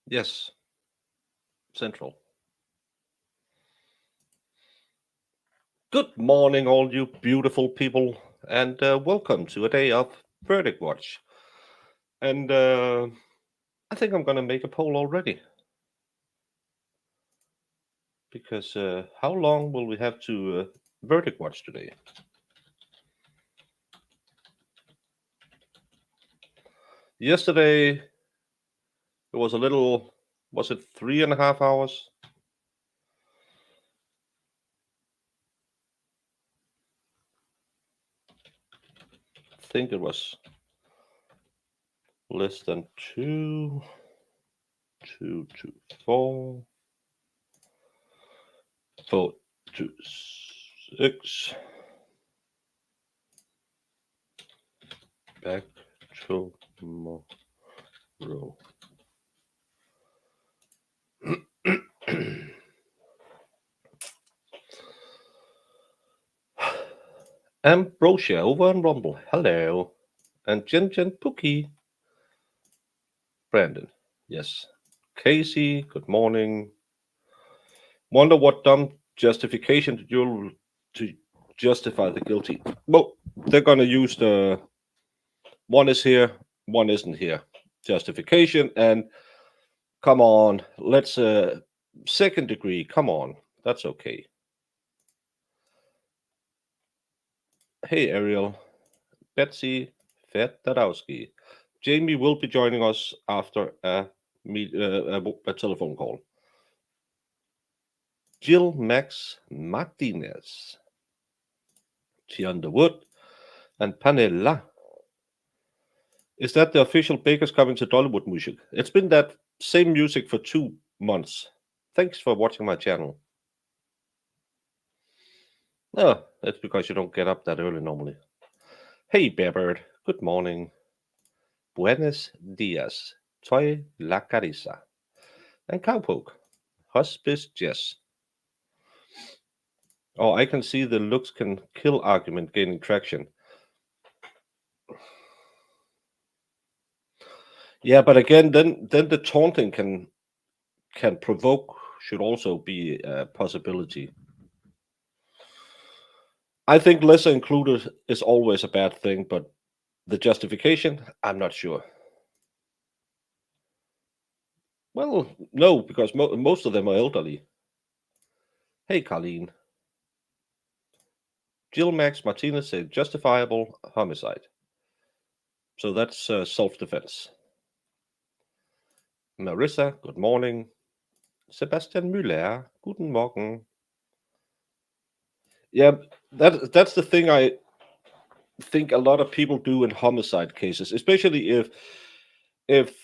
Yes, Central. Good morning, all you beautiful people, and welcome to a day of Verdict Watch. And I think I'm going to make a poll already because how long will we have to Verdict Watch today? Yesterday it was a little, was it 3.5 hours? I think it was less than 2, 2 to 4, 4 to 6. Back tomorrow. Ambrosia over on Rumble. Hello. And Jen Pookie. Brandon. Yes. Casey. Good morning. Wonder what dumb justification did you to justify the guilty? Well, they're gonna use the one is here, one isn't here justification, and come on, let's second degree. Come on, that's okay. Hey Ariel, Betsy Fedorowski. Jamie will be joining us after a telephone call. Jill Max Martinez, Tian Wood, and Panella. Is that the official Bakers coming to Dollywood music? It's been that same music for 2 months. Thanks for watching my channel. Oh, that's because you don't get up that early normally. Hey Bearbird, good morning. Buenos dias. Soy la Carissa. And Cowpoke. Hospice Jess. Oh, I can see the looks can kill argument gaining traction. Yeah, but again, then the taunting can provoke should also be a possibility. I think lesser included is always a bad thing, but the justification, I'm not sure. Well, no, because most of them are elderly. Hey, Colleen. Jill Max Martinez said justifiable homicide. So that's self-defense. Marissa, good morning. Sebastian Müller, guten Morgen. Yeah, that's the thing I think a lot of people do in homicide cases, especially if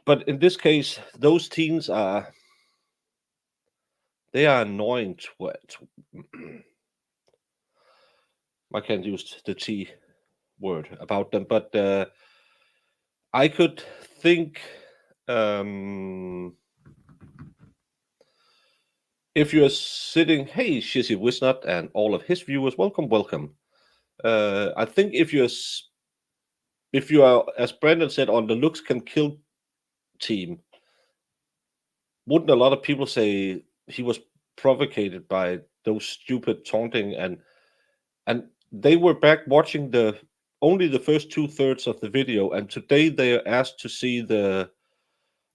but in this case those teens are they are annoying I can't use the T word about them, but I could think if you're sitting, hey Shizzy Wisnut and all of his viewers, welcome. I think if you are, as Brandon said, on the looks can kill team, wouldn't a lot of people say he was provoked by those stupid taunting and they were back watching only the first 2/3 of the video, and today they are asked to see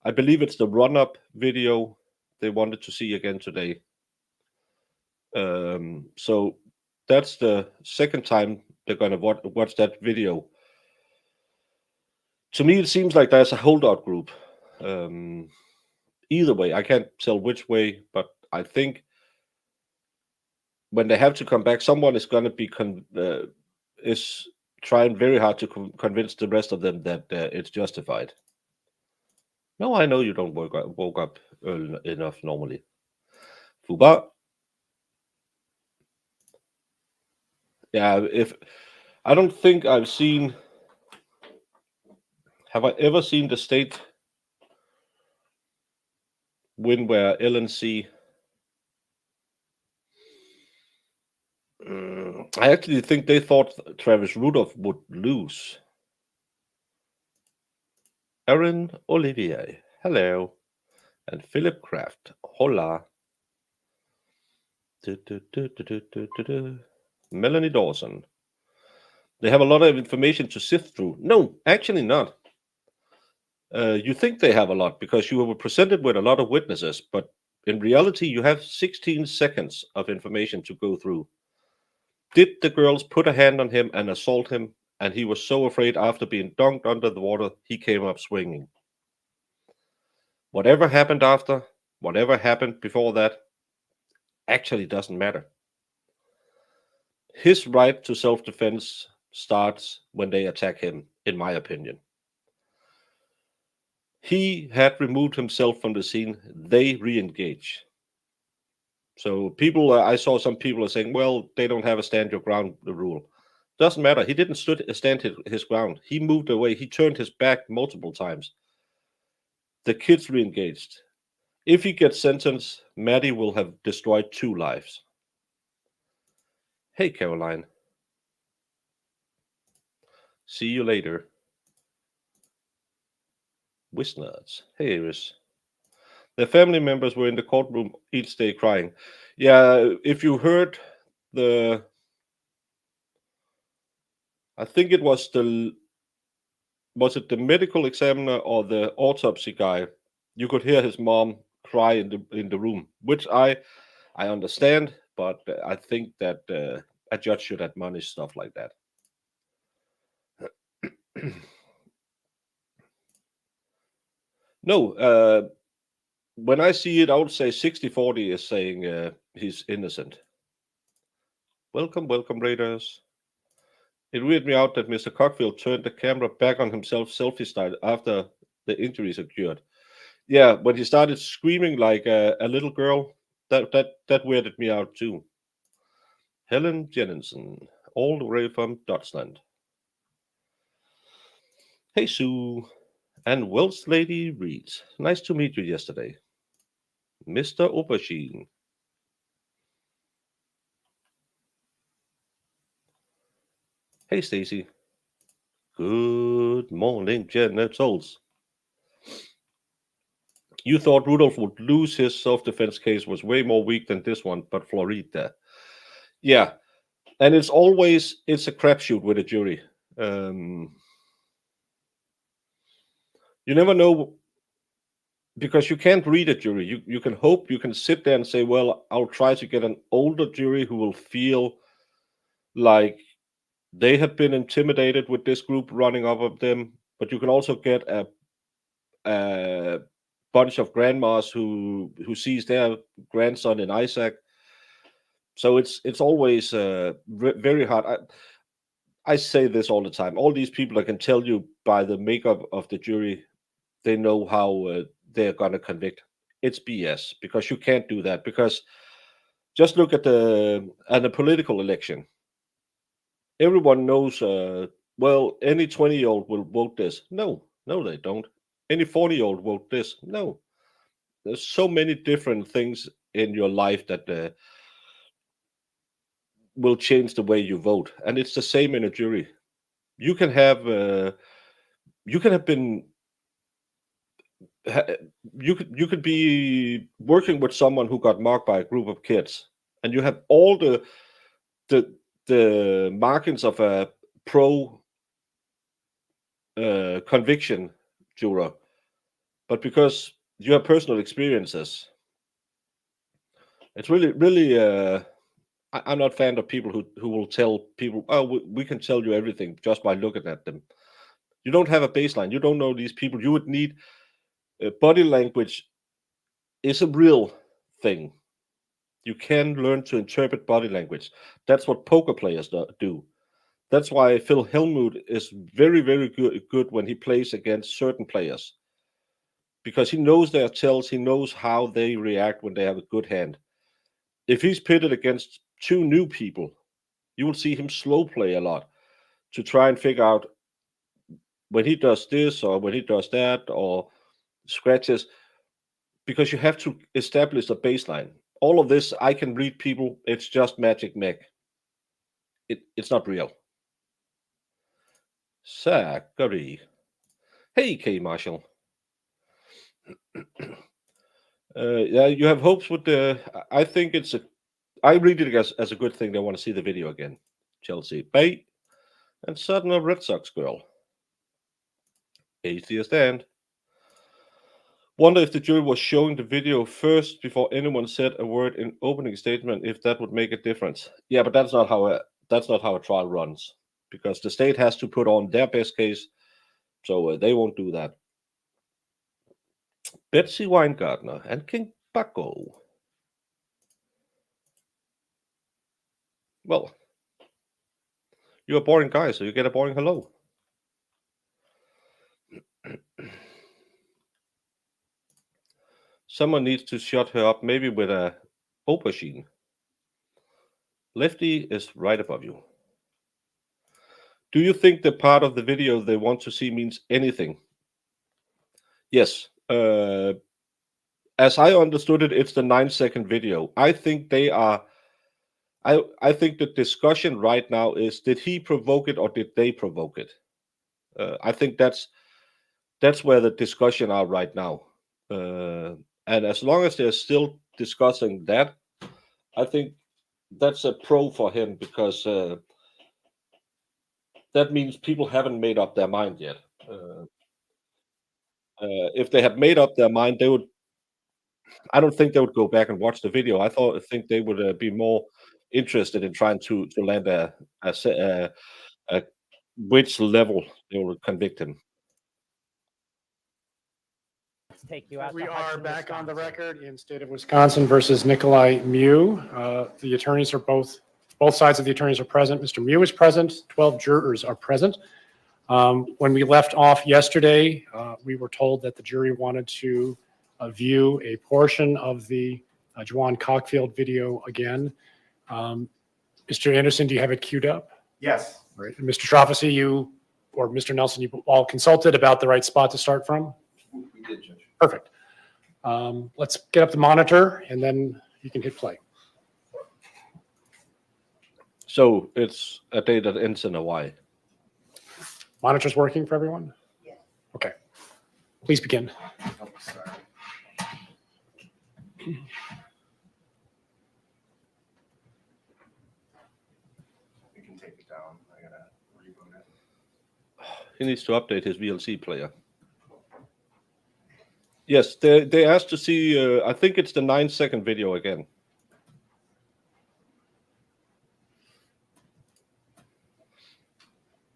I believe it's the run-up video they wanted to see again today. So that's the second time they're going to watch that video. To me, it seems like there's a holdout group. Either way, I can't tell which way, but I think when they have to come back, someone is going to be is trying very hard to convince the rest of them that it's justified. No, I know you don't woke up early enough normally. Fuba. Yeah, if I don't think I've seen. Have I ever seen the state win where LNC? I actually think they thought Travis Rudolph would lose. Aaron Olivier, hello. and Philip Kraft. Hola. Melanie Dawson. They have a lot of information to sift through. No, actually not. You think they have a lot because you were presented with a lot of witnesses, but in reality, you have 16 seconds of information to go through. Did the girls put a hand on him and assault him, and he was so afraid after being dunked under the water, he came up swinging? Whatever happened after, whatever happened before that, actually doesn't matter. His right to self-defense starts when they attack him, in my opinion. He had removed himself from the scene. They re-engage. So people, I saw some people are saying, well, they don't have a stand your ground rule. Doesn't matter. He didn't stand his ground. He moved away. He turned his back multiple times. The kids re-engaged. If he gets sentenced, Maddie will have destroyed 2 lives. Hey, Caroline. See you later. Wisnerds. Hey, Iris. Their family members were in the courtroom each day crying. Yeah, if you heard I think it was the medical examiner or the autopsy guy? You could hear his mom cry in the room, which I understand, but I think that a judge should admonish stuff like that. No, when I see it, I would say 60-40 is saying he's innocent. Welcome, Raiders. It weirded me out that Mr. Cockfield turned the camera back on himself selfie style after the injuries occurred. Yeah, when he started screaming like a little girl, that weirded me out too. Helen Jenninson, all the way from Dutchland. Hey, Sue. And Welsh Lady Reed. Nice to meet you yesterday. Mr. Aubergine. Hey, Stacy. Good morning, genitals. You thought Rudolph would lose his self-defense case was way more weak than this one, but Florida. Yeah, and it's a crapshoot with a jury. You never know, because you can't read a jury. You can hope, you can sit there and say, well, I'll try to get an older jury who will feel like they have been intimidated with this group running up of them, but you can also get a bunch of grandmas who sees their grandson in Isaac. So it's always very hard. I say this all the time. All these people, I can tell you by the makeup of the jury, they know how they're going to convict. It's BS, because you can't do that. Because just look at the political election. Everyone knows, well, any 20-year-old will vote this. No, they don't. Any 40-year-old vote this. No. There's so many different things in your life that will change the way you vote. And it's the same in a jury. You can have been you could be working with someone who got marked by a group of kids, and you have all the markings of a pro conviction juror, but because you have personal experiences, it's really I'm not a fan of people who will tell people, oh, we can tell you everything just by looking at them. You don't have a baseline. You don't know these people. You would need body language is a real thing. You can learn to interpret body language. That's what poker players do. That's why Phil Hellmuth is very, very good when he plays against certain players, because he knows their tells. He knows how they react when they have a good hand. If he's pitted against 2 new people, you will see him slow play a lot to try and figure out when he does this or when he does that or scratches, because you have to establish a baseline. All of this, I can read people. It's just magic, Meg. It's not real. Zachary. Hey, K. Marshall. Yeah, you have hopes with the. I think it's a. I read it as a good thing. They want to see the video again. Chelsea Bay and sudden a Red Sox girl. Atheist and. Wonder if the jury was showing the video first before anyone said a word in opening statement. If that would make a difference. Yeah, but that's not how a trial runs, because the state has to put on their best case, so they won't do that. Betsy Weingartner and King Paco. Well, you're a boring guy, so you get a boring hello. Someone needs to shut her up, maybe with a aubergine. Lefty is right above you. Do you think the part of the video they want to see means anything? Yes. As I understood it, it's the 9-second video. I think they are. I think the discussion right now is: did he provoke it or did they provoke it? I think that's where the discussion are right now. And as long as they're still discussing that, I think that's a pro for him, because that means people haven't made up their mind yet. If they had made up their mind, they would. I don't think they would go back and watch the video. I think they would be more interested in trying to land a which level they will convict him. Take you out. We are back on the record in state of Wisconsin versus Nikolai Mew. The attorneys are both sides of the attorneys are present. Mr. Mew is present. 12 jurors are present. When we left off yesterday, we were told that the jury wanted to view a portion of the Juwan Cockfield video again. Mr. Anderson, do you have it queued up? Yes. All right. And Mr. Trofasi, you or Mr. Nelson, you all consulted about the right spot to start from? We did, Judge. Perfect. Let's get up the monitor and then you can hit play. So it's a day that ends in a Y. Monitor's working for everyone? Yeah. Okay. Please begin. Oh, sorry. You can take it down. I gotta reboot it. He needs to update his VLC player. Yes, they asked to see. I think it's the 9-second video again.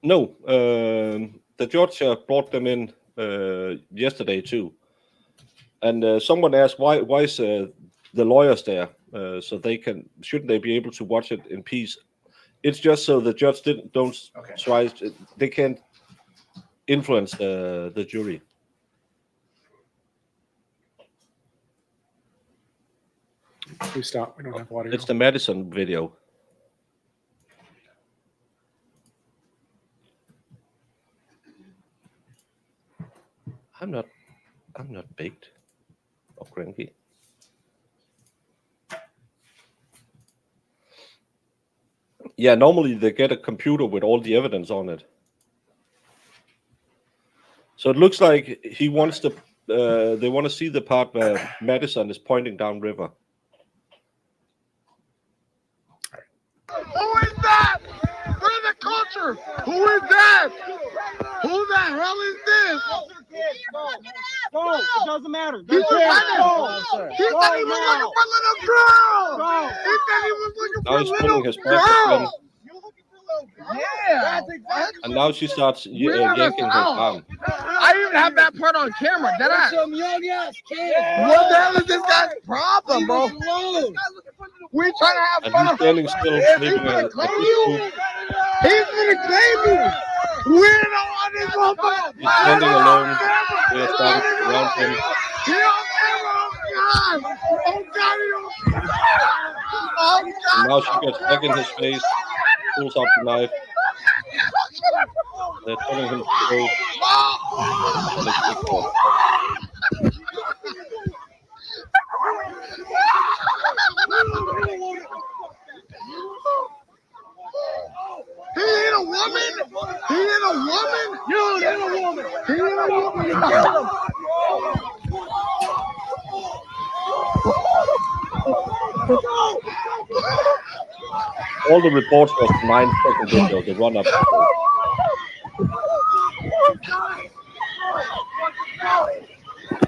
No, the judge brought them in yesterday too, and someone asked why is the lawyers there, so shouldn't they be able to watch it in peace? It's just so the judge don't Okay. try. They can't influence the jury. Please stop. We don't have audio. It's the Madison video. I'm not baked or cranky. Yeah, normally they get a computer with all the evidence on it. So it looks like he wants to. They want to see the part where Madison is pointing downriver. Who is that? For the culture. Who is that? Who the hell is this? Go. It doesn't matter. He was running. He said he was looking for little girls. He said he was looking Now for he's little pulling his purse again, girls. Yeah. and now she starts yanking his arm. I even have that part on camera. Did I? Some young ass kid. What the hell is this guy's problem, bro? We trying to have And fun. he's standing still, He's sleeping gonna at claim this you. group. He's gonna claim you. We don't want this motherfucker. He's standing alone. They are starting to surround him. He don't ever. Oh God! Oh God! He don't. Oh And God! now she gets back in his face, pulls out the knife. They're telling him to go. And they keep going. He ain't a woman. He ain't a woman. You ain't a woman. He ain't a woman. You killed him. all the reports was 9-second video. The run up.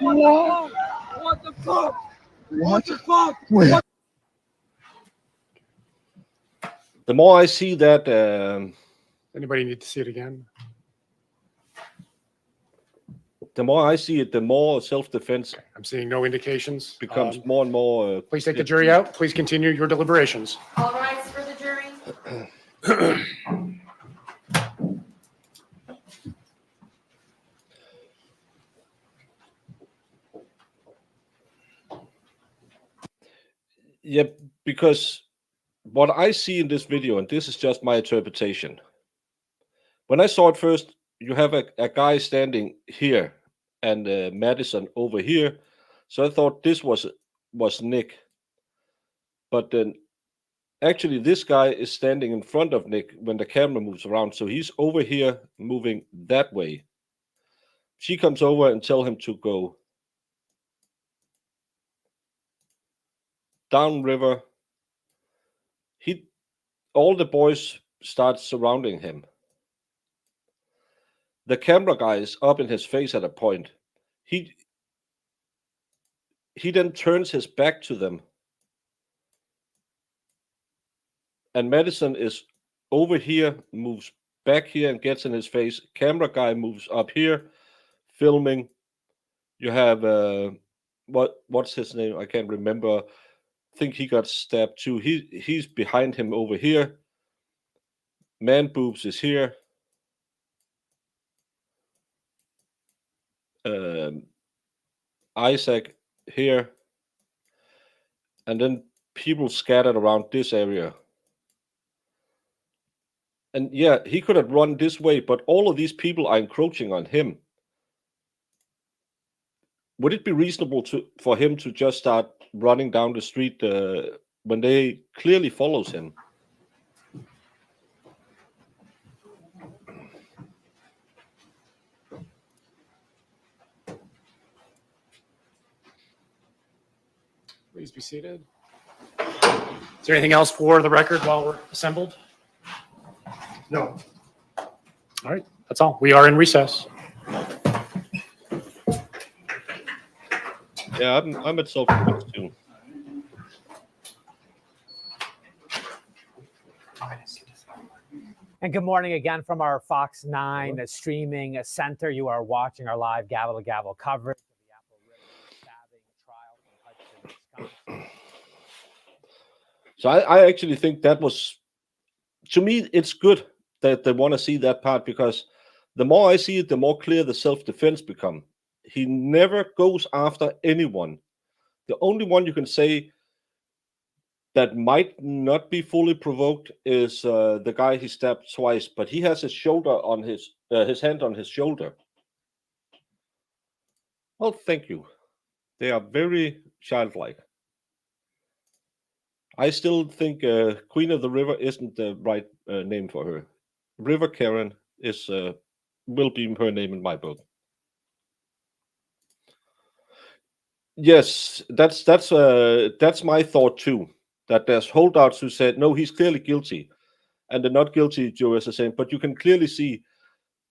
What the fuck? What the fuck? What? The more I see that, Anybody need to see it again? the more I see it, the more self-defense I'm seeing no indications. becomes more and more. Please take the jury out. Please continue your deliberations. All rise for the jury. Yeah, because what I see in this video, and this is just my interpretation. When I saw it first, you have a guy standing here and Madison over here. So I thought this was Nick. But then actually this guy is standing in front of Nick when the camera moves around. So he's over here moving that way. She comes over and tell him to go downriver. All the boys start surrounding him. The camera guy is up in his face at a point. He then turns his back to them. And Madison is over here, moves back here and gets in his face. Camera guy moves up here, filming. You have what's his name? I can't remember. I think he got stabbed too. He's behind him over here. Man boobs is here. Isaac here. And then people scattered around this area. And yeah, he could have run this way, but all of these people are encroaching on him. Would it be reasonable for him to just start running down the street when they clearly follows him? Please be seated. Is there anything else for the record while we're assembled? No. All right, that's all. We are in recess. Yeah, I'm at self-defense too. And good morning again from our Fox 9 streaming center. You are watching our live gavel to gavel coverage of the Apple River stabbing trial from Hudson, Wisconsin. So I actually think that was, to me, it's good that they want to see that part, because the more I see it, the more clear the self-defense become. He never goes after anyone. The only one you can say that might not be fully provoked is the guy he stabbed twice, but he has his shoulder on his hand on his shoulder. Well, thank you. They are very childlike. I still think Queen of the River isn't the right name for her. River Karen is will be her name in my book. Yes, that's my thought too. That there's holdouts who said no, he's clearly guilty, and the not guilty jurors are saying, but you can clearly see,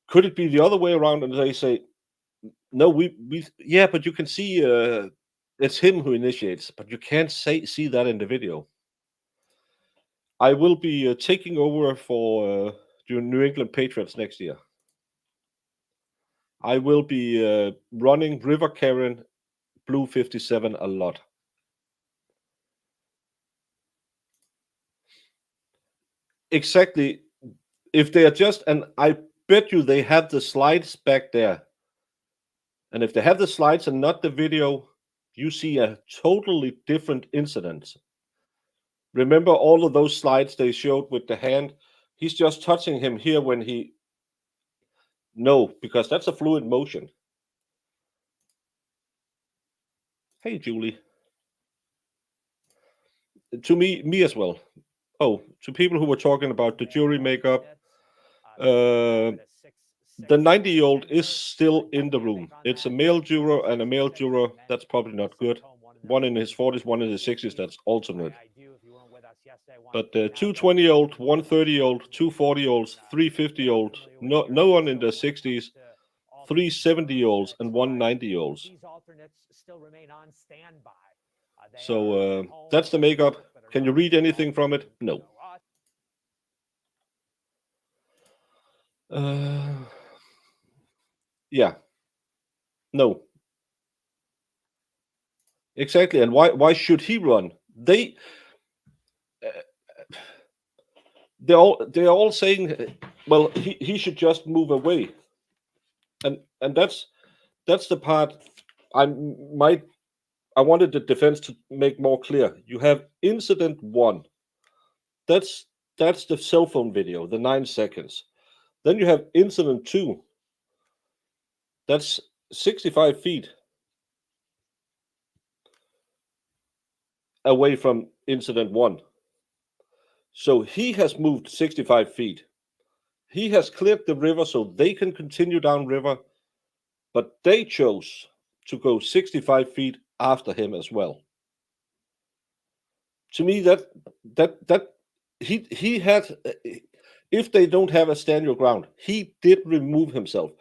could it be the other way around? And they say, no, we yeah, but you can see it's him who initiates, but you can't see that in the video. I will be taking over for the New England Patriots next year. I will be running River Karen Blue 57 a lot. Exactly. If they are just, and I bet you they have the slides back there. And if they have the slides and not the video, you see a totally different incident. Remember all of those slides they showed with the hand? He's just touching him here when he... No, because that's a fluid motion. Hey, Julie. To me as well. Oh, to people who were talking about the jury makeup, the 90-year-old is still in the room. It's a male juror and a male juror. That's probably not good. One in his 40s, one in his 60s. That's alternate. yesterday. But two 20-year-old, one 30-year-old, two 40-year-olds, three 50-year-olds, no one in their 60s, three 70-year-olds, and one 90-year-olds. These alternates still remain on standby. So that's the makeup. Can you read anything from it? No. Yeah. No. Exactly. And why should he run? They're all saying, well, he should just move away. And that's the part I wanted the defense to make more clear. You have incident 1. That's the cell phone video, the 9 seconds. Then you have incident 2. That's 65 feet away from incident 1. So he has moved 65 feet. He has cleared the river so they can continue down river, but they chose to go 65 feet after him as well. To me, that he had, if they don't have a stand your ground, he did remove himself.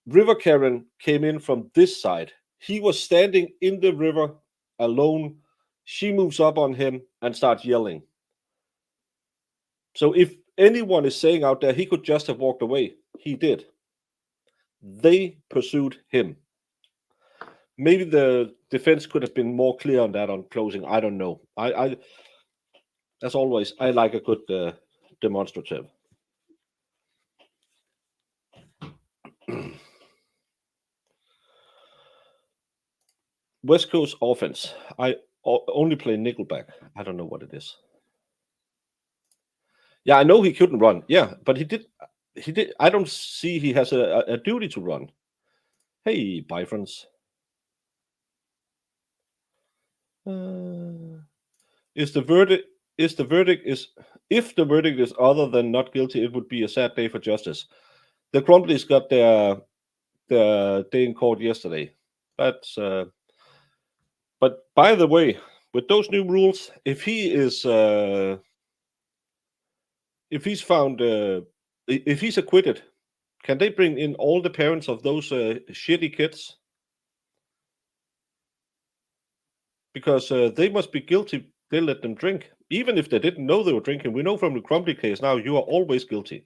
River Karen came in from this side. He was standing in the river alone. She moves up on him and starts yelling. So if anyone is saying out there he could just have walked away, he did. They pursued him. Maybe the defense could have been more clear on that on closing. I don't know. I as always, I like a good demonstrative. West Coast offense. I only play Nickelback. I don't know what it is. Yeah, I know he couldn't run. Yeah, but he did. I don't see he has a duty to run. Hey, bye, friends. If the verdict is other than not guilty, it would be a sad day for justice. The Crumblies got their day in court yesterday. That's but by the way, with those new rules, if he's found if he's acquitted, can they bring in all the parents of those shitty kids? Because they must be guilty. They let them drink, even if they didn't know they were drinking. We know from the Crumbly case now you are always guilty.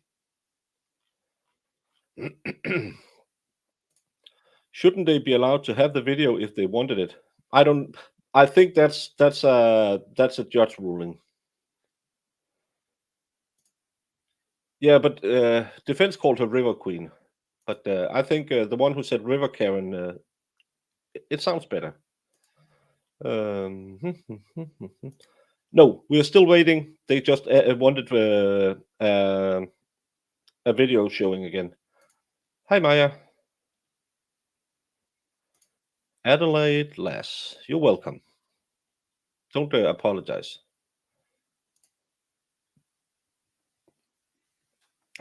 Shouldn't they be allowed to have the video if they wanted it? I think that's a judge ruling. Yeah, but defense called her River Queen, but I think the one who said River Karen, it sounds better. No, we are still waiting. They just wanted a video showing again. Hi, Maya. Adelaide Lass, you're welcome. Don't apologize.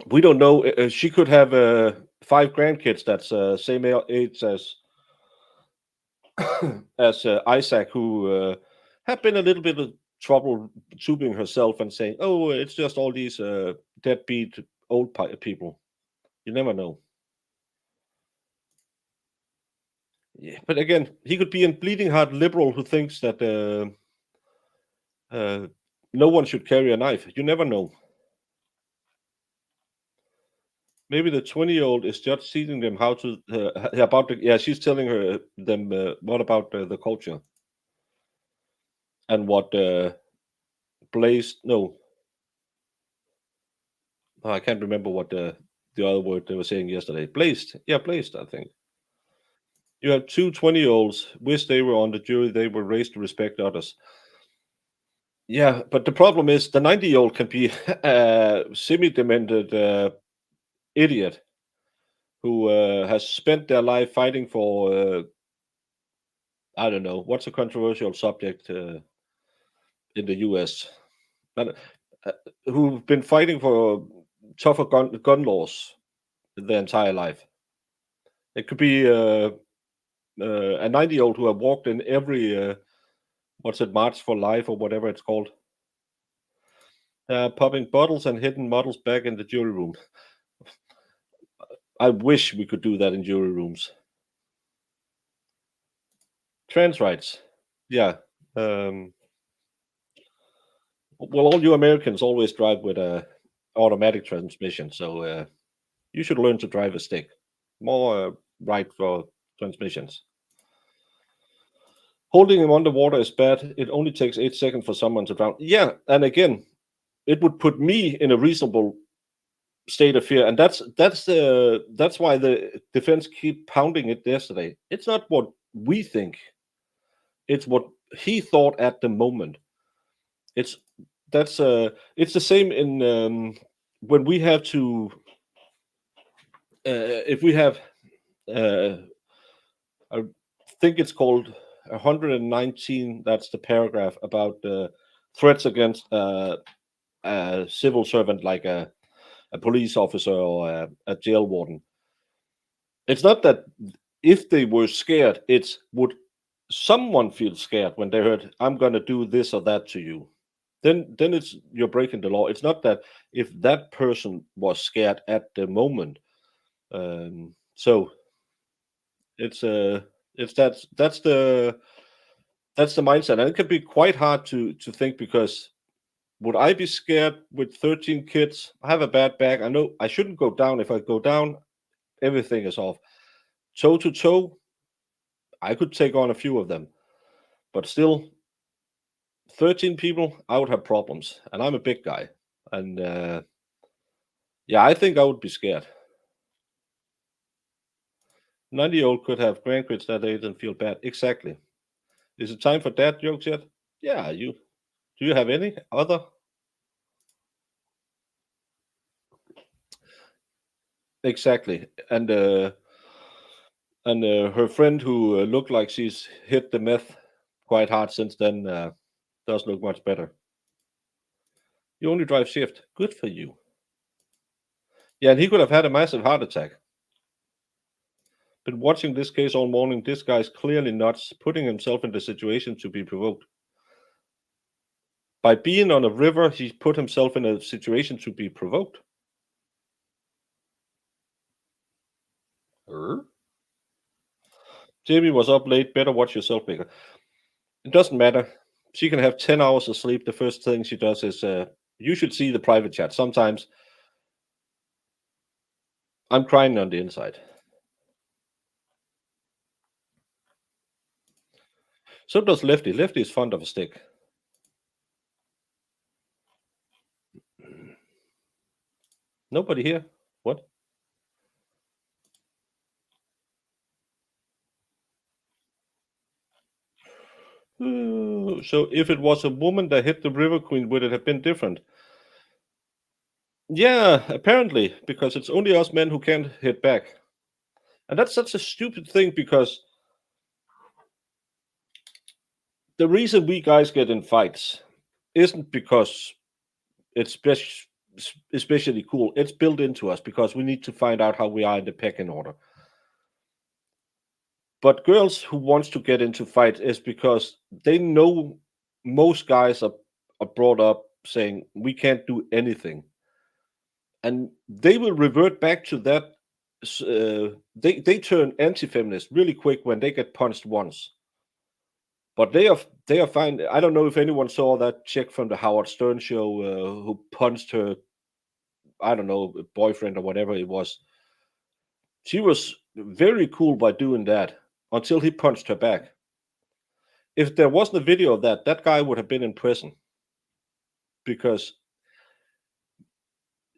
We don't know. She could have 5 grandkids that's same age as Isaac, who have been a little bit of trouble tubing herself and saying, "Oh, it's just all these deadbeat old people." You never know. Yeah, but again, he could be a bleeding heart liberal who thinks that no one should carry a knife. You never know. Maybe the 20-year-old is just teaching them how to about the, yeah. She's telling them what about the culture and what Blaze. No, I can't remember what the other word they were saying yesterday. Blazed, yeah, blazed. I think you have 2 20-year-olds. Wish they were on the jury. They were raised to respect others. Yeah, but the problem is the 90-year-old can be a semi-demented idiot who has spent their life fighting for I don't know what's a controversial subject in the U.S. But who've been fighting for tougher gun laws their entire life. It could be a 90-year-old who have walked in every what's it, March for Life or whatever it's called. Popping bottles and hidden models back in the jury room. I wish we could do that in jury rooms. Trans rights. Yeah. Well, all you Americans always drive with a automatic transmission, so you should learn to drive a stick. More right for transmissions. Holding him underwater is bad. It only takes 8 seconds for someone to drown. Yeah, and again, it would put me in a reasonable state of fear, and that's why the defense keep pounding it yesterday. It's not what we think; it's what he thought at the moment. It's the same in when we have to if we have I think it's called 119. That's the paragraph about threats against a civil servant like a police officer or a jail warden. It's not that if they were scared, it's would someone feel scared when they heard, I'm going to do this or that to you. Then it's you're breaking the law. It's not that if that person was scared at the moment. So it's that's the mindset, and it can be quite hard to think, because would I be scared with 13 kids? I have a bad back. I know I shouldn't go down. If I go down, everything is off. Toe to toe, I could take on a few of them, but still 13 people, I would have problems, and I'm a big guy, and yeah, I think I would be scared. 90-year-old could have grandkids that age and feel bad. Exactly. Is it time for dad jokes yet? Yeah, do you have any other? Exactly. And her friend, who looked like she's hit the meth quite hard since then, does look much better. You only drive shift. Good for you. Yeah, and he could have had a massive heart attack. Been watching this case all morning. This guy's clearly nuts, putting himself in the situation to be provoked. By being on a river, he put himself in a situation to be provoked. Jamie was up late. Better watch yourself, Baker. It doesn't matter. She can have 10 hours of sleep. The first thing she does is, you should see the private chat. Sometimes I'm crying on the inside. So does Lefty. Lefty is fond of a stick. Nobody here? What? So if it was a woman that hit the River Queen, would it have been different? Yeah, apparently, because it's only us men who can't hit back. And that's such a stupid thing, because the reason we guys get in fights isn't because it's especially cool. It's built into us because we need to find out how we are in the pecking order. But girls who wants to get into fight is because they know most guys are brought up saying we can't do anything, and they will revert back to that. They turn anti-feminist really quick when they get punched once. But they are fine. I don't know if anyone saw that chick from the Howard Stern show who punched her, I don't know, boyfriend or whatever it was. She was very cool by doing that until he punched her back. If there wasn't a video of that, that guy would have been in prison. Because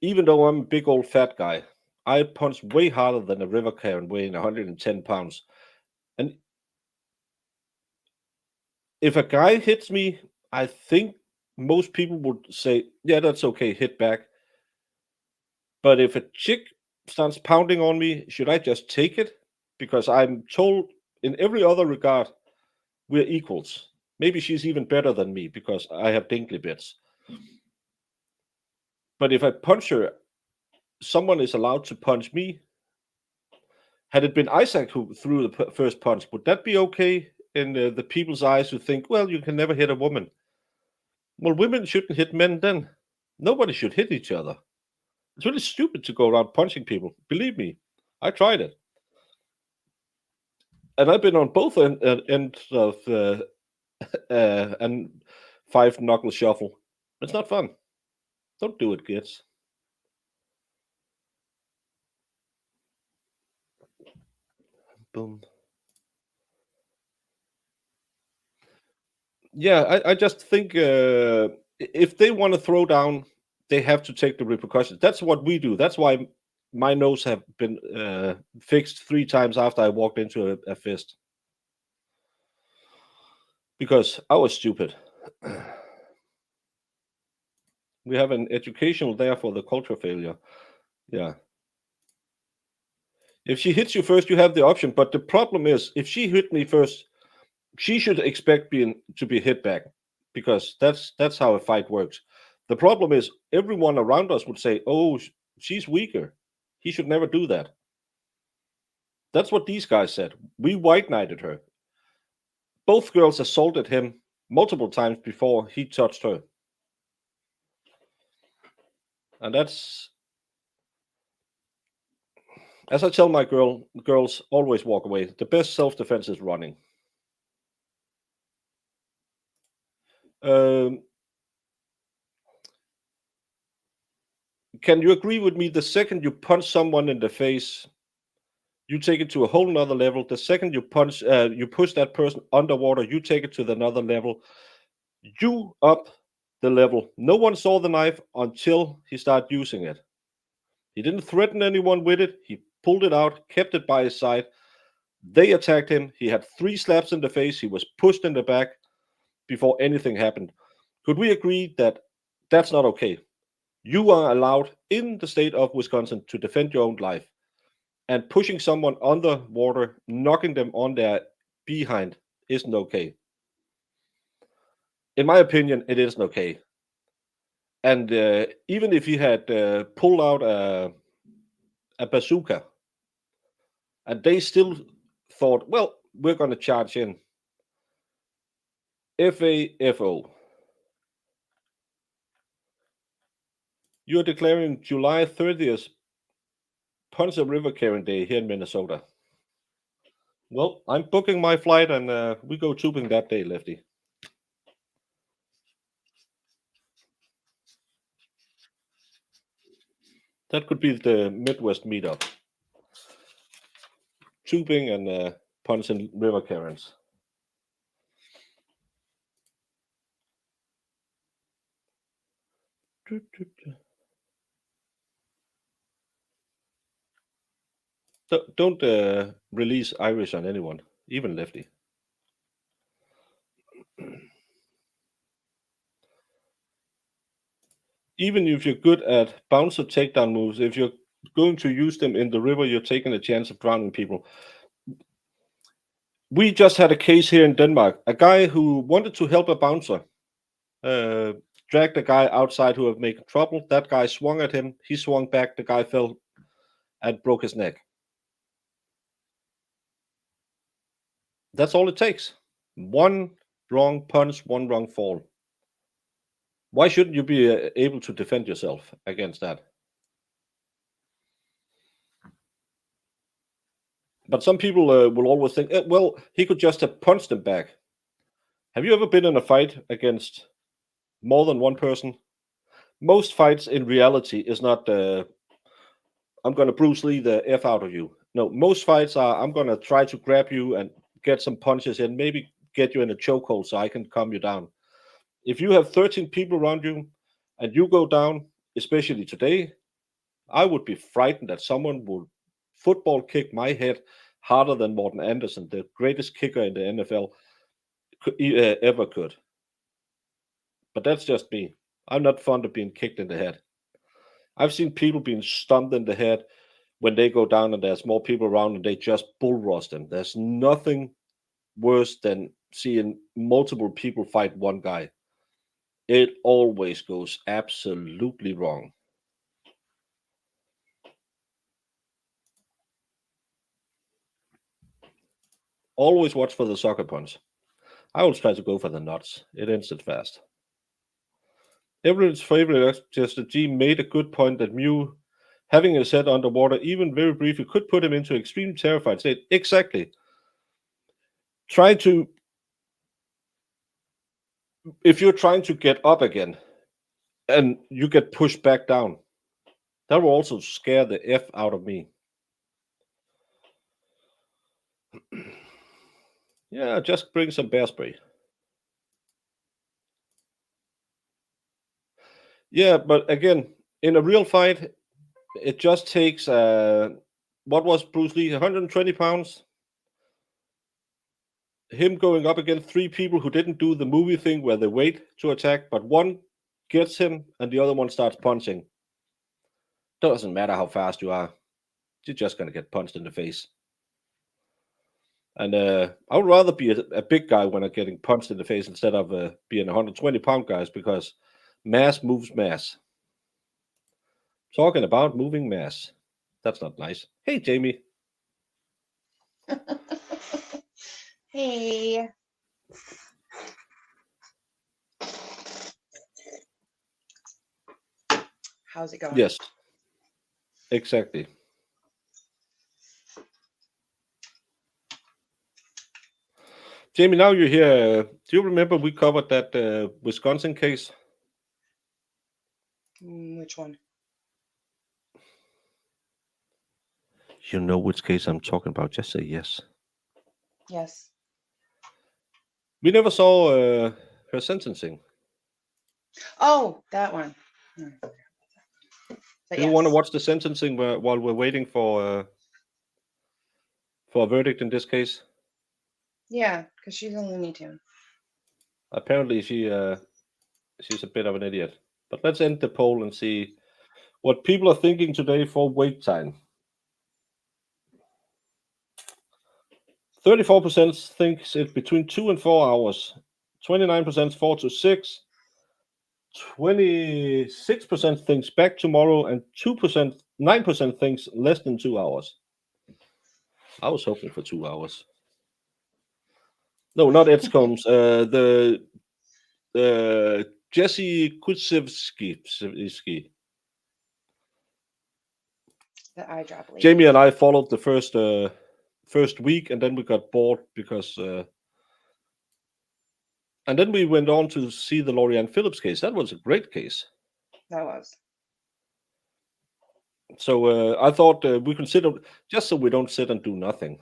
even though I'm a big old fat guy, I punch way harder than a river Karen weighing 110 pounds. And if a guy hits me, I think most people would say, yeah, that's okay, hit back. But if a chick starts pounding on me, should I just take it? Because I'm told in every other regard, we're equals. Maybe she's even better than me because I have dinkly bits. But if I punch her, someone is allowed to punch me. Had it been Isaac who threw the first punch, would that be okay in the people's eyes who think, well, you can never hit a woman? Well, women shouldn't hit men then. Nobody should hit each other. It's really stupid to go around punching people. Believe me, I tried it. And I've been on both ends of and 5-knuckle shuffle. It's not fun. Don't do it, kids. Boom. Yeah, I just think if they want to throw down, they have to take the repercussions. That's what we do. That's why my nose have been fixed 3 times after I walked into a fist. Because I was stupid. We have an educational there for the culture failure. Yeah. If she hits you first, you have the option. But the problem is, if she hit me first, she should expect to be hit back, because that's how a fight works. The problem is, everyone around us would say, "Oh, she's weaker. He should never do that." That's what these guys said. We white knighted her. Both girls assaulted him multiple times before he touched her. And that's, as I tell my girls, always walk away. The best self-defense is running. Can you agree with me? The second you punch someone in the face, you take it to a whole nother level. The second you push that person underwater, you take it to another level. You up the level. No one saw the knife until he started using it. He didn't threaten anyone with it. He pulled it out, kept it by his side. They attacked him. He had 3 slaps in the face. He was pushed in the back before anything happened. Could we agree that that's not okay? You are allowed in the state of Wisconsin to defend your own life. And pushing someone underwater, knocking them on their behind, isn't okay. In my opinion, it isn't okay. And even if he had pulled out a bazooka, and they still thought, well, we're going to charge in. FAFO. You're declaring July 30th Ponce River Carrying Day here in Minnesota. Well, I'm booking my flight, and we go tubing that day, Lefty. That could be the Midwest meetup. Tubing and Ponce River Karens. Don't release Irish on anyone, even Lefty. Even if you're good at bouncer takedown moves, if you're going to use them in the river, you're taking a chance of drowning people. We just had a case here in Denmark. A guy who wanted to help a bouncer dragged a guy outside who had made trouble. That guy swung at him. He swung back. The guy fell and broke his neck. That's all it takes. One wrong punch, one wrong fall. Why shouldn't you be able to defend yourself against that? But some people will always think, well, he could just have punched him back. Have you ever been in a fight against more than one person? Most fights in reality is not, I'm going to Bruce Lee the F out of you. No, most fights are, I'm going to try to grab you and get some punches in, maybe get you in a chokehold so I can calm you down. If you have 13 people around you and you go down, especially today, I would be frightened that someone would football kick my head harder than Morten Andersen, the greatest kicker in the NFL ever could. But that's just me. I'm not fond of being kicked in the head. I've seen people being stunned in the head when they go down and there's more people around and they just bull rush them. There's nothing worse than seeing multiple people fight one guy. It always goes absolutely wrong. Always watch for the sucker punch. I always try to go for the nuts. It ends it fast. Everyone's favorite Chester G made a good point that Mew, having his head underwater, even very briefly, could put him into extreme terrified state. Exactly. If you're trying to get up again and you get pushed back down, that will also scare the F out of me. Yeah, just bring some bear spray. Yeah, but again, in a real fight, it just takes, what was Bruce Lee, 120 pounds? Him going up against 3 people who didn't do the movie thing where they wait to attack, but one gets him and the other one starts punching. Doesn't matter how fast you are. You're just going to get punched in the face. And I would rather be a big guy when I'm getting punched in the face instead of being 120-pound guys, because mass moves mass. Talking about moving mass. That's not nice. Hey, Jamie. Hey. How's it going? Yes. Exactly. Jamie, now you're here. Do you remember we covered that Wisconsin case? Which one? You know which case I'm talking about. Just say yes. Yes. We never saw her sentencing. Oh, that one. But Do you want to watch the sentencing while we're waiting for a verdict in this case? Yeah, because she's only Looney Tune. Apparently, she's a bit of an idiot. But let's end the poll and see what people are thinking today for wait time. 34% thinks it's between 2 and 4 hours. 29% 4 to 6. 26% thinks back tomorrow, and 9% thinks less than 2 hours. I was hoping for 2 hours. No, not Edgecombe's. The Jesse Kutsevsky. The eye drop lady. Jamie and I followed the first week, and then we got bored because. And then we went on to see the Lorianne Phillips case. That was a great case. That was. So I thought we consider, just so we don't sit and do nothing.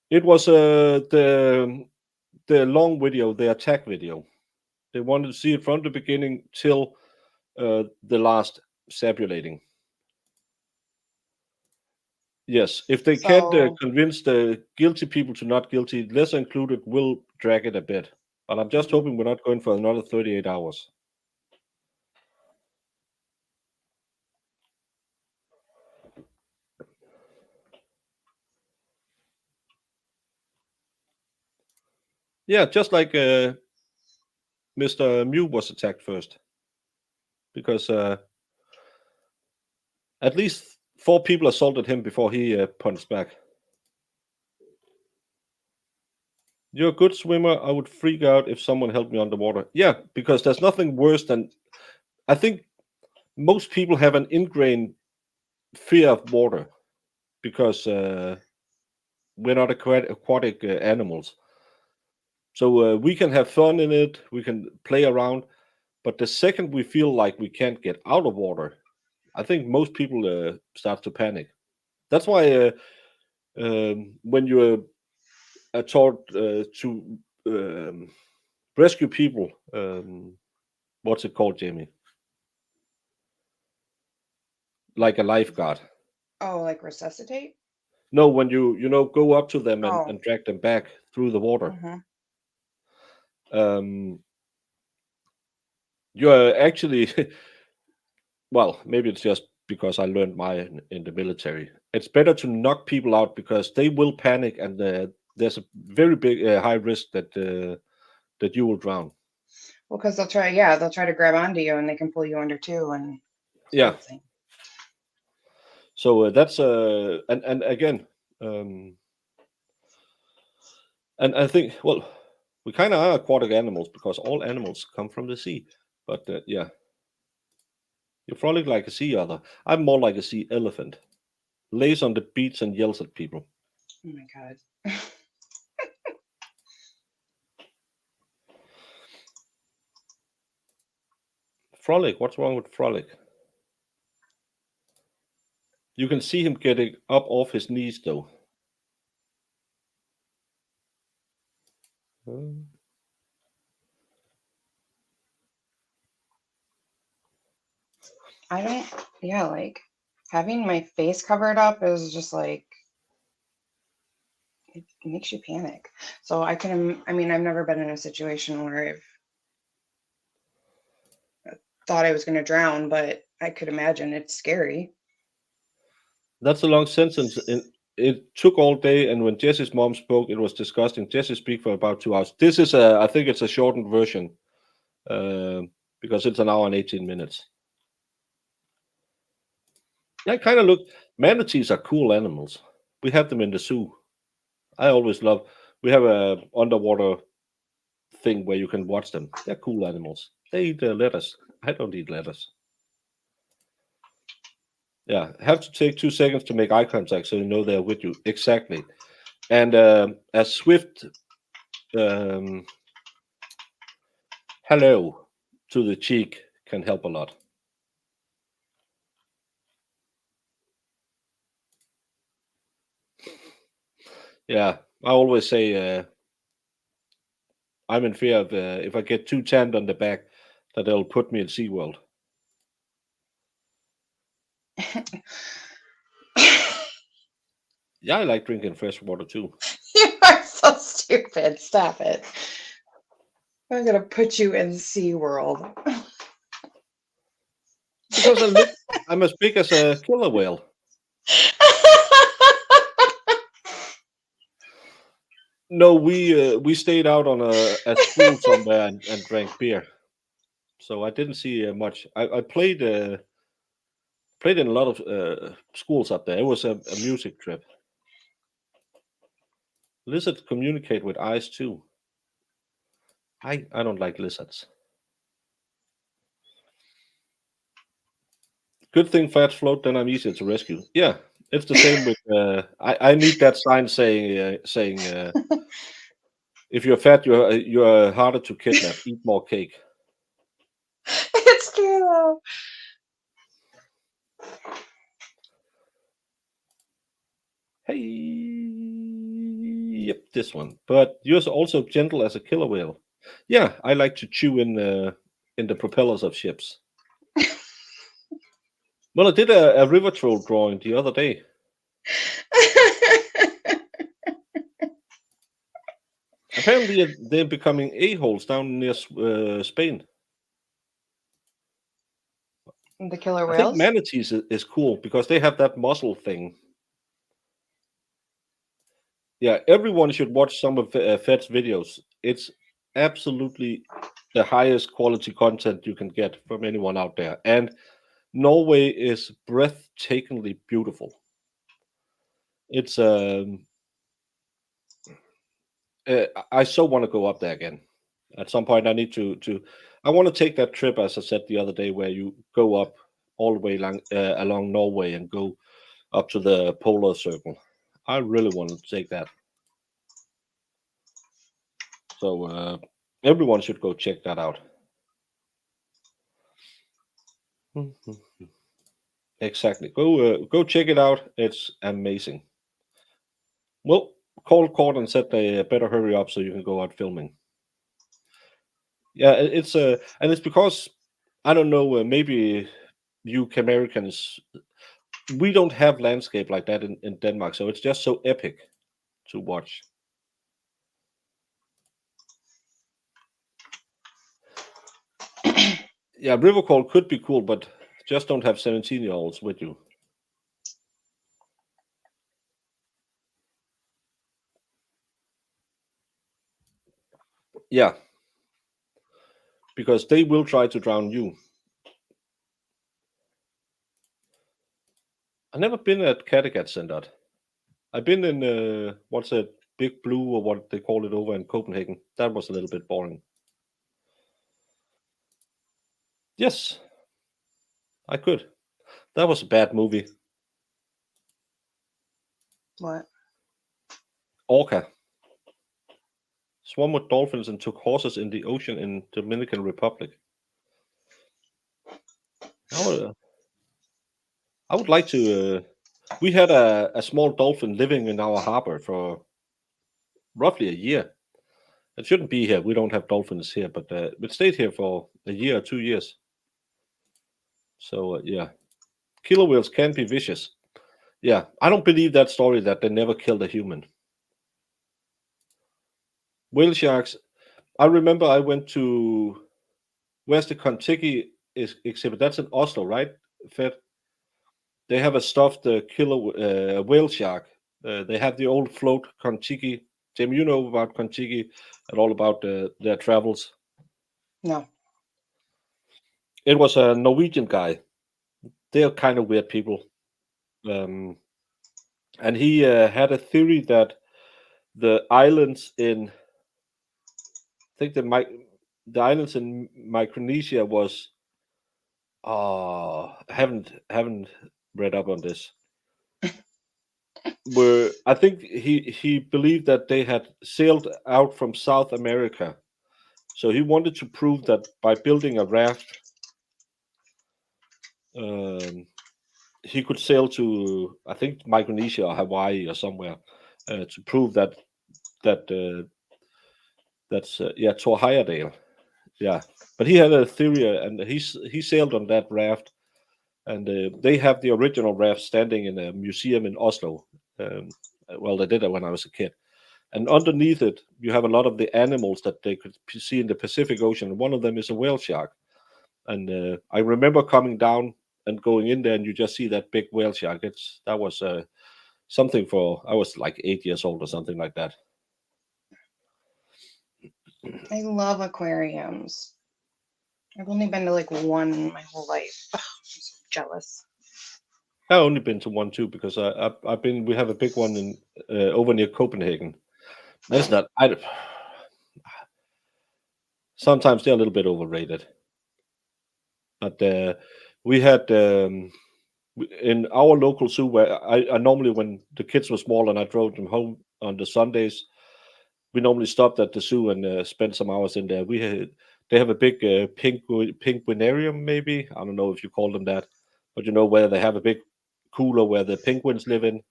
It was the long video, the attack video. They wanted to see it from the beginning till the last sabulating. Yes, if they can't convince the guilty people to not guilty, lesser included will drag it a bit. But I'm just hoping we're not going for another 38 hours. Yeah, just like Mr. Mew was attacked first. Because at least 4 people assaulted him before he punched back. You're a good swimmer. I would freak out if someone helped me underwater. Yeah, because there's nothing worse than... I think most people have an ingrained fear of water because we're not aquatic animals. So we can have fun in it. We can play around. But the second we feel like we can't get out of water, I think most people start to panic. That's why when you're taught to rescue people, what's it called, Jamie? Like a lifeguard. Oh, like resuscitate? No, when you go up to them and drag them back through the water. You're actually, well, maybe it's just because I learned mine in the military. It's better to knock people out because they will panic, and there's a very big high risk that you will drown. Well, because they'll try to grab onto you and they can pull you under too, and yeah. So that's and again, and I think, well, We kind of are aquatic animals because all animals come from the sea. But yeah, you frolic like a sea otter. I'm more like a sea elephant. Lays on the beach and yells at people. Oh my God. Frolic, what's wrong with Frolic? You can see him getting up off his knees, though. I don't, yeah, like having my face covered up is just like, it makes you panic. So I mean, I've never been in a situation where I've thought I was going to drown, but I could imagine it's scary. That's a long sentence. It took all day, and when Jesse's mom spoke, it was disgusting. Jesse speak for about 2 hours. This is I think it's a shortened version, because it's an hour and 18 minutes. Yeah, I kind of look. Manatees are cool animals. We have them in the zoo. I always love. We have a underwater thing where you can watch them. They're cool animals. They eat lettuce. I don't eat lettuce. Yeah, have to take 2 seconds to make eye contact so you know they're with you. Exactly. And a swift hello to the cheek can help a lot. Yeah, I always say I'm in fear of if I get too tanned on the back, that they'll put me in SeaWorld. Yeah, I like drinking fresh water too. You are so stupid. Stop it. I'm going to put you in SeaWorld. Because I'm as big as a killer whale. No, we stayed out on a school somewhere and drank beer, so I didn't see much. I played in a lot of schools up there. It was a music trip. Lizards communicate with eyes too. I don't like lizards. Good thing fats float, then I'm easier to rescue. Yeah, it's the same with. I need that sign saying if you're fat, you're harder to kidnap. Eat more cake. It's true though. Hey, yep, this one. But you're also gentle as a killer whale. Yeah, I like to chew in the propellers of ships. Well, I did a river troll drawing the other day. Apparently, they're becoming a-holes down near Spain. The killer I think whales? manatees is cool because they have that muscle thing. Yeah, everyone should watch some of Fed's videos. It's absolutely the highest quality content you can get from anyone out there. And Norway is breathtakingly beautiful. It's I so want to go up there again. At some point, I need to. I want to take that trip, as I said the other day, where you go up all the way along Norway and go up to the polar circle. I really want to take that. So everyone should go check that out. Exactly. Go check it out. It's amazing. Well, called court and said they better hurry up so you can go out filming. Yeah, it's and it's because I don't know. Maybe you Americans, we don't have landscape like that in Denmark, so it's just so epic to watch. Yeah, river call could be cool, but just don't have 17-year-olds with you. Yeah, because they will try to drown you. I've never been at Kattegat Center. I've been in what's a Big Blue or what they call it over in Copenhagen. That was a little bit boring. Yes, I could. That was a bad movie. What? Orca. Swam with dolphins and took horses in the ocean in Dominican Republic. I would like to. We had a small dolphin living in our harbor for roughly a year. It shouldn't be here. We don't have dolphins here, but it stayed here for a year or 2 years. So yeah, killer whales can be vicious. Yeah, I don't believe that story that they never killed a human. Whale sharks. I remember I went to where's the Kontiki exhibit? That's in Oslo, right? Fed. They have a stuffed killer whale shark. They have the old float Kontiki. Tim, you know about Kontiki and all about their travels. No. It was a Norwegian guy. They're kind of weird people. And he had a theory that the islands in, I think the islands in Micronesia was, haven't read up on this. Where I think he believed that they had sailed out from South America, so he wanted to prove that by building a raft, he could sail to, I think, Micronesia or Hawaii or somewhere, to prove that that's to a higher dale. Yeah, but he had a theory, and he sailed on that raft, and they have the original raft standing in a museum in Oslo. Well, they did it when I was a kid. And underneath it, you have a lot of the animals that they could see in the Pacific Ocean. One of them is a whale shark. And I remember coming down and going in there, and you just see that big whale shark. That was something for, I was like 8 years old or something like that. I love aquariums. I've only been to like one in my whole life. I'm so jealous. I've only been to one too, because I've been. We have a big one in over near Copenhagen. That's not. Sometimes they're a little bit overrated. But we had in our local zoo, where I normally, when the kids were small and I drove them home on the Sundays, we normally stopped at the zoo and spent some hours in there. They have a big penguinarium, maybe. I don't know if you call them that, but where they have a big cooler where the penguins live in.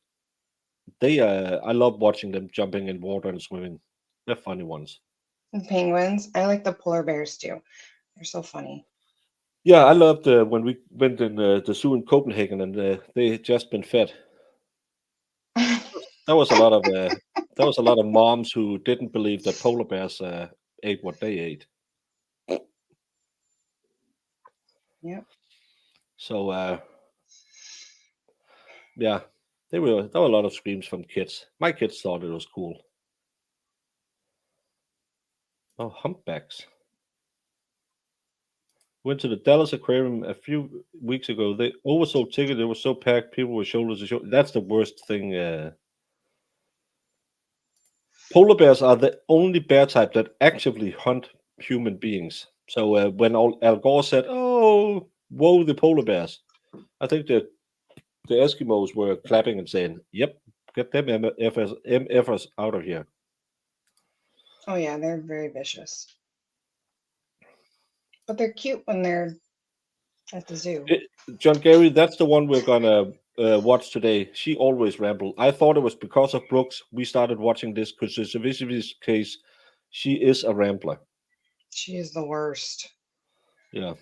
I love watching them jumping in water and swimming. They're funny ones. And penguins. I like the polar bears too. They're so funny. Yeah, I loved when we went in the zoo in Copenhagen and they had just been fed. There was a lot of moms who didn't believe that polar bears ate what they ate. Yep. So yeah, there were a lot of screams from kids. My kids thought it was cool. Oh, humpbacks. Went to the Dallas Aquarium a few weeks ago. They oversold tickets. It was so packed. People were shoulder to shoulder. That's the worst thing. Polar bears are the only bear type that actively hunt human beings. So when Al Gore said, "Oh, whoa, the polar bears," I think the Eskimos were clapping and saying, "Yep, get them MFers out of here." Oh yeah, they're very vicious. But they're cute when they're at the zoo. John Gary, that's the one we're gonna watch today. She always rambled. I thought it was because of Brooks we started watching this, because in Savici's case, she is a rambler. She is the worst. Yeah.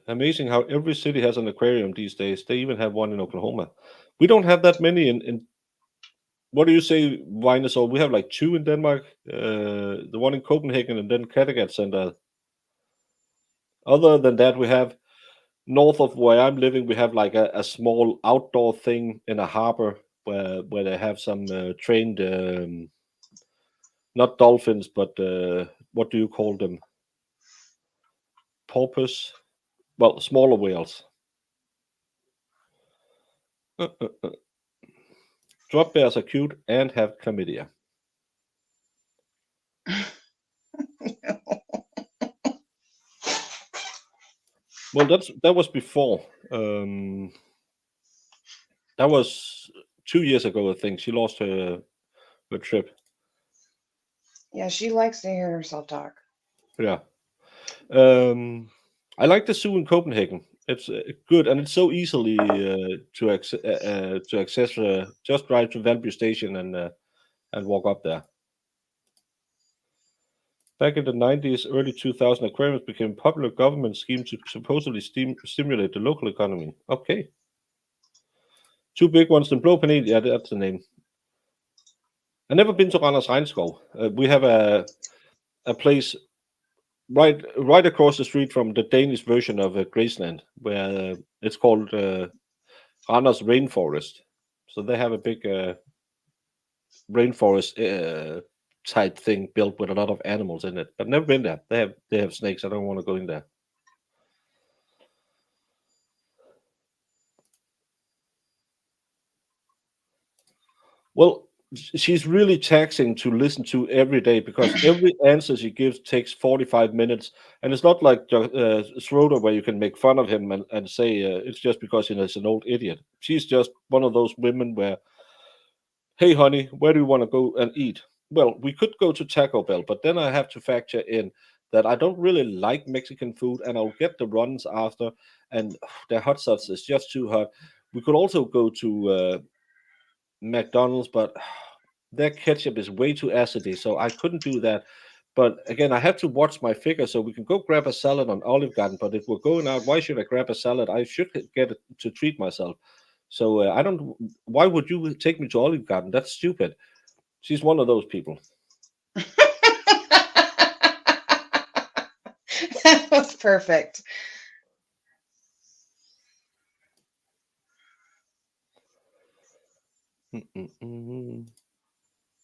Amazing how every city has an aquarium these days. They even have one in Oklahoma. We don't have that many in what do you say, Vinosol? We have like 2 in Denmark. The one in Copenhagen and then Kattegat Center. Other than that, we have north of where I'm living, we have like a small outdoor thing in a harbor where they have some trained, not dolphins, but what do you call them? Porpoise? Well, smaller whales. Drop bears are cute and have chlamydia. Well, that was before. That was 2 years ago, I think. She lost her trip. Yeah, she likes to hear herself talk. Yeah. I like the zoo in Copenhagen. It's good, and it's so easily to access. Just drive to Valby Station and walk up there. Back in the 90s, early 2000, aquariums became a popular government scheme to supposedly stimulate the local economy. Okay. 2 big ones, the Blå Panel, yeah, that's the name. I've never been to Randers Regnskov. We have a place right across the street from the Danish version of Graceland, where it's called Randers Rainforest. So they have a big rainforest type thing built with a lot of animals in it. But never been there. They have snakes. I don't want to go in there. Well, she's really taxing to listen to every day because every answer she gives takes 45 minutes. And it's not like Schroeder where you can make fun of him and say it's just because he's an old idiot. She's just one of those women where, hey, honey, where do you want to go and eat? Well, we could go to Taco Bell, but then I have to factor in that I don't really like Mexican food and I'll get the runs after, and their hot sauce is just too hot. We could also go to McDonald's, but their ketchup is way too acidy, so I couldn't do that. But again, I have to watch my figure, so we can go grab a salad on Olive Garden. But if we're going out, why should I grab a salad? I should get it to treat myself. So I don't. Why would you take me to Olive Garden? That's stupid. She's one of those people. That was perfect.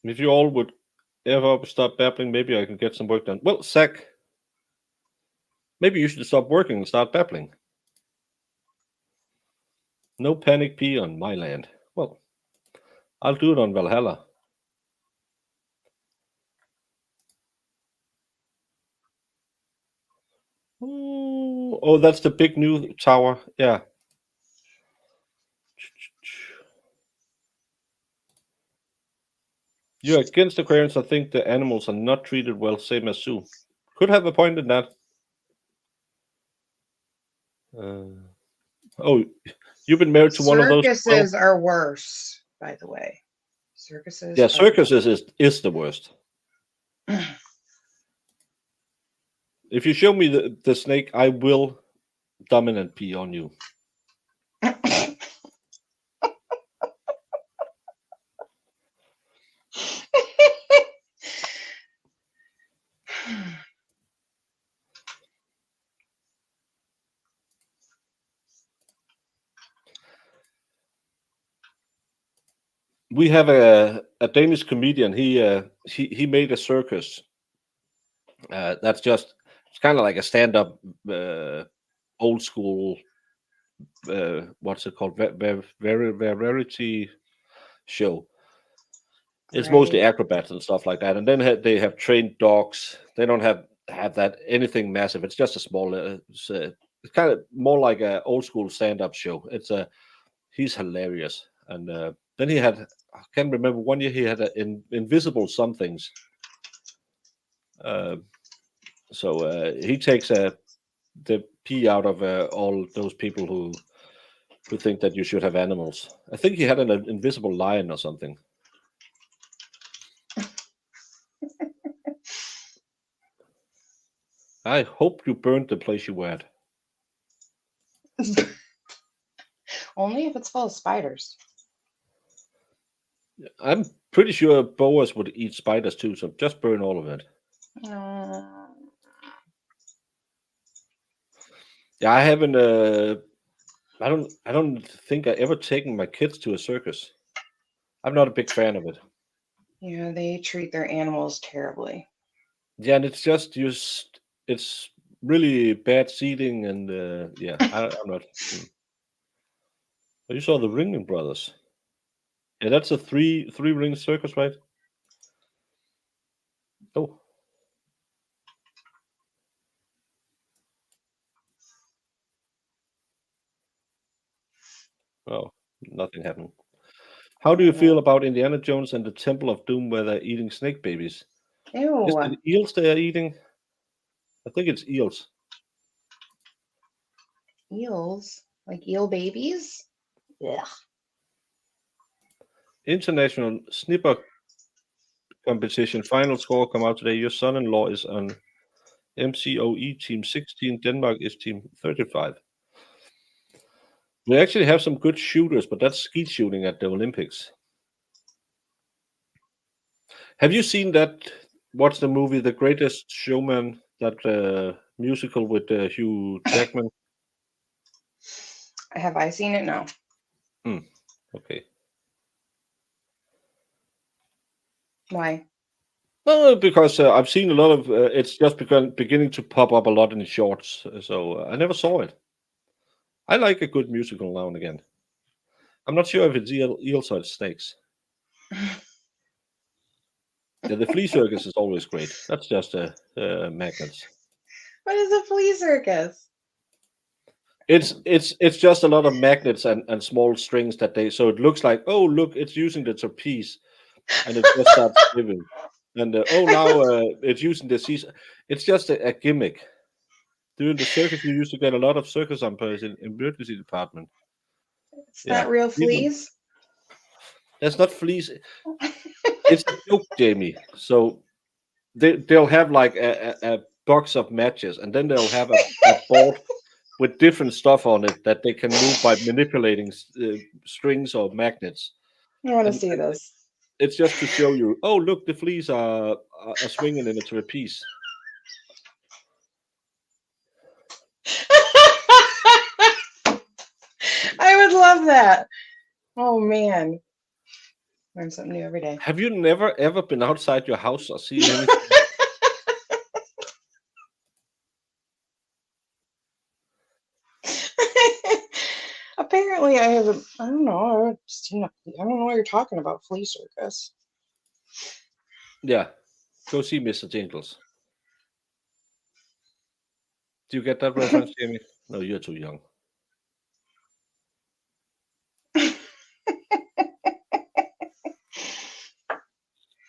If you all would ever stop babbling, maybe I can get some work done. Well, Zach, maybe you should stop working and start babbling. No panic pee on my land. Well, I'll do it on Valhalla. Oh, that's the big new tower. Yeah. You're against aquariums. I think the animals are not treated well, same as zoo. Could have a point in that. Oh, you've been married to one of those. Circuses are worse, by the way. Circuses. Yeah, circuses is the worst. If you show me the snake, I will dominant pee on you. We have a Danish comedian. He made a circus. That's just, it's kind of like a stand-up old school what's it called, variety show. It's mostly acrobats and stuff like that, and then they have trained dogs. They don't have that anything massive. It's just a small it's kind of more like an old school stand-up show. He's hilarious. And then he had, I can't remember, one year he had invisible somethings. So he takes the pee out of all those people who think that you should have animals. I think he had an invisible lion or something. I hope you burned the place you were at. Only if it's full of spiders. I'm pretty sure boas would eat spiders too, so just burn all of it. Yeah, I haven't. I don't think I ever taken my kids to a circus. I'm not a big fan of it. Yeah, they treat their animals terribly. Yeah, and it's really bad seating, and yeah, I'm not. You saw the Ringling Brothers. Yeah, that's a three-ring circus, right? Oh. Oh, nothing happened. How do you feel about Indiana Jones and the Temple of Doom where they're eating snake babies? Is Ew. it eels they are eating? I think it's eels. Eels? Like eel babies? Ugh. International Snipper competition final score come out today. Your son-in-law is on MCOE team 16. Denmark is team 35. We actually have some good shooters, but that's skeet shooting at the Olympics. Have you seen that? What's the movie, The Greatest Showman? That musical with Hugh Jackman? Have I seen it? No. Okay. Why? Well, because I've seen a lot of. It's just beginning to pop up a lot in the shorts, so I never saw it. I like a good musical now and again. I'm not sure if it's eels or it's snakes. Yeah, the flea circus is always great. That's just magnets. What is a flea circus? It's just a lot of magnets and small strings that they. So it looks like, oh look, it's using the trapeze, and it just starts spinning. And oh now it's using the season. It's just a gimmick. During the circus, you used to get a lot of circus umpires in emergency department. It's Yeah, not real even fleas. that's not fleas. It's a joke, Jamie. So they'll have like a box of matches, and then they'll have a board with different stuff on it that they can move by manipulating strings or magnets. I want to And see this. it's just to show you, oh look, the fleas are swinging in a trapeze. I would love that. Oh man. Learn something new every day. Have you never ever been outside your house or seen anything? Apparently, I have. I don't know. I don't know what you're talking about. Flea circus. Yeah, go see Mr. Jingles. Do you get that reference, Jamie? No, you're too young.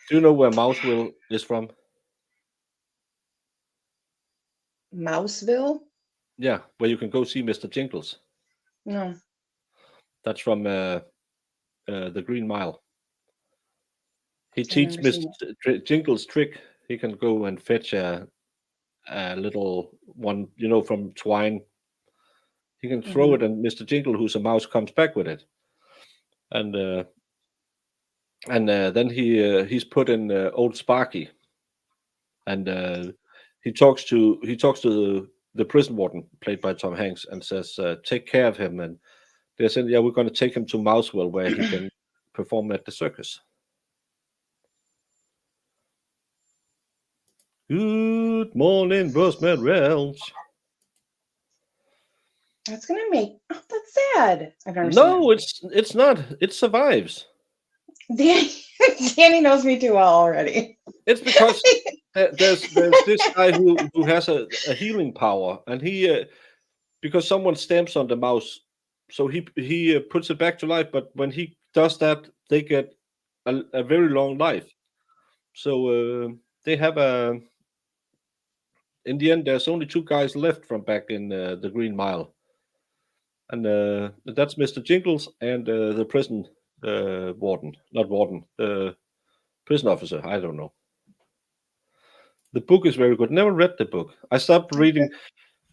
Do you know where Mouseville is from? Mouseville? Yeah, where you can go see Mr. Jingles. No. That's from the Green Mile. He I've teaches never seen Mr. Jingles trick. He can go and fetch a little one, from twine. He can throw it, and Mr. Jingle, who's a mouse, comes back with it. And then he's put in old Sparky, and he talks to the prison warden, played by Tom Hanks, and says, "Take care of him." And they said, "Yeah, we're going to take him to Mouseville, where he can perform at the circus." Good morning, Rosemary Welch. That's gonna make. Oh, that's sad. I've never No, seen it's not. It survives. it. Danny knows me too well already. It's because there's this guy who has a healing power, and he because someone stamps on the mouse, so he puts it back to life. But when he does that, they get a very long life. So they have a. In the end, there's only two guys left from back in the Green Mile, and that's Mr. Jingles and the prison warden, not warden, prison officer. I don't know. The book is very good. Never read the book. I stopped reading.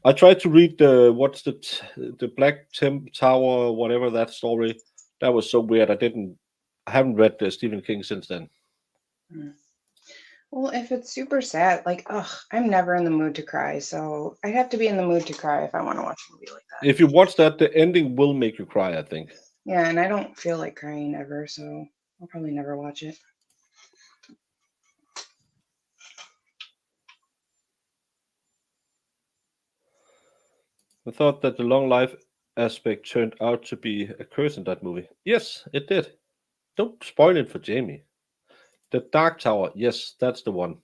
I tried to read the Black Tower, whatever that story. That was so weird. I haven't read Stephen King since then. Well, if it's super sad, like, I'm never in the mood to cry. So I'd have to be in the mood to cry if I want to watch a movie like that. If you watch that, the ending will make you cry, I think. Yeah, and I don't feel like crying ever, so I'll probably never watch it. I thought that the long life aspect turned out to be a curse in that movie. Yes, it did. Don't spoil it for Jamie. The Dark Tower. Yes, that's the one.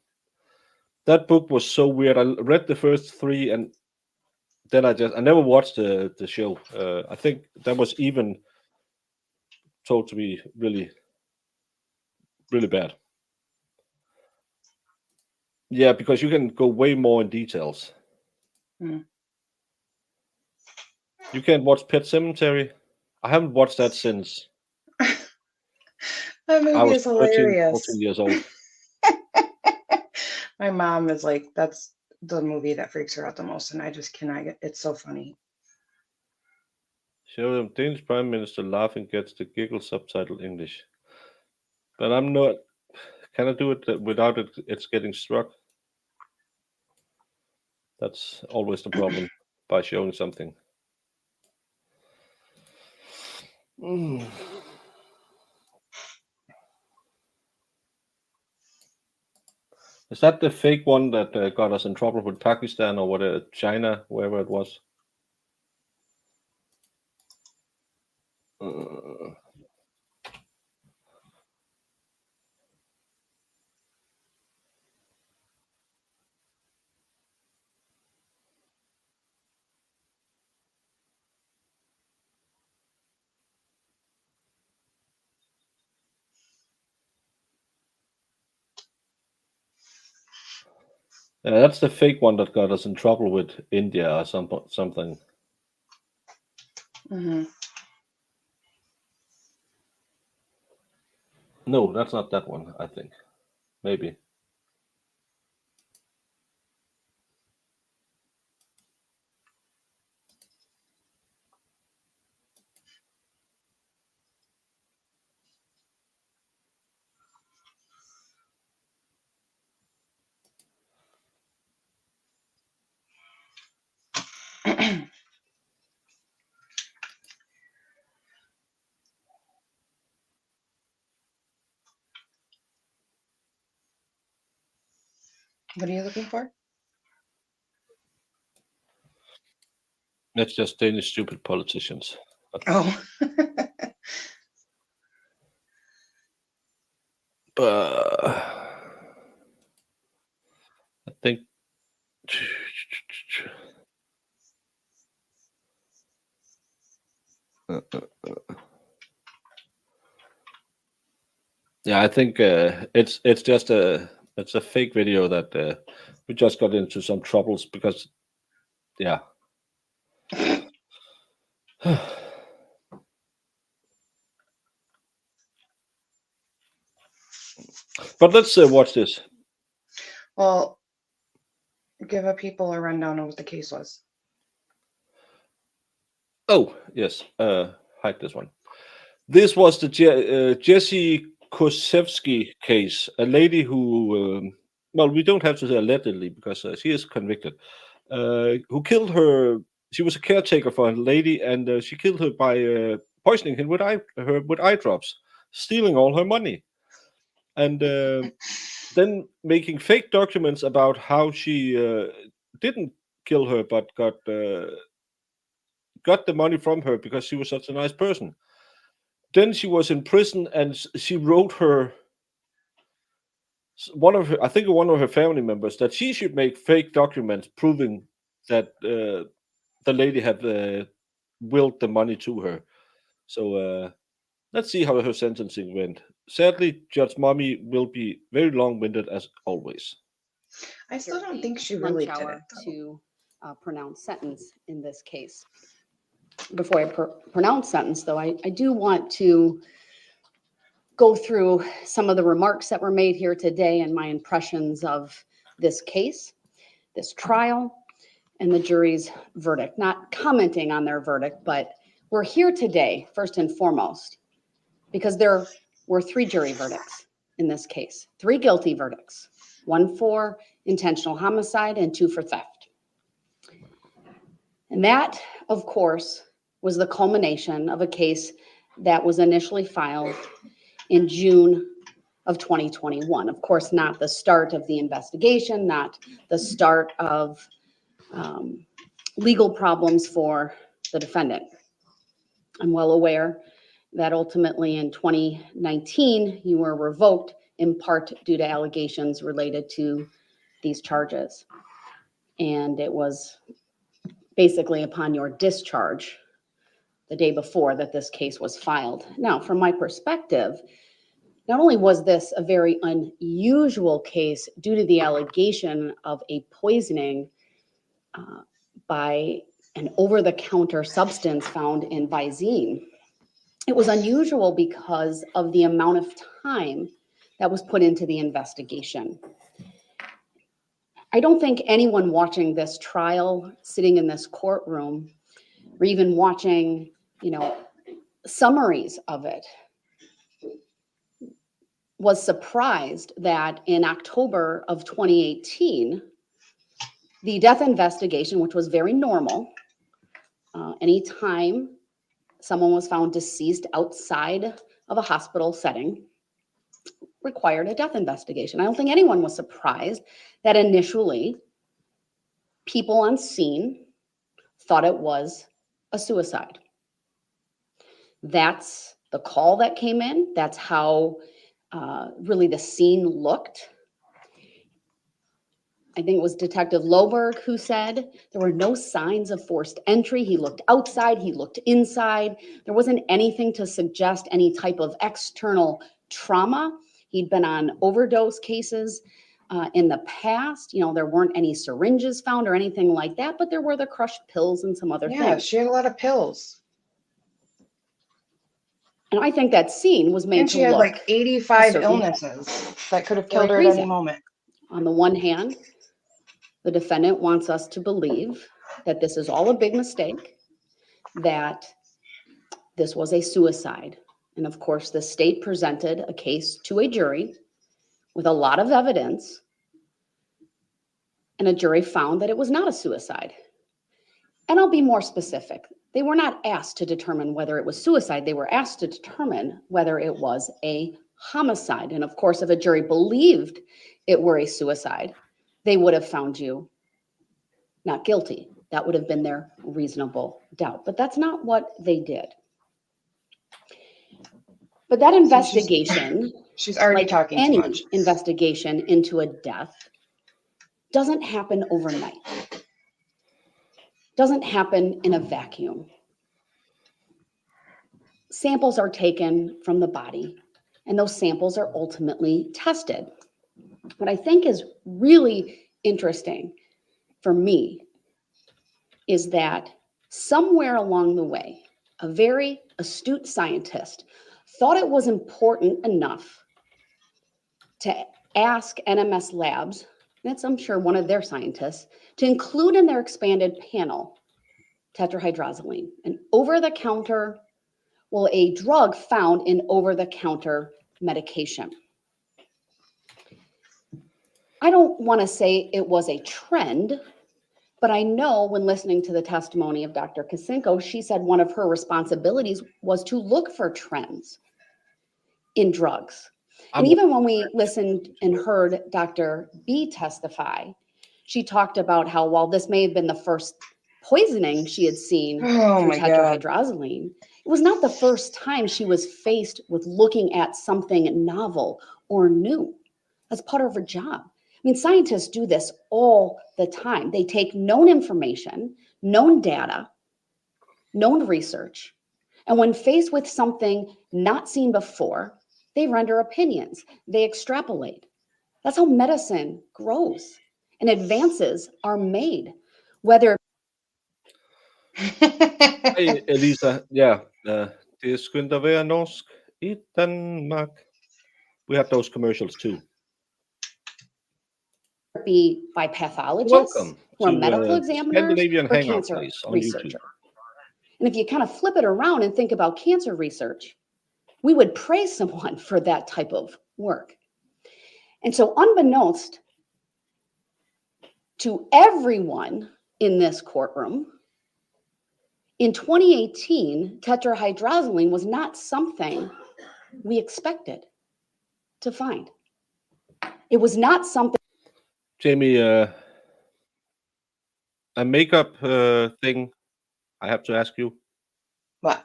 That book was so weird. I read the first 3 and then I never watched the show. I think that was even told to be really, really bad. Yeah, because you can go way more in details. Hmm. You can't watch Pet Cemetery. I haven't watched that since That I movie was is 13, hilarious. 14 years old. My mom is like, that's the movie that freaks her out the most, and I just cannot get. It's so funny. Show them Danish Prime Minister laughing gets the giggle subtitle English. But I'm not. Can I do it without it's getting struck? That's always the problem by showing something. Mm. Is that the fake one that got us in trouble with Pakistan or whatever, China, wherever it was? That's the fake one that got us in trouble with India or something. Hmm. No, that's not that one, I think. Maybe. What are you looking for? That's just Danish stupid politicians. Oh. I think. Yeah, I think it's just a fake video that we just got into some troubles because, yeah. But let's watch this. Well, give people a rundown of what the case was. Oh yes, hide this one. This was the Jesse Kosevsky case, a lady who, well, we don't have to say allegedly because she is convicted, who killed her. She was a caretaker for a lady, and she killed her by poisoning him with eye drops, stealing all her money, and then making fake documents about how she didn't kill her but got the money from her because she was such a nice person. Then she was in prison, and she wrote her one of her, I think one of her family members, that she should make fake documents proving that the lady had willed the money to her. So let's see how her sentencing went. Sadly, Judge Mommy will be very long-winded as always. I still don't think she really did it, though. To pronounce sentence in this case. Before I pronounce sentence, though, I do want to go through some of the remarks that were made here today and my impressions of this case, this trial, and the jury's verdict. Not commenting on their verdict, but we're here today, first and foremost, because there were 3 jury verdicts in this case, 3 guilty verdicts, 1 for intentional homicide and 2 for theft. And that, of course, was the culmination of a case that was initially filed in June of 2021. Of course, not the start of the investigation, not the start of legal problems for the defendant. I'm well aware that ultimately in 2019, you were revoked in part due to allegations related to these charges. And it was basically upon your discharge the day before that this case was filed. Now, from my perspective, not only was this a very unusual case due to the allegation of a poisoning by an over-the-counter substance found in Visine, it was unusual because of the amount of time that was put into the investigation. I don't think anyone watching this trial, sitting in this courtroom, or even watching, summaries of it, was surprised that in October of 2018, the death investigation, which was very normal, anytime someone was found deceased outside of a hospital setting, required a death investigation. I don't think anyone was surprised that initially people on scene thought it was a suicide. That's the call that came in. That's how really the scene looked. I think it was Detective Loberg who said there were no signs of forced entry. He looked outside, he looked inside. There wasn't anything to suggest any type of external trauma. He'd been on overdose cases in the past. There weren't any syringes found or anything like that, but there were the crushed pills and some other Yeah, things. she had a lot of pills. And I think that scene was made And to she had look like 85 certain illnesses that could have for killed a her at any reason. moment. On the one hand, the defendant wants us to believe that this is all a big mistake, that this was a suicide. And of course, the state presented a case to a jury with a lot of evidence, and a jury found that it was not a suicide. And I'll be more specific. They were not asked to determine whether it was suicide. They were asked to determine whether it was a homicide. And of course, if a jury believed it were a suicide, they would have found you not guilty. That would have been their reasonable doubt. But that's not what they did. But that investigation, She's already like talking too any much. investigation into a death, doesn't happen overnight. Doesn't happen in a vacuum. Samples are taken from the body, and those samples are ultimately tested. What I think is really interesting for me is that somewhere along the way, a very astute scientist thought it was important enough to ask NMS Labs, that's I'm sure one of their scientists, to include in their expanded panel tetrahydrozoline, an over-the-counter, a drug found in over-the-counter medication. I don't want to say it was a trend, but I know when listening to the testimony of Dr. Kacinko, she said one of her responsibilities was to look for trends in drugs. And even when we listened and heard Dr. B testify, she talked about how while this may have been the first poisoning she had seen through tetrahydrozoline, it was not the first time she was faced with looking at something novel or new. That's part of her job. I mean, scientists do this all the time. They take known information, known data, known research, and when faced with something not seen before, they render opinions, they extrapolate. That's how medicine grows and advances are made, whether Hey, Elisa. Yeah, det skulle være norsk i Danmark. We have those commercials too. it be by pathologists Welcome or to medical examiners Scandinavian or Hangout cancer Place on researcher. YouTube. And if you kind of flip it around and think about cancer research, we would praise someone for that type of work. And so unbeknownst to everyone in this courtroom, in 2018, tetrahydrozoline was not something we expected to find. It was not something. Jamie, a makeup thing I have to ask you. What?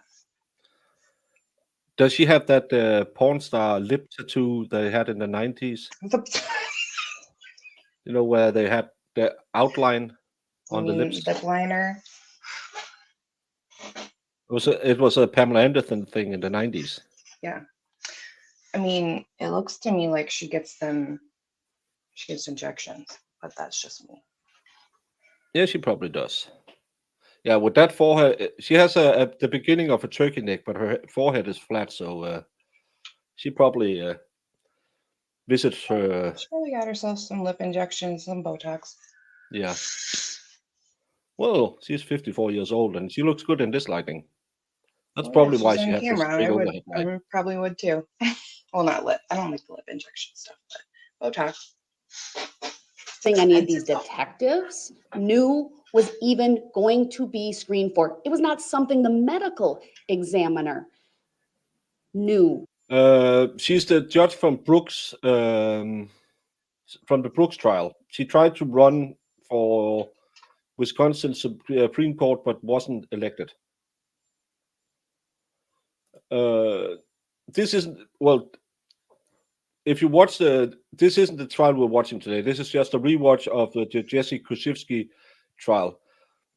Does she have that porn star lip tattoo they had in the 90s? You know, where they had the outline on the lips? Lip liner. It was a Pamela Anderson thing in the 90s. Yeah. I mean, it looks to me like she gives injections, but that's just me. Yeah, she probably does. Yeah, with that forehead, she has the beginning of a turkey neck, but her forehead is flat, so she probably visits her. She probably got herself some lip injections, some Botox. Yeah. Well, she's 54 years old, and she looks good in this lighting. That's probably why she on has this camera. big I would, overhead light. probably would too. Well, not lip. I don't like the lip injection stuff, but Botox. Thing any of these detectives knew was even going to be screened for. It was not something the medical examiner knew. She's the judge from Brooks, from the Brooks trial. She tried to run for Wisconsin Supreme Court, but wasn't elected. This isn't, well, if you watch this isn't the trial we're watching today. This is just a rewatch of the Jesse Kuszewski trial.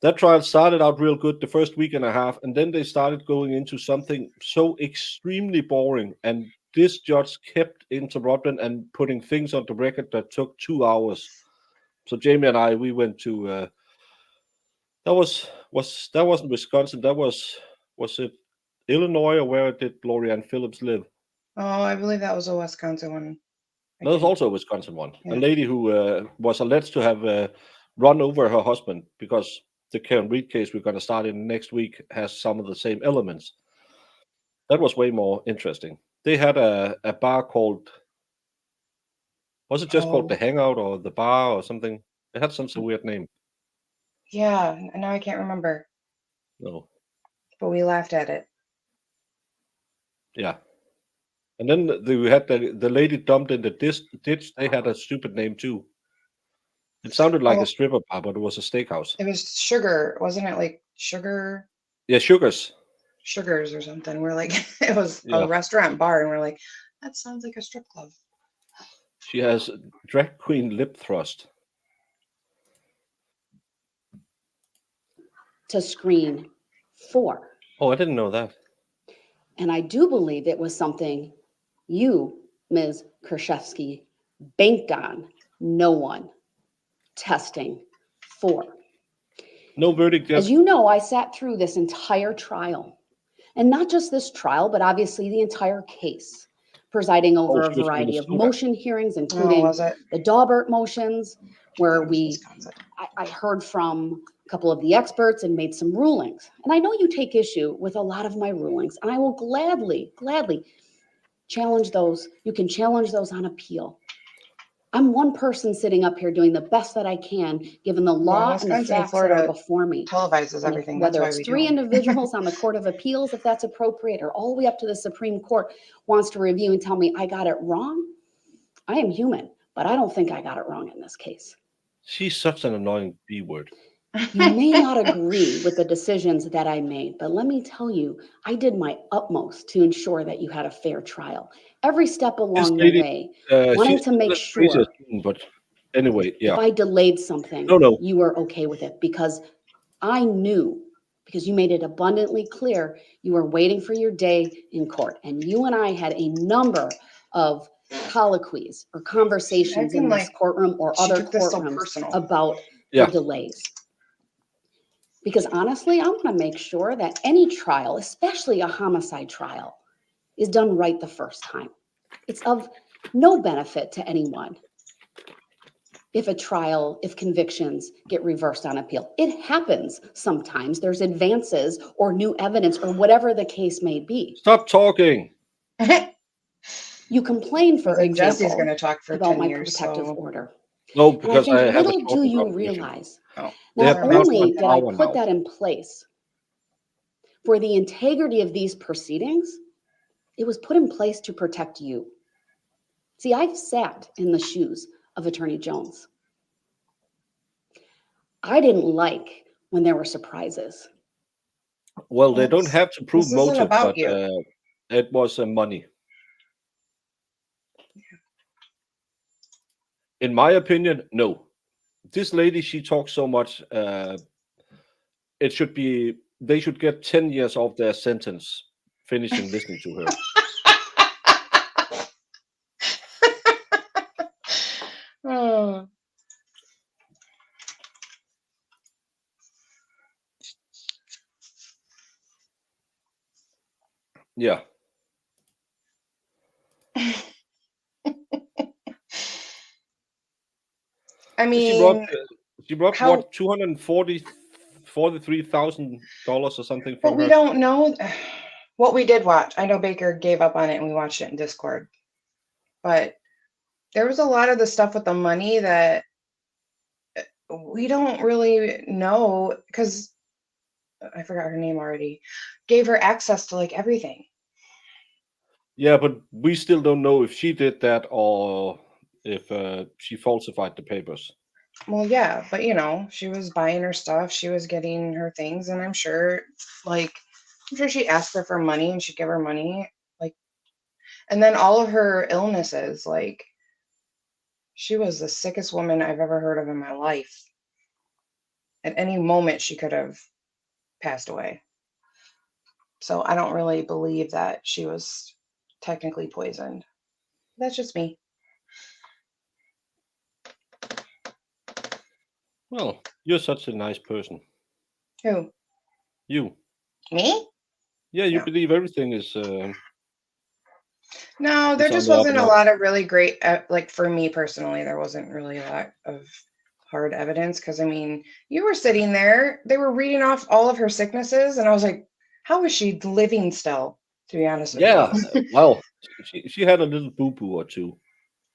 That trial started out real good the first week and a half, and then they started going into something so extremely boring. And this judge kept interrupting and putting things on the record that took 2 hours. So Jamie and I, we went to that wasn't Wisconsin. That was it Illinois, or where did Gloria and Phillips live? Oh, I believe that was a Wisconsin one. That was also a Wisconsin one. Yeah. A lady who was alleged to have run over her husband, because the Karen Reed case we're going to start in next week has some of the same elements. That was way more interesting. They had a bar called, was it just called the Hangout or the Bar or something? It had some weird name. Yeah, now I can't remember, No. but we laughed at it. Yeah. And then we had the lady dumped in the ditch. They had a stupid name too. It sounded like a stripper bar, but it was a steakhouse. It was Sugar, wasn't it? Like Sugar? Yeah, Sugars. Sugars or something. We're like, it was a restaurant bar, and we're like, that sounds like a strip club. She has drag queen lip thrust. To screen for. Oh, I didn't know that. And I do believe it was something you, Ms. Kuszewski, banked on no one testing for. No verdict yet. As you know, I sat through this entire trial, and not just this trial, but obviously the entire case, presiding over a variety of motion hearings, including the Daubert motions, where I heard from a couple of the experts and made some rulings. And I know you take issue with a lot of my rulings, and I will gladly challenge those. You can challenge those on appeal. I'm one person sitting up here doing the best that I can, given the law and the facts that are before me. Televises everything. Whether it's 3 individuals on the Court of Appeals, if that's appropriate, or all the way up to the Supreme Court wants to review and tell me I got it wrong, I am human, but I don't think I got it wrong in this case. She's such an annoying B word. You may not agree with the decisions that I made, but let me tell you, I did my utmost to ensure that you had a fair trial. Every step along the way, wanting to make sure. But anyway, yeah. If I delayed something, you were okay with it, because I knew, because you made it abundantly clear, you were waiting for your day in court. And you and I had a number of colloquies or conversations in this courtroom or other courtrooms about the delays. Because honestly, I want to make sure that any trial, especially a homicide trial, is done right the first time. It's of no benefit to anyone if convictions get reversed on appeal. It happens sometimes. There's advances or new evidence or whatever the case may be. Stop talking. You complain, for example, Jesse's going to talk for about 10 my years, protective order. No, because and I think have little do you realize, not only did I put that in place for the integrity of these proceedings, it was put in place to protect you. See, I've sat in the shoes of Attorney Jones. I didn't like when there were surprises. Well, they don't have to prove motive, but It was money. In my opinion, no. This lady, she talks so much. It should be, they should get 10 years of their sentence finishing listening to her. Oh. Yeah. I She brought, mean, what, how, $243,000 or something but from we her. don't know what we did watch. I know Baker gave up on it and we watched it in Discord, but there was a lot of the stuff with the money that we don't really know because I forgot her name already, gave her access to like everything. Yeah, but we still don't know if she did that or if she falsified the papers. Well, yeah, but you know, she was buying her stuff, she was getting her things, and I'm sure she asked her for money and she'd give her money. Like, and then all of her illnesses, like, she was the sickest woman I've ever heard of in my life. At any moment, she could have passed away. So I don't really believe that she was technically poisoned. That's just me. Well, you're such a nice person. Who? You. Me? Yeah, you No. believe everything is. No, there It's on just the up wasn't and a up. lot of really great, like for me personally, there wasn't really a lot of hard evidence. Because I mean, you were sitting there, they were reading off all of her sicknesses, and I was like, how is she living still? To be honest with Yeah, you. well, she had a little boo boo or two.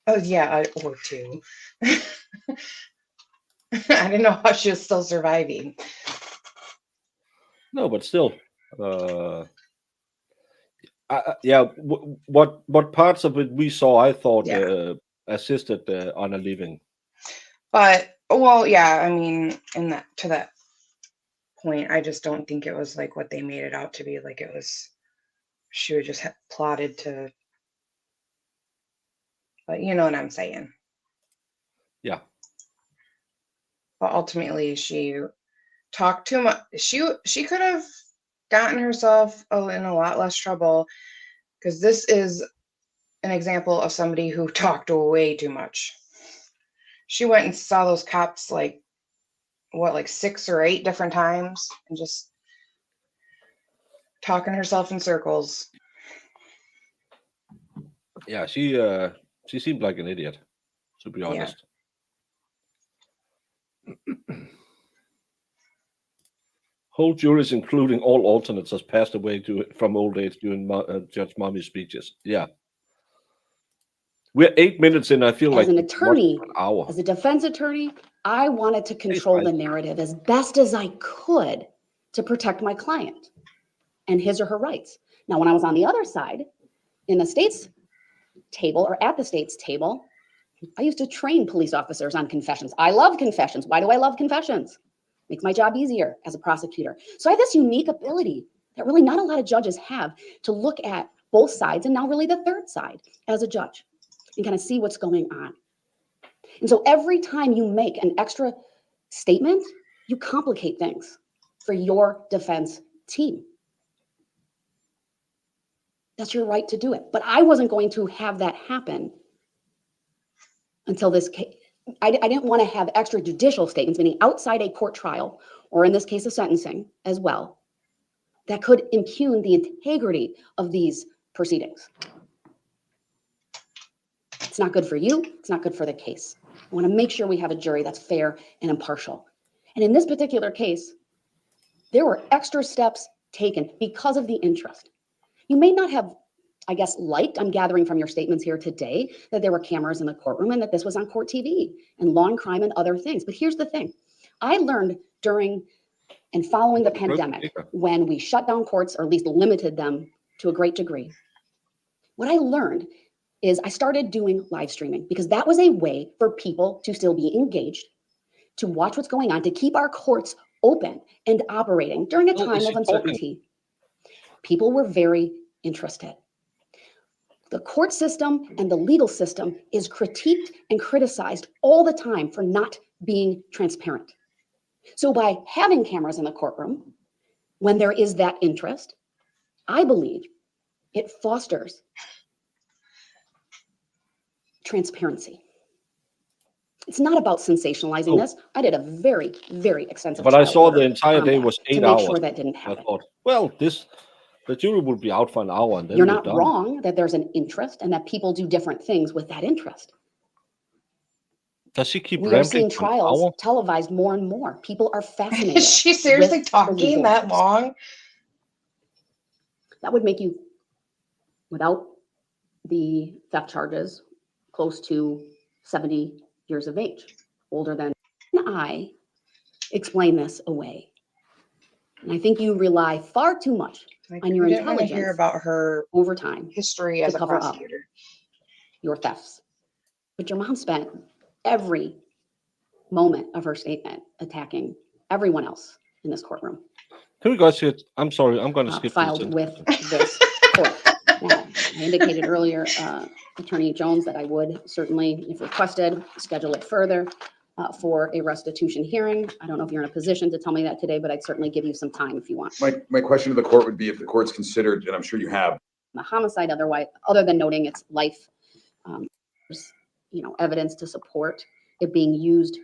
Oh yeah, or two. I didn't know how she was still surviving. No, but still, yeah. What parts of it we saw, I thought Yeah. assisted on a living. But well, yeah, I mean, to that point, I just don't think it was like what they made it out to be. Like it was, she would just have plotted to. But you know what I'm saying. Yeah. But ultimately, she talked too much. She could have gotten herself in a lot less trouble because this is an example of somebody who talked way too much. She went and saw those cops like 6 or 8 different times and just talking herself in circles. Yeah, she seemed like an idiot, to be honest. Whole juries, including all alternates, has passed away from old age during Judge Mommy's speeches. Yeah. We're 8 minutes in. I feel As like an we watched attorney, an hour. as a defense attorney, I wanted to control the narrative as best as I could to protect my client and his or her rights. Now, when I was on the other side, in the state's table or at the state's table, I used to train police officers on confessions. I love confessions. Why do I love confessions? Makes my job easier as a prosecutor. So I have this unique ability that really not a lot of judges have to look at both sides and now really the third side as a judge and kind of see what's going on. And so every time you make an extra statement, you complicate things for your defense team. That's your right to do it. But I wasn't going to have that happen until this case. I didn't want to have extrajudicial statements, meaning outside a court trial, or in this case, a sentencing as well, that could impugn the integrity of these proceedings. It's not good for you. It's not good for the case. I want to make sure we have a jury that's fair and impartial. And in this particular case, there were extra steps taken because of the interest. You may not have, I guess, liked, I'm gathering from your statements here today, that there were cameras in the courtroom and that this was on court TV and law and crime and other things. But here's the thing. I learned during and following the pandemic, when we shut down courts, or at least limited them to a great degree, what I learned is I started doing live streaming because that was a way for people to still be engaged, to watch what's going on, to keep our courts open and operating during a time of uncertainty. People were very interested. The court system and the legal system is critiqued and criticized all the time for not being transparent. So by having cameras in the courtroom, when there is that interest, I believe it fosters transparency. It's not about sensationalizing this. I did a very, very extensive But I trial saw order the entire on day that was to 8 make hours. sure that didn't I happen. thought, well, the jury will be out for an hour and then You're we're not done. wrong that there's an interest and that people do different things with that interest. Does she keep We are rambling seeing for an trials hour? televised more and more. People are fascinated. Is she seriously with the talking legal that interest. long? That would make you, without the theft charges, close to 70 years of age, older than I explain this away. And I think you rely far too much Like, on your we didn't want to hear intelligence about her over time history as a cover up prosecutor. your thefts. But your mom spent every moment of her statement attacking everyone else in this courtroom Can we guys see it? I'm sorry, I'm going to skip filed this. with this court. Now, I indicated earlier, Attorney Jones, that I would certainly, if requested, schedule it further for a restitution hearing. I don't know if you're in a position to tell me that today, but I'd certainly give you some time if you want. My question to the court would be if the court's considered, and I'm sure you have, The homicide, otherwise, other than noting its life, there's, evidence to support it being used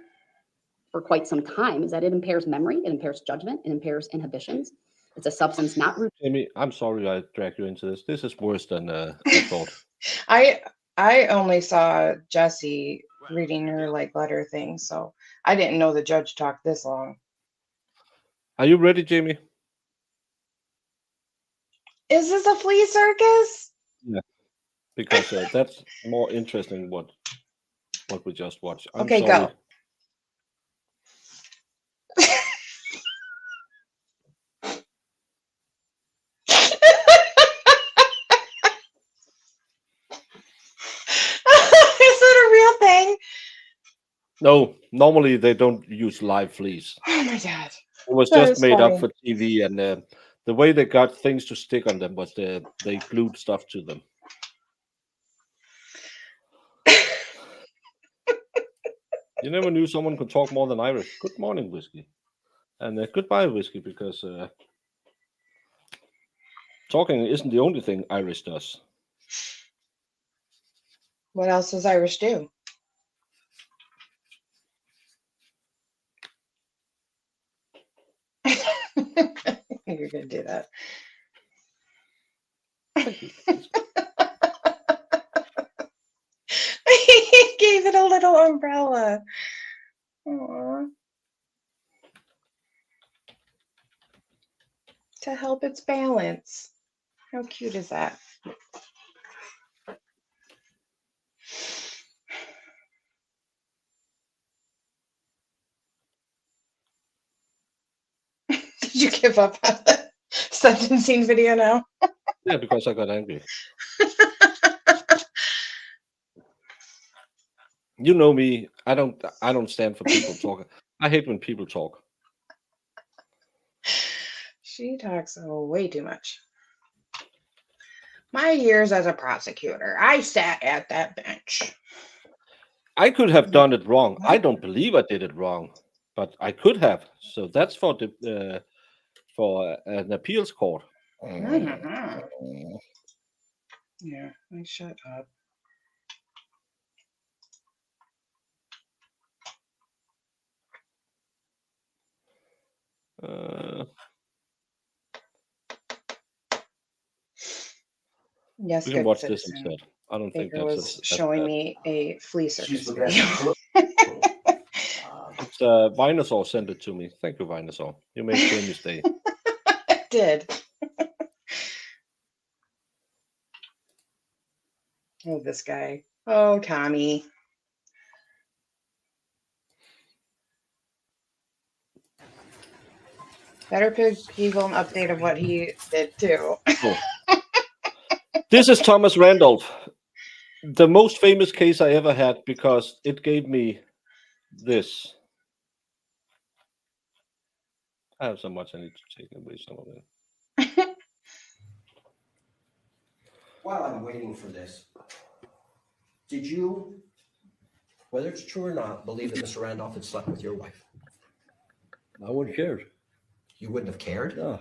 for quite some time, is that it impairs memory, it impairs judgment, it impairs inhibitions. It's a substance not root. Amy, I'm sorry I dragged you into this. This is worse than I thought. I only saw Jessie reading her like letter thing, so I didn't know the judge talked this long. Are you ready, Jamie? Is this a flea circus? Yeah. Because that's more interesting what we just watched. I'm Okay, sorry. go. Is it a real thing? No, normally they don't use live fleas. Oh my god. It was That just is made funny. up for TV, and the way they got things to stick on them was they glued stuff to them. You never knew someone could talk more than Irish. Good morning, whiskey. And goodbye, whiskey, because talking isn't the only thing Irish does. What else does Irish do? You're gonna do that. He gave it a little umbrella. Aww. To help its balance. How cute is that? Did you give up on the sentencing video now? Yeah, because I got angry. You know me. I don't stand for people talking. I hate when people talk. She talks way too much. My years as a prosecutor, I sat at that bench. I could have done it wrong. I don't believe I did it wrong, but I could have. So that's for the for an appeals court. Yeah, I shut up. Yes, We can good watch this citizen. instead. I don't think Baker that's was that's showing bad. me a flea circus She's video. It's Vinosaur sent it to me. Thank you, Vinosaur. You made Jamie's day. I did. Oh, this guy. Oh, Tommy. Better people an update of what he did too. Oh. This is Thomas Randolph. The most famous case I ever had because it gave me this. I have so much I need to take away some of it. while I'm waiting for this, did you, whether it's true or not, believe that Mr. Randolph had slept with your wife? I wouldn't care. You wouldn't have cared? No,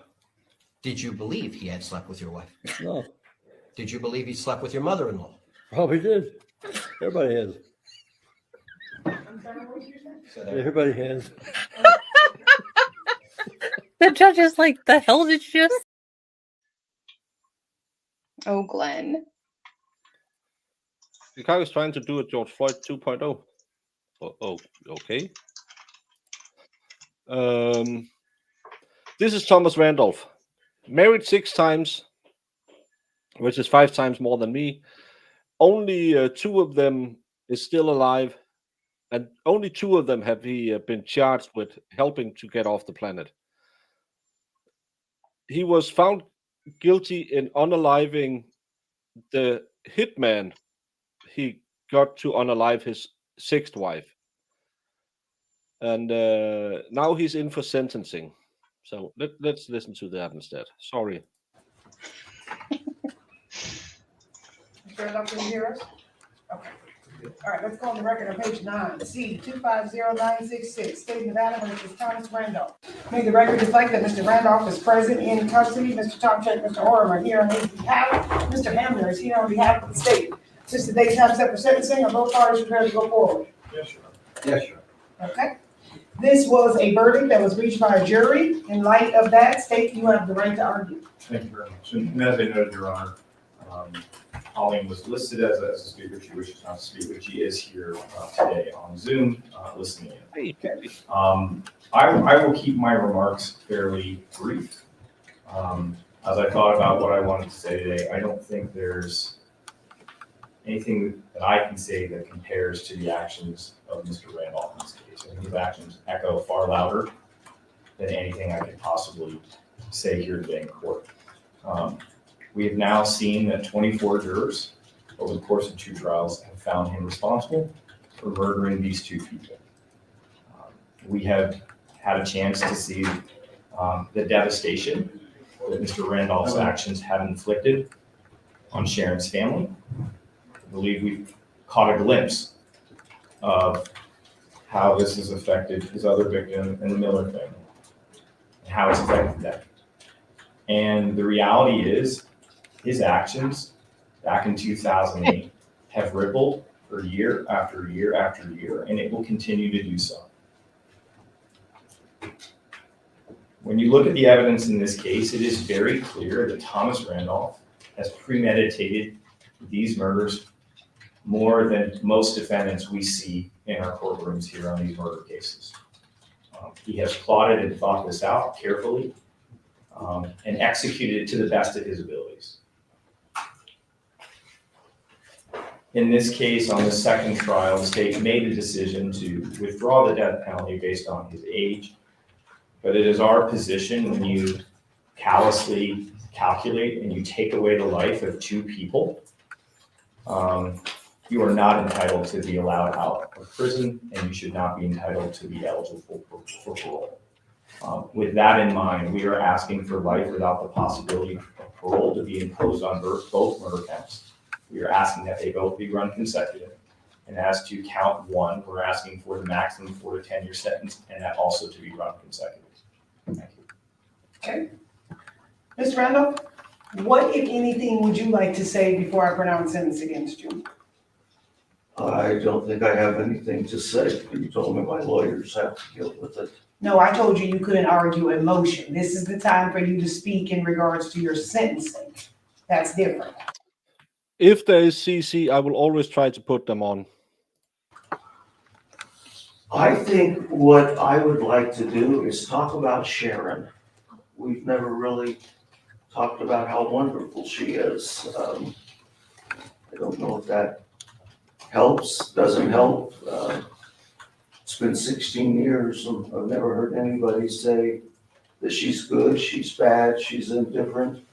Did you believe he had slept with your wife? no, Did you believe he slept with your mother-in-law? probably did. Everybody has. So there- Everybody has. The judge is like, the hell did you just? Oh, Glenn. The guy was trying to do a George Floyd 2.0. Oh, okay. This is Thomas Randolph. Married 6 times, which is 5 times more than me. Only 2 of them is still alive, and only 2 of them have he been charged with helping to get off the planet. He was found guilty in unaliving the hitman he got to unalive his 6th wife. And now he's in for sentencing. So let's listen to that instead. Sorry. Can you hear us? Okay. All right, let's go on the record on page 9, C 250966, State of Nevada versus Thomas Randolph. May the record reflect that Mr. Randolph is present in custody. Mr. Tomczyk, Mr. Oram are here on his behalf. Mr. Hamler is here on behalf of the state. Since the date time set for sentencing, are both parties prepared to go forward? Yes, sir. Yes, sir. Okay. This was a verdict that was reached by a jury. In light of that, state, you have the right to argue. Thank you very much. And as I noted, Your Honor, Colleen was listed as a speaker. She wishes not to speak, but she is here today on Zoom listening in. I will keep my remarks fairly brief. As I thought about what I wanted to say today, I don't think there's anything that I can say that compares to the actions of Mr. Randolph in this case. I think his actions echo far louder than anything I could possibly say here today in court. We have now seen that 24 jurors over the course of 2 trials have found him responsible for murdering these 2 people. We have had a chance to see the devastation that Mr. Randolph's actions have inflicted on Sharon's family. I believe we've caught a glimpse of how this has affected his other victim and the Miller family, and how it's affected them. And the reality is, his actions back in 2008 have rippled for year after year after year, and it will continue to do so. When you look at the evidence in this case, it is very clear that Thomas Randolph has premeditated these murders more than most defendants we see in our courtrooms here on these murder cases. He has plotted and thought this out carefully and executed it to the best of his abilities. In this case, on the second trial, the state made a decision to withdraw the death penalty based on his age. But it is our position, when you callously calculate and you take away the life of 2 people, you are not entitled to be allowed out of prison, and you should not be entitled to be eligible for parole. With that in mind, we are asking for life without the possibility of parole to be imposed on both murder counts. We are asking that they both be run consecutive. And as to count 1, we're asking for the maximum 4 to 10-year sentence, and that also to be run consecutive. Thank you. Okay. Mr. Randolph, what, if anything, would you like to say before I pronounce sentence against you? I don't think I have anything to say. You told me my lawyers have to deal with it. No, I told you you couldn't argue a motion. This is the time for you to speak in regards to your sentencing. That's different. If there is CC, I will always try to put them on. I think what I would like to do is talk about Sharon. We've never really talked about how wonderful she is. I don't know if that helps, doesn't help. It's been 16 years and I've never heard anybody say that she's good, she's bad, she's indifferent.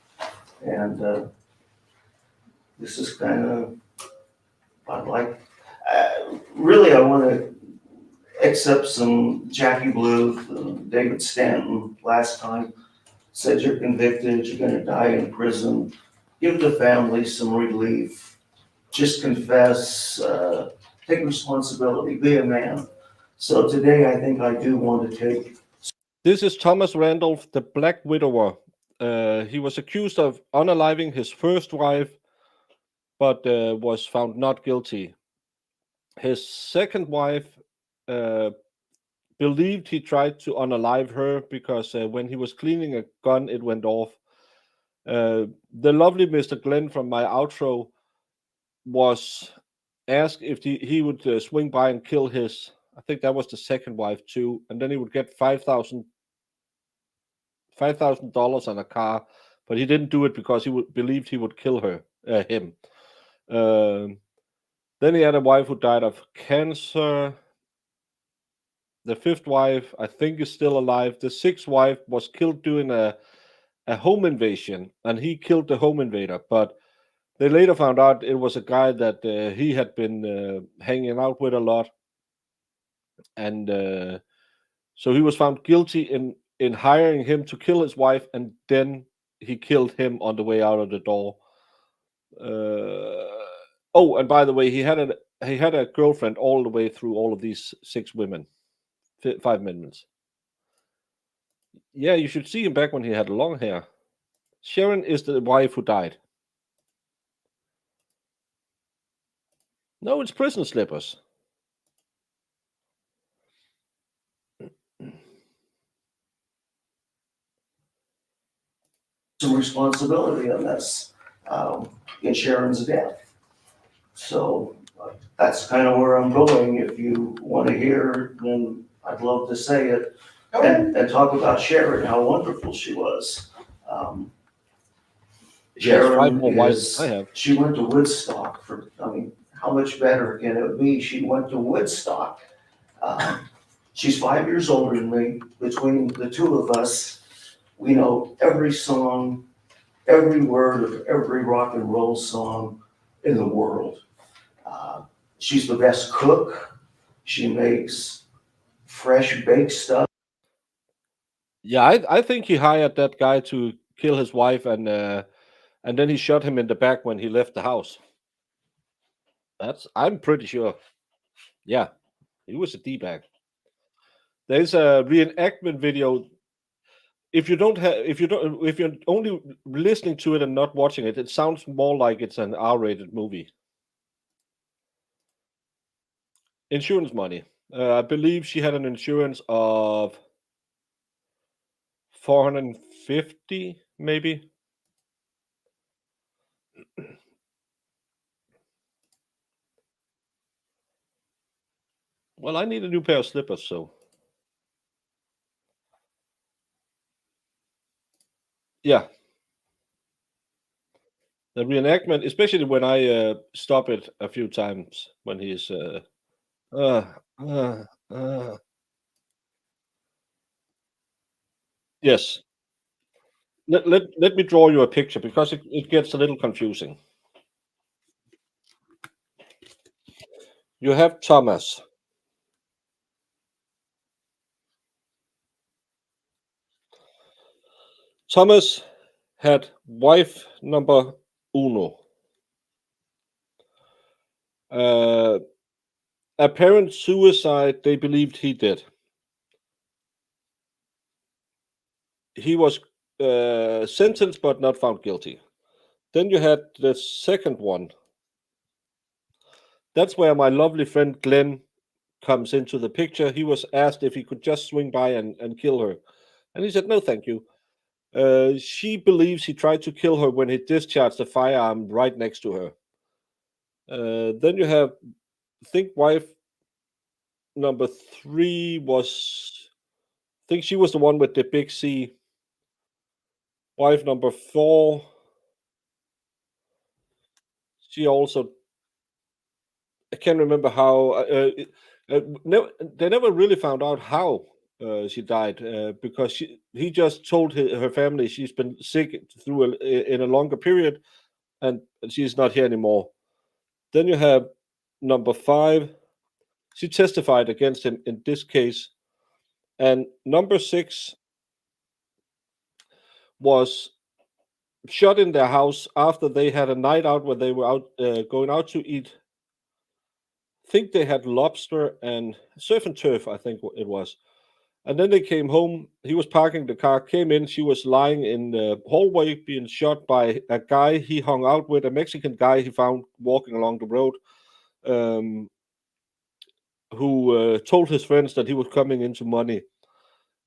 And this is kind of, I'd like, really I want to accept some Jackie Blue, David Stanton last time said you're convicted, you're going to die in prison. give the family some relief, just confess, take responsibility, be a man. So today, I think I do want to take. This is Thomas Randolph, the Black Widower. He was accused of unaliving his first wife, but was found not guilty. His second wife believed he tried to unalive her because when he was cleaning a gun, it went off. The lovely Mr. Glenn from my outro was asked if he would swing by and kill his, I think that was the second wife too, and then he would get $5,000 on a car, but he didn't do it because he believed he would kill him. Then he had a wife who died of cancer. The fifth wife, I think, is still alive. The sixth wife was killed during a home invasion, and he killed the home invader. But they later found out it was a guy that he had been hanging out with a lot, and so he was found guilty in hiring him to kill his wife, and then he killed him on the way out of the door. Oh, and by the way, he had a girlfriend all the way through all of these 6 women. 5 minutes. Yeah, you should see him back when he had long hair. Sharon is the wife who died. No, it's prison slippers. Some responsibility on this in Sharon's death. So that's kind of where I'm going. If you want to hear, then I'd love to say it and talk about Sharon, how wonderful she was. Sharon she went to Woodstock how much better can it be? She went to Woodstock. She's 5 years older than me. Between the two of us, we know every song, every word of every rock and roll song in the world. She's the best cook. She makes fresh baked stuff. Yeah, I think he hired that guy to kill his wife, and then he shot him in the back when he left the house. I'm pretty sure. Yeah, he was a D-bag. There's a reenactment video. If you're only listening to it and not watching it, it sounds more like it's an R-rated movie. Insurance money. I believe she had an insurance of 450, maybe. Well, I need a new pair of slippers, so. Yeah. The reenactment, especially when I stop it a few times when he's Yes. Let me draw you a picture because it gets a little confusing. You have Thomas. Thomas had wife number uno. Apparent suicide, they believed he did. He was sentenced but not found guilty. Then you had the second one. That's where my lovely friend Glenn comes into the picture. He was asked if he could just swing by and kill her. And he said, no, thank you. She believes he tried to kill her when he discharged the firearm right next to her. Then you have, I think wife number 3 was, I think she was the one with the big C. Wife number 4, she also, I can't remember how, they never really found out how she died because he just told her family she's been sick in a longer period and she's not here anymore. Then you have number 5. She testified against him in this case. And number 6 was shot in their house after they had a night out where they were out going out to eat. I think they had lobster and surf and turf, I think it was. And then they came home. He was parking the car, came in. She was lying in the hallway being shot by a guy he hung out with, a Mexican guy he found walking along the road, who told his friends that he was coming into money.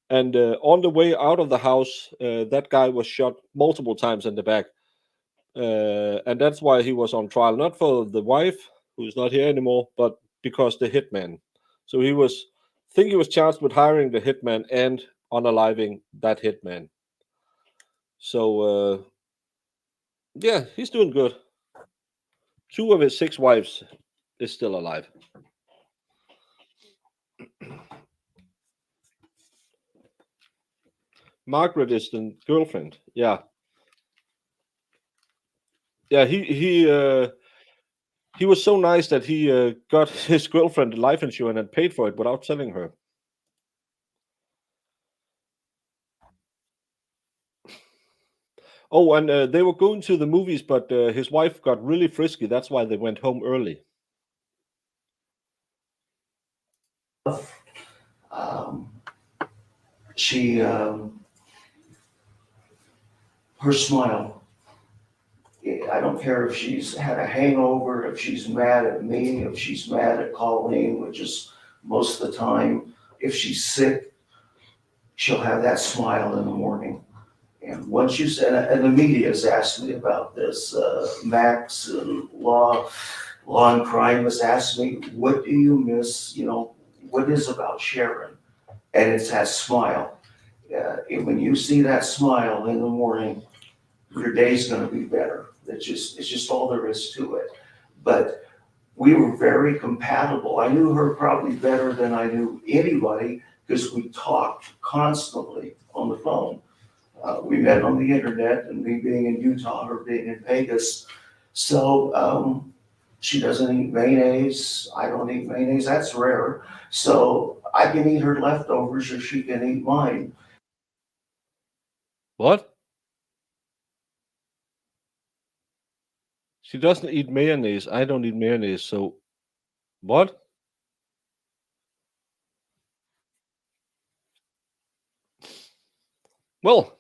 And on the way out of the house, that guy was shot multiple times in the back. And that's why he was on trial, not for the wife, who's not here anymore, but because the hitman. So he was charged with hiring the hitman and unaliving that hitman. So yeah, he's doing good. 2 of his 6 wives is still alive. Margaret is the girlfriend. Yeah. Yeah, he was so nice that he got his girlfriend life insurance and paid for it without telling her. Oh, and they were going to the movies, but his wife got really frisky. That's why they went home early. She, her smile. I don't care if she's had a hangover, if she's mad at me, if she's mad at Colleen, which is most of the time. If she's sick, she'll have that smile in the morning. And once you said, and the media has asked me about this, Max and Law and Crime has asked me, what do you miss, what is about Sharon? And it's that smile. And when you see that smile in the morning, your day's gonna be better. It's just all there is to it. But we were very compatible. I knew her probably better than I knew anybody because we talked constantly on the phone. We met on the internet, and me being in Utah, her being in Vegas. So she doesn't eat mayonnaise. I don't eat mayonnaise. That's rare. So I can eat her leftovers or she can eat mine. What? She doesn't eat mayonnaise. I don't eat mayonnaise. So what? Well,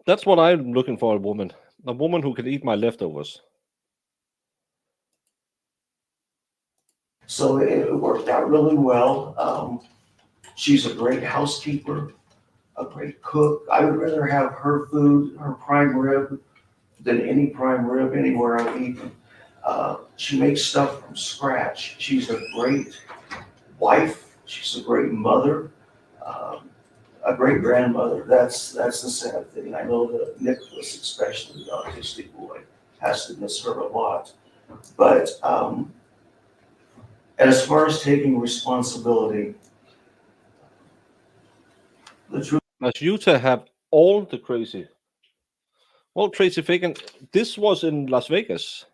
that's what I'm looking for, a woman who can eat my leftovers. So it worked out really well. She's a great housekeeper, a great cook. I would rather have her food, her prime rib, than any prime rib anywhere I've eaten. She makes stuff from scratch. She's a great wife. She's a great mother, a great grandmother. That's the sad thing. I know that Nicholas, especially the autistic boy, has to miss her a lot. But and as far as taking responsibility, the truth. Does Utah have all the crazy? Well, Tracy Fagan, this was in Las Vegas.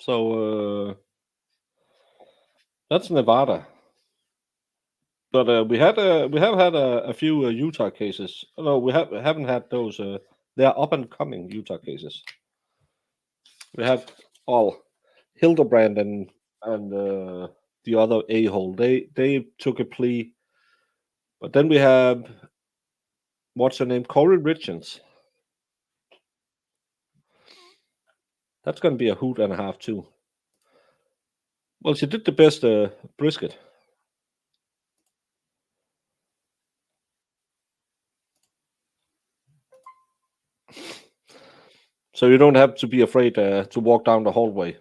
So that's Nevada. But we have had a few Utah cases. No, we haven't had those. They are up and coming Utah cases. We have Hildebrand and the other a-hole. They took a plea. But then we have, what's her name? Corey Richards. That's going to be a hoot and a half too. Well, she did the best brisket. So you don't have to be afraid to walk down the hallway.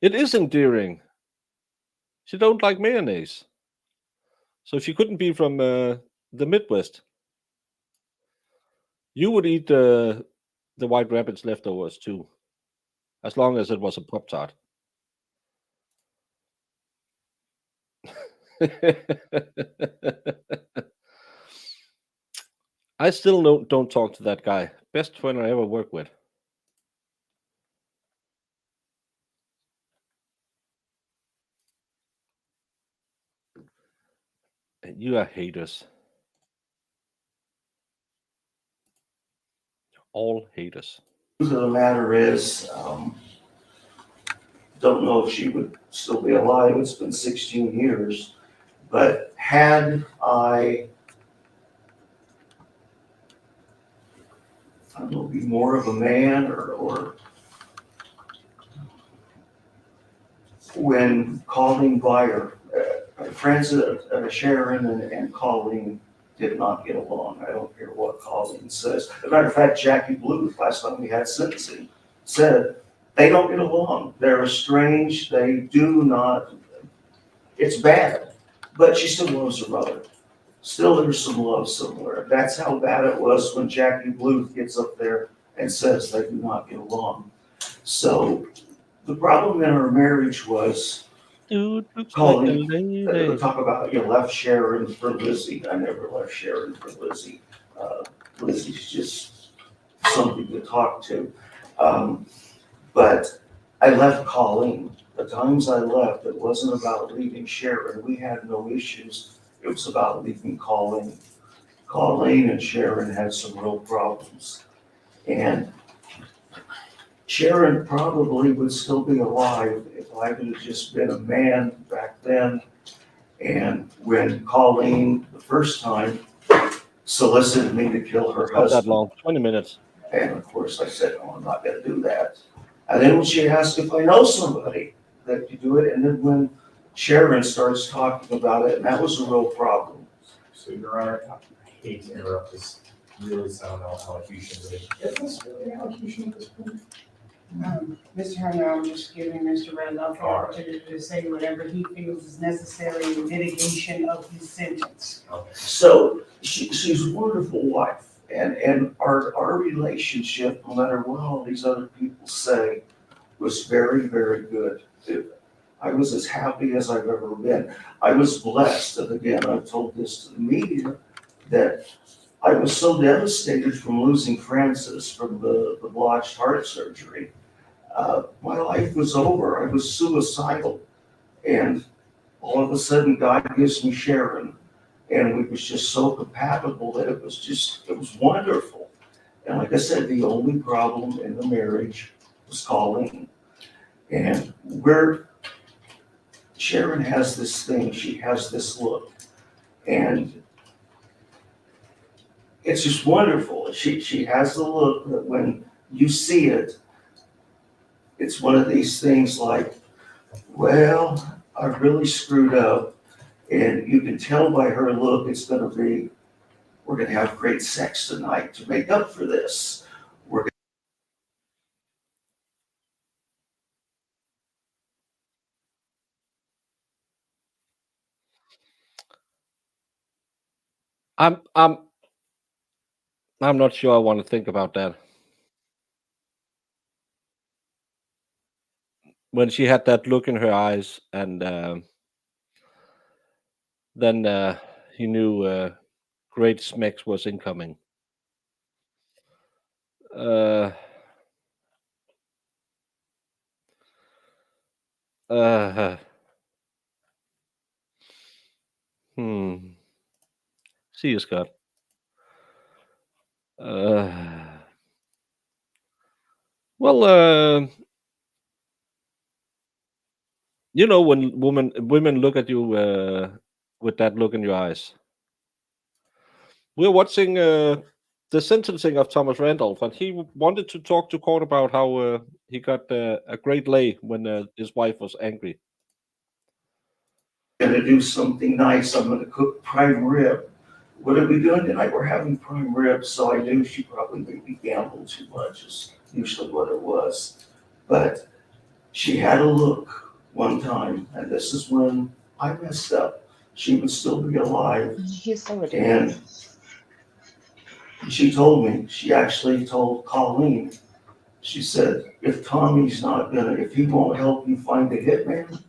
It is endearing. She don't like mayonnaise. So she couldn't be from the Midwest. You would eat the White Rabbit's leftovers too, as long as it was a Pop-Tart. I still don't talk to that guy. Best friend I ever worked with. And you are haters. all haters. Truth of the matter is, don't know if she would still be alive. It's been 16 years. But had I don't know, be more of a man or when Colleen Byer, friends of Sharon and Colleen did not get along. I don't care what Colleen says. As a matter of fact, Jackie Bluth, last time we had sentencing, said they don't get along. They're estranged. They do not, it's bad. But she still loves her mother. Still there's some love somewhere. That's how bad it was when Jackie Bluth gets up there and says they do not get along. So the problem in our marriage was Colleen, talk about you left Sharon for Lizzie. I never left Sharon for Lizzie. Lizzie's just something to talk to. But I left Colleen. The times I left, it wasn't about leaving Sharon. We had no issues. It was about leaving Colleen. Colleen and Sharon had some real problems. And Sharon probably would still be alive if I would have just been a man back then. And when Colleen, the first time, solicited me to kill her Not husband. that long, 20 minutes. And of course I said, no, I'm not gonna do that. And then when she asked if I know somebody that could do it, and then when Sharon starts talking about it, and that was a real problem. So, Your Honor, I hate to interrupt this really sound allocution, but is this really allocution at this point? Mr. Hunter, I'm just giving Mr. Randolph the opportunity to say whatever he feels is necessary in mitigation of his sentence. So she's a wonderful wife, and our relationship, no matter what all these other people say, was very, very good. I was as happy as I've ever been. I was blessed, and again, I've told this to the media, that I was so devastated from losing Francis from the blotched heart surgery. My life was over. I was suicidal. And all of a sudden, God gives me Sharon. And we was just so compatible that it was wonderful. And like I said, the only problem in the marriage was Colleen. And Sharon has this thing, she has this look. And it's just wonderful. She has the look that when you see it, it's one of these things like, well, I really screwed up. And you can tell by her look, we're going to have great sex tonight to make up for this. I'm not sure I want to think about that. When she had that look in her eyes, and then he knew great smacks was incoming. See you, Scott. Well, you know, when women look at you with that look in your eyes. We're watching the sentencing of Thomas Randolph, and he wanted to talk to court about how he got a great lay when his wife was angry. I'm going to do something nice. I'm going to cook prime rib. What are we doing tonight? We're having prime rib. So I knew she probably made me gamble too much, is usually what it was. But she had a look one time, and this is when I messed up. She would still be alive. And she told me, she actually told Colleen, she said, if he won't help you find a hitman,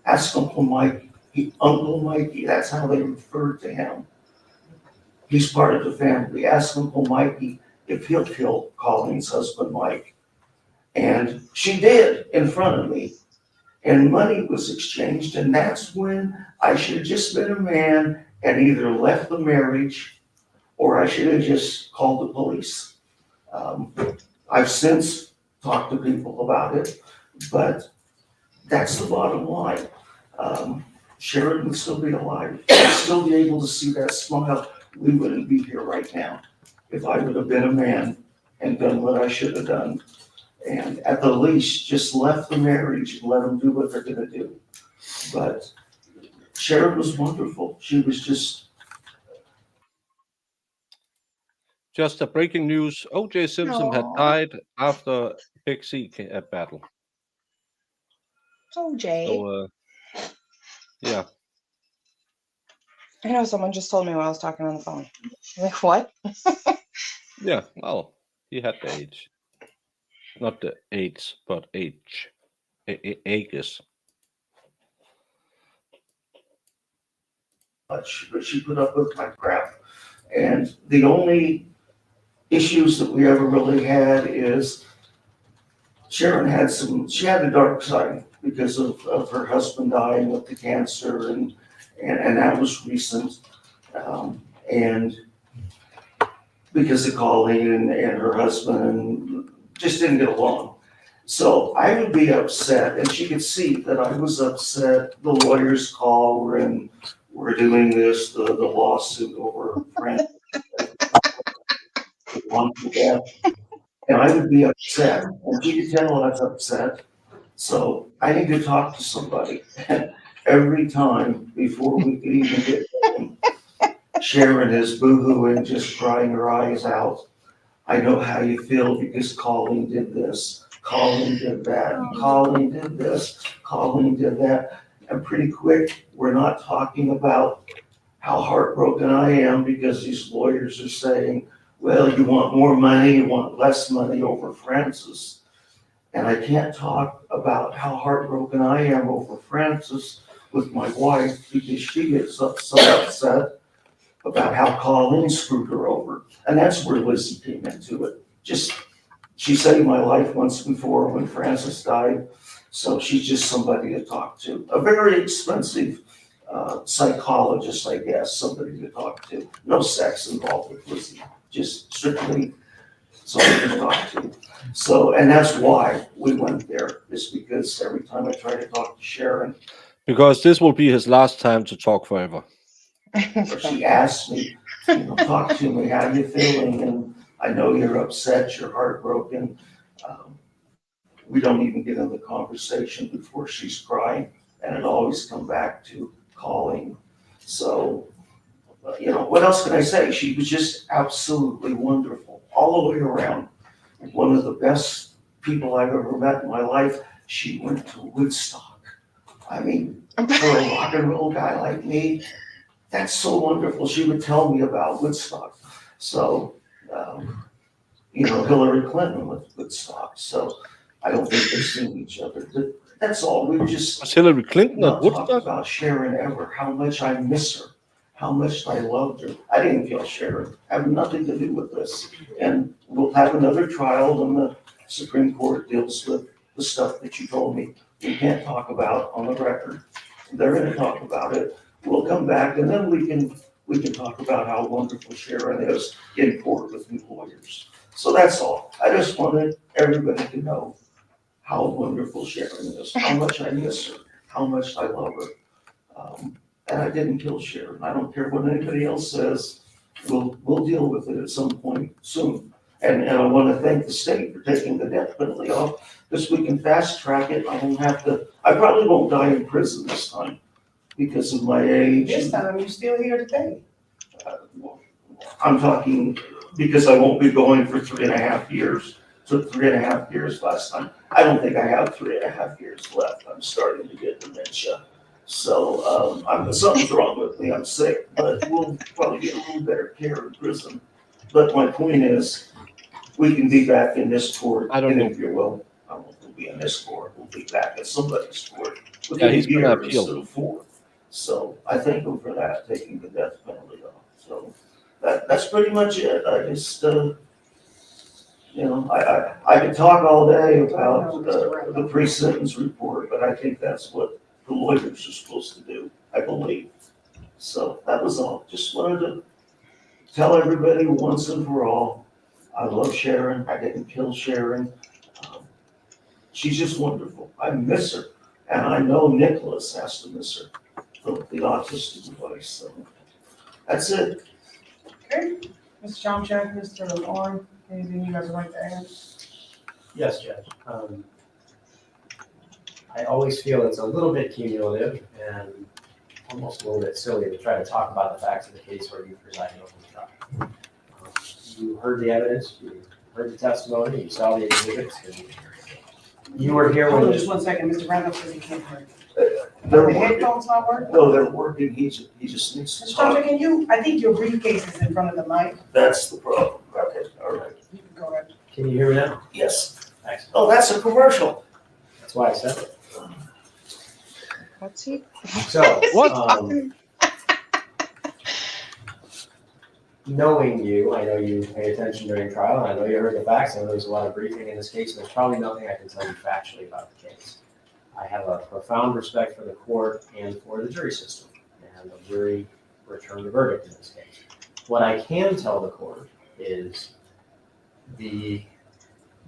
ask Uncle Mikey. Uncle Mikey, that's how they referred to him. He's part of the family. Ask Uncle Mikey if he'll kill Colleen's husband, Mike. And she did in front of me. And money was exchanged. And that's when I should have just been a man and either left the marriage or I should have just called the police. I've since talked to people about it, but that's the bottom line. Sharon would still be alive. I'd still be able to see that smile. We wouldn't be here right now if I would have been a man and done what I should have done. And at the least, just left the marriage and let them do what they're gonna do. But Sharon was wonderful. She was just a breaking news. O.J. Simpson had Aw. died after Big C battle. OJ. So, yeah. I know someone just told me while I was talking on the phone. Like, what? Yeah, well, he had the age. Not the AIDS, but age. Aegis. much, but she put up with my crap. And the only issues that we ever really had is Sharon had she had a dark side because of her husband dying with the cancer and that was recent. And because of Colleen and her husband just didn't get along. So I would be upset, and she could see that I was upset. The lawyers call, we're doing this, the lawsuit over Frank. And I would be upset, and she could tell I was upset. So I need to talk to somebody. And every time before we could even get going, Sharon is boohooing, just crying her eyes out. I know how you feel because Colleen did this, Colleen did that, Colleen did this, Colleen did that. And pretty quick, we're not talking about how heartbroken I am because these lawyers are saying, well, you want more money, you want less money over Francis. And I can't talk about how heartbroken I am over Francis with my wife because she gets so upset about how Colleen screwed her over. And that's where Lizzie came into it. She saved my life once before when Francis died. So she's just somebody to talk to. A very expensive psychologist, I guess, somebody to talk to. No sex involved with Lizzie, just strictly somebody to talk to. So, and that's why we went there, is because every time I try to talk to Sharon. Because this will be his last time to talk forever. Or she asks me, talk to me, how you feeling? And I know you're upset, you're heartbroken. We don't even get in the conversation before she's crying, and it always come back to calling. So, what else can I say? She was just absolutely wonderful, all the way around. One of the best people I've ever met in my life. She went to Woodstock. I mean, for a rock and roll guy like me, that's so wonderful. She would tell me about Woodstock. So, Hillary Clinton with Woodstock. So I don't think they've seen each other. But that's all. We just was Hillary Clinton not at Woodstock? talked about Sharon ever, how much I miss her, how much I loved her. I didn't kill Sharon. I have nothing to do with this. And we'll have another trial when the Supreme Court deals with the stuff that you told me we can't talk about on the record. They're going to talk about it. We'll come back and then we can talk about how wonderful Sharon is in court with new lawyers. So that's all. I just wanted everybody to know how wonderful Sharon is, how much I miss her, how much I love her. And I didn't kill Sharon. I don't care what anybody else says. We'll deal with it at some point soon. And I want to thank the state for taking the death penalty off because we can fast track it. I probably won't die in prison this time because of my age. This time you're still here today. I'm talking because I won't be going for 3.5 years. Took 3.5 years last time. I don't think I have 3.5 years left. I'm starting to get dementia. So something's wrong with me. I'm sick, but we'll probably get a little better care in prison. But my point is, we can be back in this court. I don't know. If you will, I won't be in this court. We'll be back at somebody's court. Yeah, he's going to instead appeal. of 4. So I thank him for that, taking the death penalty off. So that's pretty much it. I just, I could talk all day about the pre-sentence report, but I think that's what the lawyers are supposed to do, I believe. So that was all. Just wanted to tell everybody once and for all I love Sharon. I didn't kill Sharon. Um, She's just wonderful. I miss her. And I know Nicholas has to miss her from the autistic device. So that's it. Okay, Mr. Tomchak, Mr. Orr, anything you guys would like to add? Yes, Judge. I always feel it's a little bit cumulative and almost a little bit silly to try to talk about the facts of the case where you presided over the trial. You heard the evidence, you heard the testimony, you saw the exhibits, and you were here Hold when on the just 1 second, Mr. Randolph says he can't hear. They're The working. headphones not working? No, they're working. He just needs to Mr. talk. Tomchak, can you, I think your briefcase is in front of the mic. That's the problem. Okay, all right. You can go ahead. Can you hear me now? Yes. Excellent. Oh, that's a commercial. That's why I said it. What's he? So, What? knowing you, I know you pay attention during trial, and I know you heard the facts. I know there's a lot of briefing in this case, and there's probably nothing I can tell you factually about the case. I have a profound respect for the court and for the jury system, and the jury returned a verdict in this case. What I can tell the court is the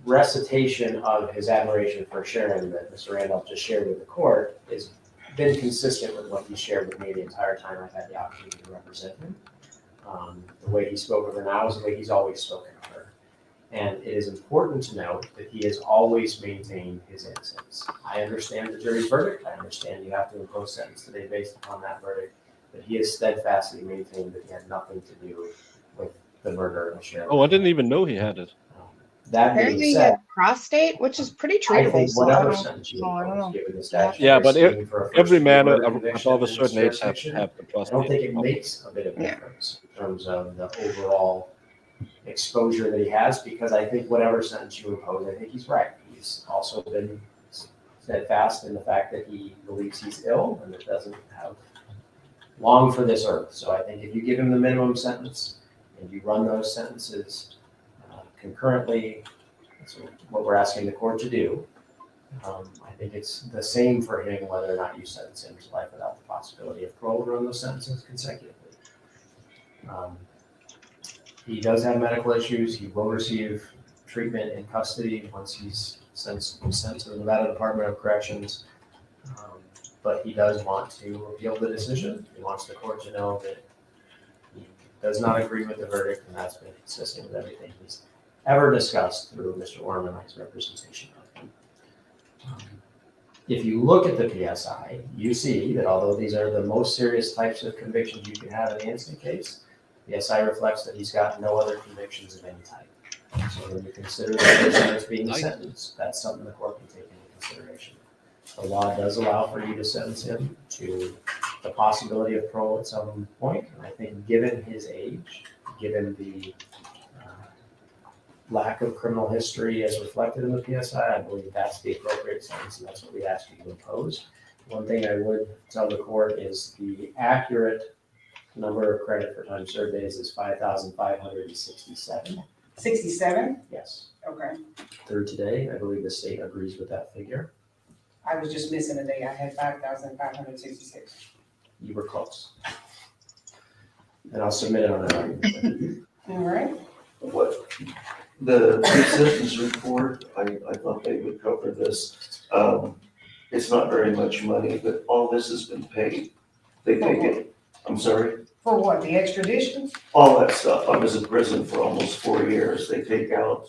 recitation of his admiration for Sharon that Mr. Randolph just shared with the court has been consistent with what he shared with me the entire time I've had the opportunity to represent him. The way he spoke of her now is the way he's always spoken of her. And it is important to note that he has always maintained his innocence. I understand the jury's verdict. I understand you have to impose sentence today based upon that verdict, but he has steadfastly maintained that he had nothing to do with the murder of Sharon. Oh, I didn't even know he had it. That being Apparently he said, had prostate, which is pretty I treatable. think So I whatever don't, sentence you so I don't impose, know. given the statute. Yeah, but every man above above a certain age have the I don't think prostate. it makes a bit of difference in terms of the overall exposure that he has, because I think whatever sentence you impose, I think he's right. He's also been steadfast in the fact that he believes he's ill and that doesn't have long for this earth. So I think if you give him the minimum sentence and you run those sentences concurrently, that's what we're asking the court to do. I think it's the same for him whether or not you sentence him to life without the possibility of parole, run those sentences consecutively. He does have medical issues. He will receive treatment in custody once he's sent to the Nevada Department of Corrections. But he does want to appeal the decision. He wants the court to know that he does not agree with the verdict, and that's been consistent with everything he's ever discussed through Mr. Orm and I's representation of him. If you look at the PSI, you see that although these are the most serious types of convictions you can have in an instant case, the PSI reflects that he's got no other convictions of any type. So when you consider the person as being sentenced, that's something the court can take into consideration. The law does allow for you to sentence him to the possibility of parole at some point. And I think given his age, given the lack of criminal history as reflected in the PSI, I believe that's the appropriate sentence, and that's what we ask you to impose. One thing I would tell the court is the accurate number of credit for time served days is 5,567. 67? Yes. Okay. Through today, I believe the state agrees with that figure. I was just missing a day. I had 5,566. You were close. And I'll submit it on that argument. All right. What, the pre-sentence report, I thought they would cover this. It's not very much money, but all this has been paid. They take it, I'm sorry? For what, the extradition? All that stuff. I was in prison for almost 4 years. They take out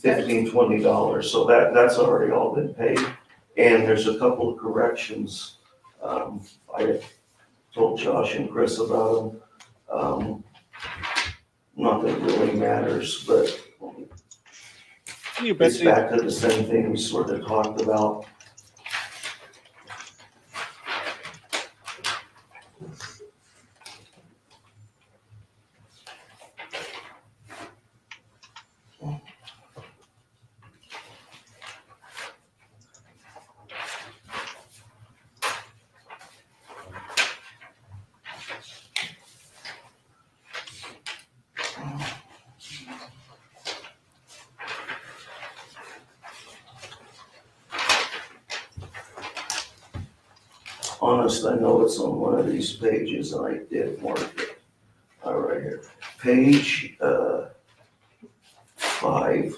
$15, $20. So that's already all been paid. And there's a couple of corrections. I told Josh and Chris about them. Not that it really matters, but it's back to the same thing we sort of talked about. Honest, I know it's on one of these pages, and I did mark it. All right here. Page 5.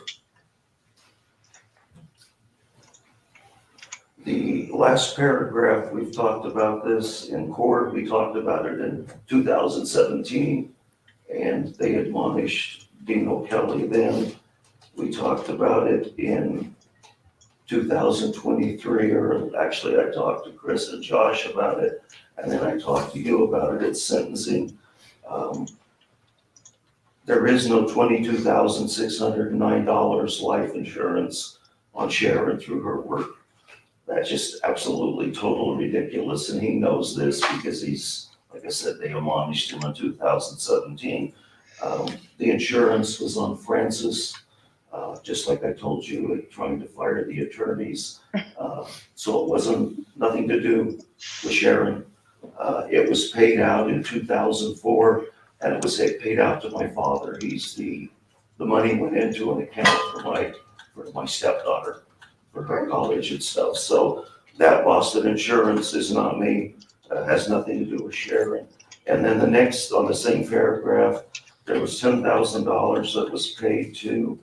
The last paragraph, we've talked about this in court. We talked about it in 2017, and they admonished Dino Kelly then. We talked about it in 2023, or actually I talked to Chris and Josh about it, and then I talked to you about it at sentencing. There is no $22,609 life insurance on Sharon through her work. That's just absolutely total ridiculous, and he knows this because he's, like I said, they admonished him in 2017. The insurance was on Francis, just like I told you, trying to fire the attorneys. So it wasn't nothing to do with Sharon. It was paid out in 2004, and it was paid out to my father. The money went into an account for my stepdaughter, for her college and stuff. So that Boston insurance is not me, has nothing to do with Sharon. And then the next, on the same paragraph, there was $10,000 that was paid to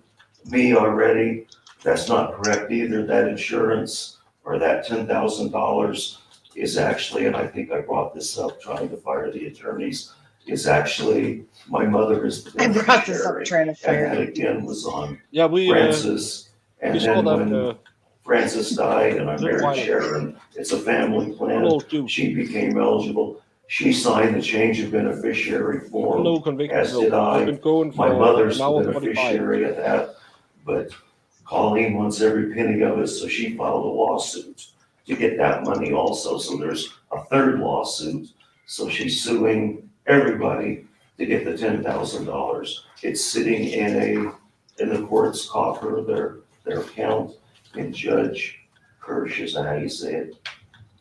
me already. That's not correct either. That insurance, or that $10,000 is actually, and I think I brought this up trying to fire the attorneys, is actually, my mother is the I brought this up beneficiary. trying to fire And that you. again was on we Francis. And we saw then that, when Francis died and I little while married ago. Sharon, it's a family plan. Little too. She became eligible. She signed the change of beneficiary form, No conviction. as did I've I. been going for My mother's an the hour 45. beneficiary of that, but Colleen wants every penny of it, so she filed a lawsuit to get that money also. So there's a third lawsuit. So she's suing everybody to get the $10,000. It's sitting in the court's coffer, their account, and Judge Kirsch, is that how you say it?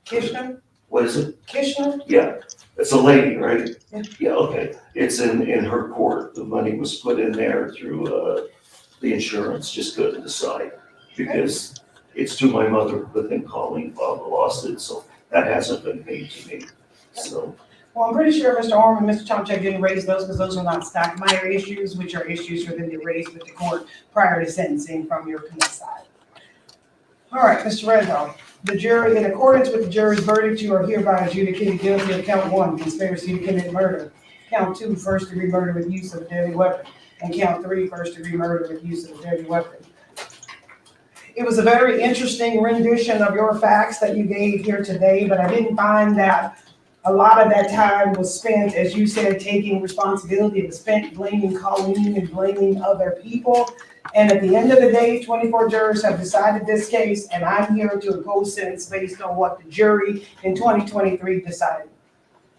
Kishner? What is it? Kishner? Yeah, it's a lady, right? Yeah. Yeah, okay. It's in her court. The money was put in there through the insurance, just couldn't decide because it's to my mother, but then Colleen filed the lawsuit, so that hasn't been paid to me. So, Well, I'm pretty sure Mr. Orm and Mr. Tomchek didn't raise those because those are not Stockmeyer issues, which are issues for them to raise with the court prior to sentencing from your side. All right, Mr. Randolph, the jury, in accordance with the jury's verdict, you are hereby adjudicated guilty of count 1, conspiracy to commit murder, count 2, first-degree murder with use of a deadly weapon, and count 3, first-degree murder with use of a deadly weapon. It was a very interesting rendition of your facts that you gave here today, but I didn't find that a lot of that time was spent, as you said, taking responsibility. It was spent blaming Colleen and blaming other people. And at the end of the day, 24 jurors have decided this case, and I'm here to impose sentence based on what the jury in 2023 decided.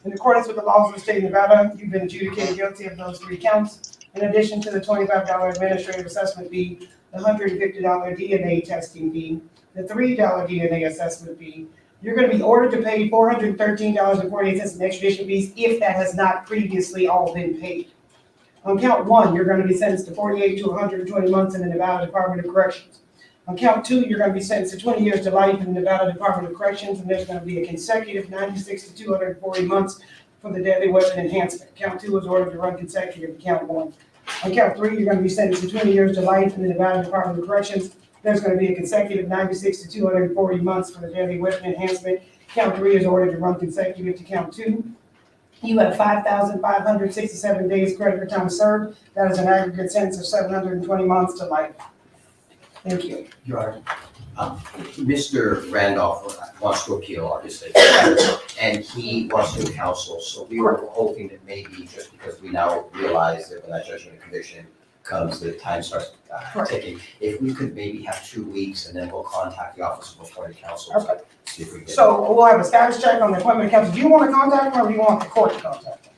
In accordance with the laws of the state of Nevada, you've been adjudicated guilty of those 3 counts. In addition to the $25 administrative assessment fee, the $150 DNA testing fee, the $3 DNA assessment fee, you're going to be ordered to pay $413.48 in extradition fees if that has not previously all been paid. On count 1, you're going to be sentenced to 48 to 120 months in the Nevada Department of Corrections. On count 2, you're going to be sentenced to 20 years to life in the Nevada Department of Corrections, and there's going to be a consecutive 96 to 240 months for the deadly weapon enhancement. Count 2 is ordered to run consecutive to count 1. On count 3, you're going to be sentenced to 20 years to life in the Nevada Department of Corrections. There's going to be a consecutive 96 to 240 months for the deadly weapon enhancement. Count 3 is ordered to run consecutive to count 2. You have 5,567 days credit for time served. That is an aggregate sentence of 720 months to life. Thank you. Your Honor, Mr. Randolph wants to appeal, obviously, and he wants new counsel. So we were hoping that maybe just because we now realize that when that judgment of conviction comes, the time starts ticking. If we could maybe have 2 weeks, and then we'll contact the Office of Appointed Counsel. Okay. See if we can. So we'll have a status check on the appointment of counsel. Do you want to contact him or do you want the court to contact him?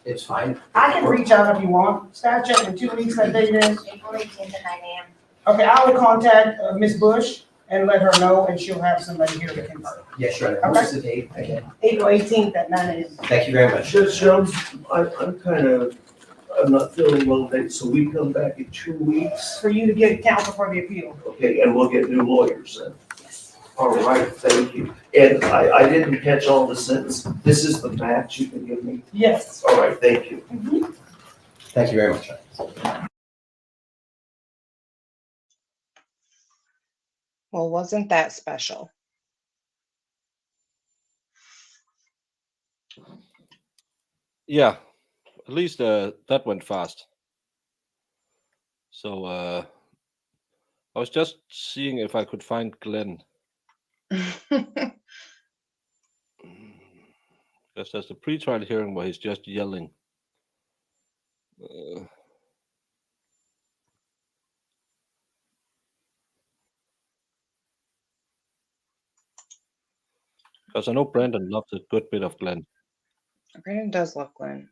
It's fine. I can reach out if you want. Status check in 2 weeks, that date is? April 18th at 9 a.m. Okay, I will contact Ms. Bush and let her know, and she'll have somebody here to confirm. Yeah, sure. Okay. What's the date again? April 18th at 9 a.m. Thank you very much. Judge Jones, I'm not feeling well today, so we come back in 2 weeks. For you to get counsel for the appeal. Okay, and we'll get new lawyers then. All right, thank you. And I didn't catch all the sentence. This is the match you can give me? Yes. All right, thank you. Thank you very much. Well, wasn't that special? Yeah, at least that went fast. So I was just seeing if I could find Glenn. Because there's a pre-trial hearing where he's just yelling. Because I know Brandon loves a good bit of Glenn. Brandon does love Glenn.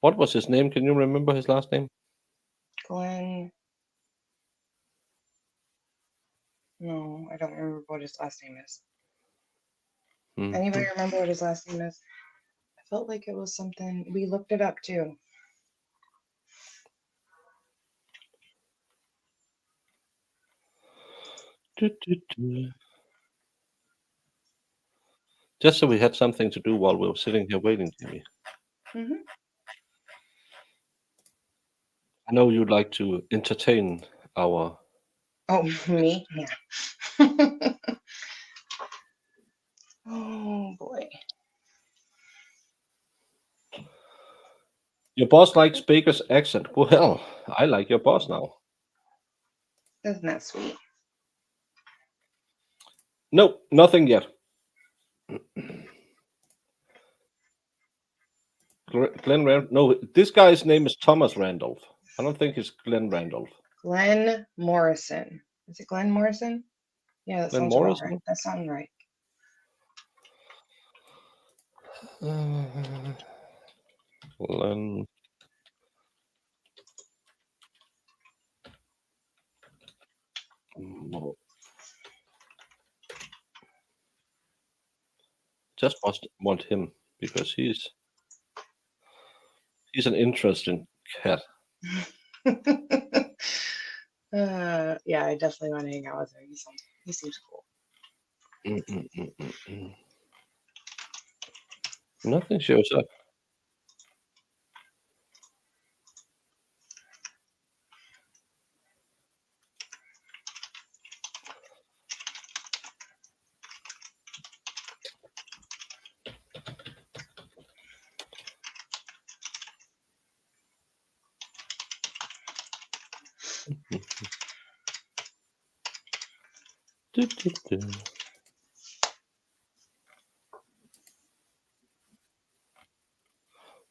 What was his name? Can you remember his last name? Glenn. No, I don't remember what his last name is. Anybody remember what his last name is? I felt like it was something. We looked it up too. Just so we had something to do while we were sitting here waiting, Jimmy. I know you'd like to entertain our... Oh, me? Yeah. Oh, boy. Your boss likes Baker's accent. Well, I like your boss now. Isn't that sweet? No, nothing yet. Glenn Randolph. No, this guy's name is Thomas Randolph. I don't think it's Glenn Randolph. Glenn Morrison. Is it Glenn Morrison? Yeah, that Glenn sounds about Morrison? right. That sounds right. Glenn. Just want him because he's an interesting cat. Yeah, I definitely want to hang out with him. He seems cool. Nothing shows up.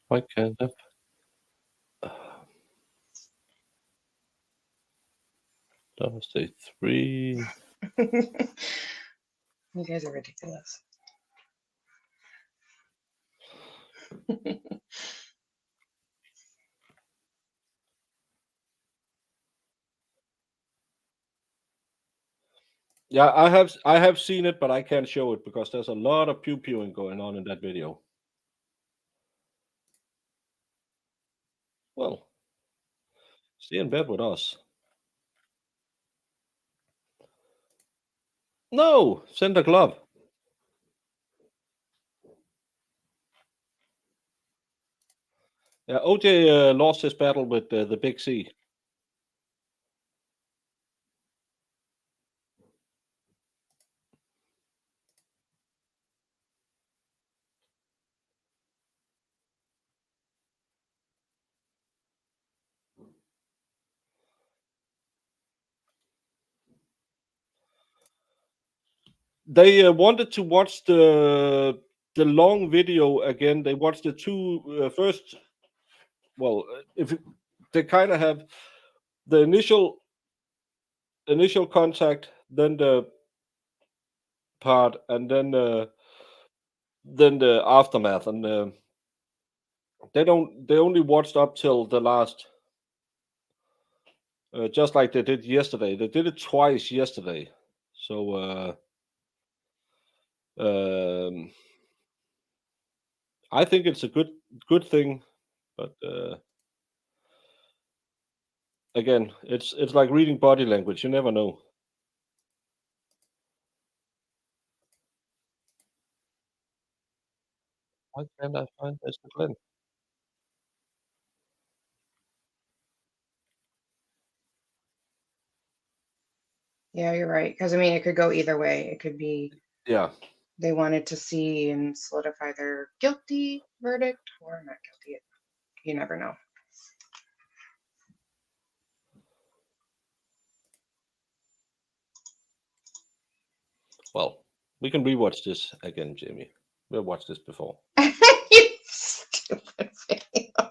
Why can't I? Thursday 3. You guys are ridiculous. Yeah, I have seen it, but I can't show it because there's a lot of pew-pewing going on in that video. Well, stay in bed with us. No, send a glove. Yeah, OJ lost his battle with the Big C. They wanted to watch the long video again. They watched the two first. Well, if they kind of have the initial contact, then the part, and then the aftermath, and they only watched up till the last. Just like they did yesterday. They did it twice yesterday. So I think it's a good thing, but again, it's like reading body language. You never know. Why can't I find Mr. Glenn? Yeah, you're right. Because I mean, it could go either way. It could be Yeah. they wanted to see and solidify their guilty verdict or not guilty. You never know. Well, we can rewatch this again, Jamie. We've watched this before. You stupid video.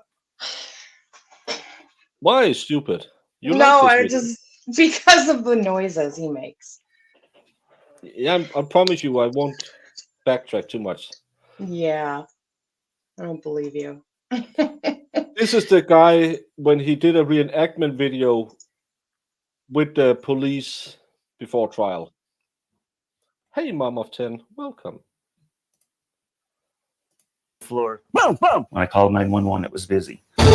Why stupid? You No, like I this video. just because of the noises he makes. Yeah, I promise you I won't backtrack too much. Yeah, I don't believe you. This is the guy when he did a reenactment video with the police before trial. Hey, Mom of 10, welcome. Floor. Boom, boom. When I called 911, it was busy. We're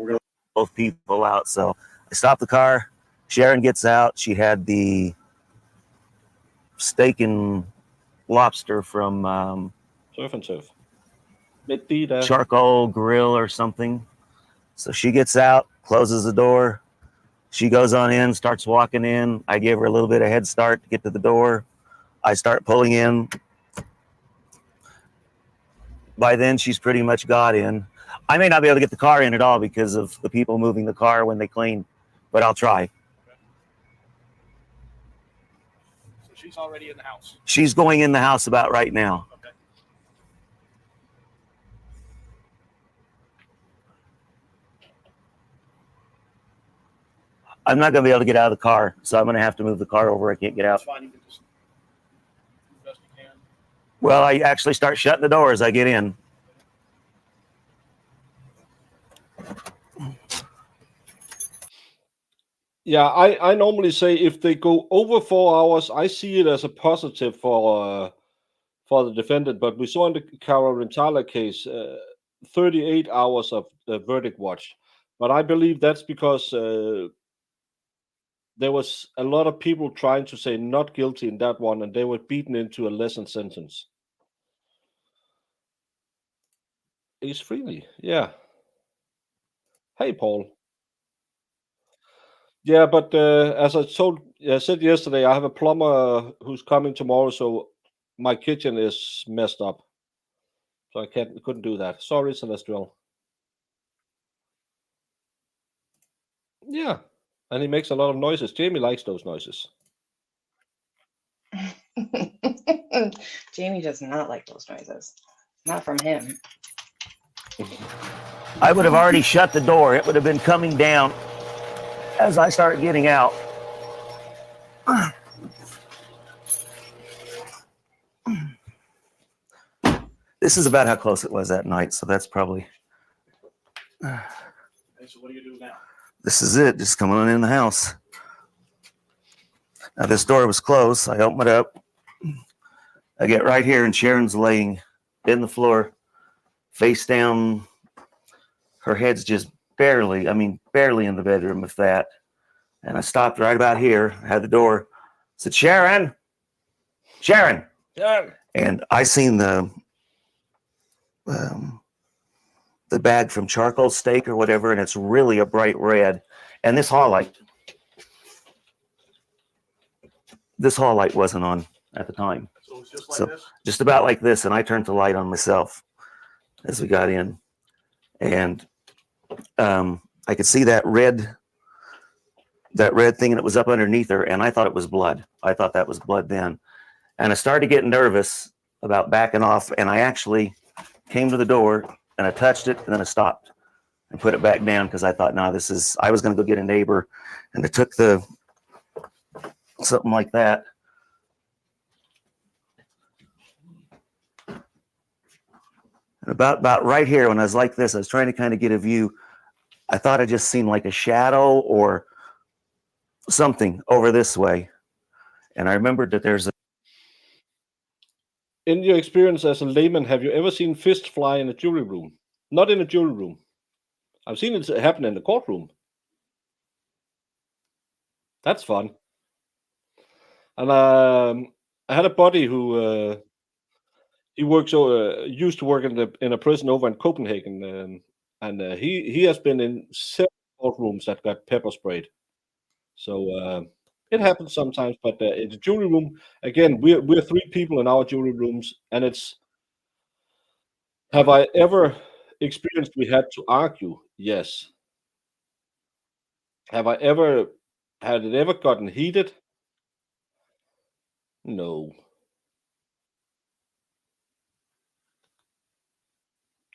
going to both people out. So I stopped the car. Sharon gets out. She had the steak and lobster from Surf and Surf. Charcoal Grill or something. So she gets out, closes the door. She goes on in, starts walking in. I give her a little bit of head start to get to the door. I start pulling in. By then, she's pretty much got in. I may not be able to get the car in at all because of the people moving the car when they clean, but I'll try. So she's already in the house. She's going in the house about right now. Okay. I'm not going to be able to get out of the car, so I'm going to have to move the car over. I can't get out. That's fine. You can just do the best you can. Well, I actually start shutting the door as I get in. Yeah, I normally say if they go over 4 hours, I see it as a positive for the defendant. But we saw in the Carolina case 38 hours of verdict watch. But I believe that's because there was a lot of people trying to say not guilty in that one, and they were beaten into a lessened sentence. Ace Freely, yeah. Hey, Paul. Yeah, but as I said yesterday, I have a plumber who's coming tomorrow, so my kitchen is messed up. So I couldn't do that. Sorry, Celestial. Yeah, and he makes a lot of noises. Jamie likes those noises. Jamie does not like those noises. Not from him. I would have already shut the door. It would have been coming down as I start getting out. This is about how close it was that night, so that's probably... Okay, so what do you do now? This is it, just coming on in the house. Now this door was closed. I open it up. I get right here and Sharon's laying in the floor, face down. Her head's just barely in the bedroom, if that. And I stopped right about here. I had the door. Said, Sharon. And I seen the bag from Charcoal Steak or whatever, and it's really a bright red. And this hall light wasn't on at the time. So it's just like this? Just about like this, and I turned the light on myself as we got in. And I could see that red thing, and it was up underneath her, and I thought it was blood. I thought that was blood then. And I started getting nervous about backing off, and I actually came to the door, and I touched it, and then I stopped and put it back down because I thought, no, I was going to go get a neighbor, and I took something like that. And about right here, when I was like this, I was trying to kind of get a view. I thought I just seen like a shadow or something over this way. And I remembered that there's a... In your experience as a layman, have you ever seen fist fly in a jury room? Not in a jury room. I've seen it happen in the courtroom. That's fun. And I had a buddy who he works used to work in a prison over in Copenhagen, and he has been in several courtrooms that got pepper sprayed. So it happens sometimes, but in the jury room, again, we're 3 people in our jury rooms, and it's. Have I ever experienced we had to argue? Yes. Had it ever gotten heated? No.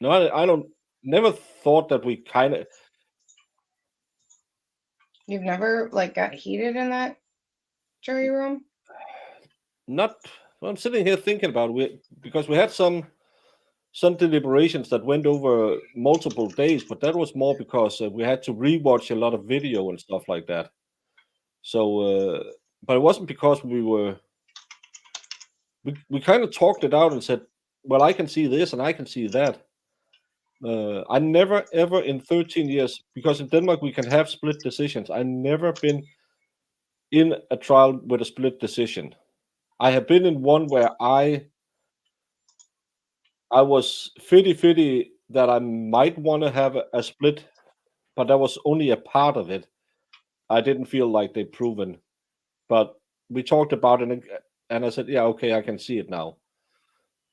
No, I don't. Never thought that we kind of. You've never like got heated in that jury room? Not. I'm sitting here thinking about it because we had some deliberations that went over multiple days, but that was more because we had to rewatch a lot of video and stuff like that. So, but it wasn't because we kind of talked it out and said, well, I can see this and I can see that. I never ever in 13 years, because in Denmark we can have split decisions. I never been in a trial with a split decision. I have been in one where I was 50-50 that I might want to have a split, but that was only a part of it. I didn't feel like they proven, but we talked about it, and I said, yeah, okay, I can see it now.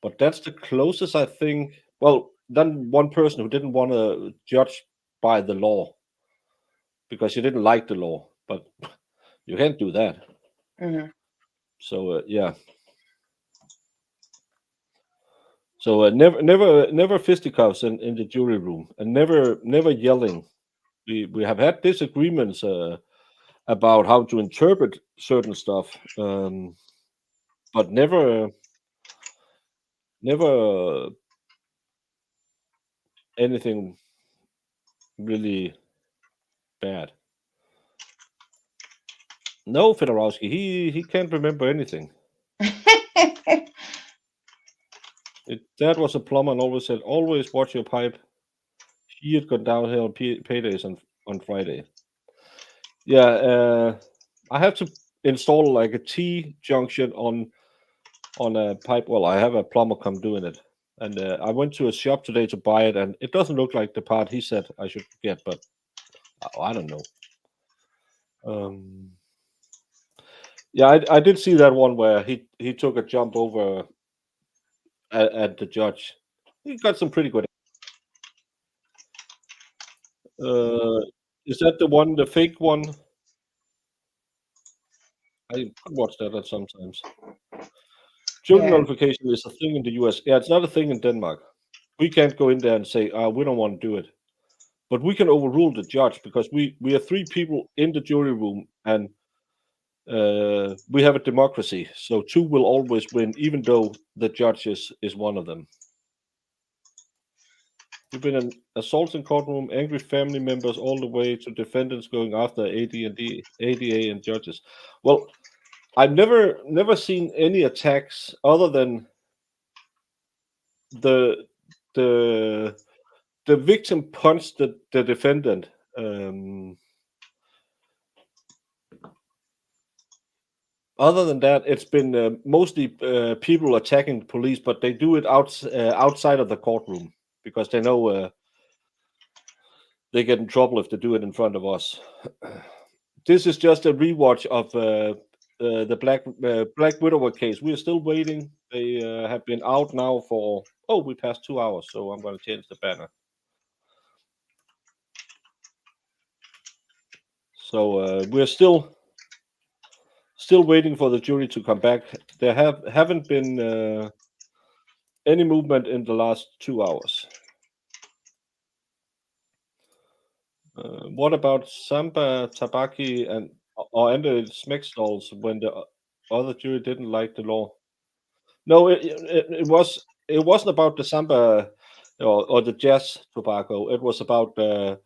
But that's the closest I think. Well, then one person who didn't want to judge by the law because you didn't like the law, but you can't do that. Mm-hmm. So yeah. So never fisticuffs in the jury room, and never yelling. We have had disagreements about how to interpret certain stuff, but never anything really bad. No, Fedorowski, he can't remember anything. Dad was a plumber and always said, always watch your pipe. He had gone downhill paydays on Friday. Yeah, I have to install like a T-junction on a pipe. Well, I have a plumber come doing it. And I went to a shop today to buy it, and it doesn't look like the part he said I should get, but I don't know. Yeah, I did see that one where he took a jump over at the judge. He got some pretty good. Is that the one, the fake one? I watch that sometimes. Jury nullification is a thing in the US. Yeah, it's not a thing in Denmark. We can't go in there and say, we don't want to do it. But we can overrule the judge because we are 3 people in the jury room, and we have a democracy. So 2 will always win, even though the judge is one of them. You've been an assault in courtroom, angry family members, all the way to defendants going after ADA and judges. Well, I've never seen any attacks other than the victim punched the defendant. Other than that, it's been mostly people attacking the police, but they do it outside of the courtroom because they know they get in trouble if they do it in front of us. This is just a rewatch of the Black Widower case. We are still waiting. They have been out now for we passed 2 hours, so I'm going to change the banner. So we're still waiting for the jury to come back. There haven't been any movement in the last 2 hours. What about Samba, Tabaki, and Anders Smexdals when the other jury didn't like the law? No, it wasn't about the Samba or the jazz tobacco. It was about the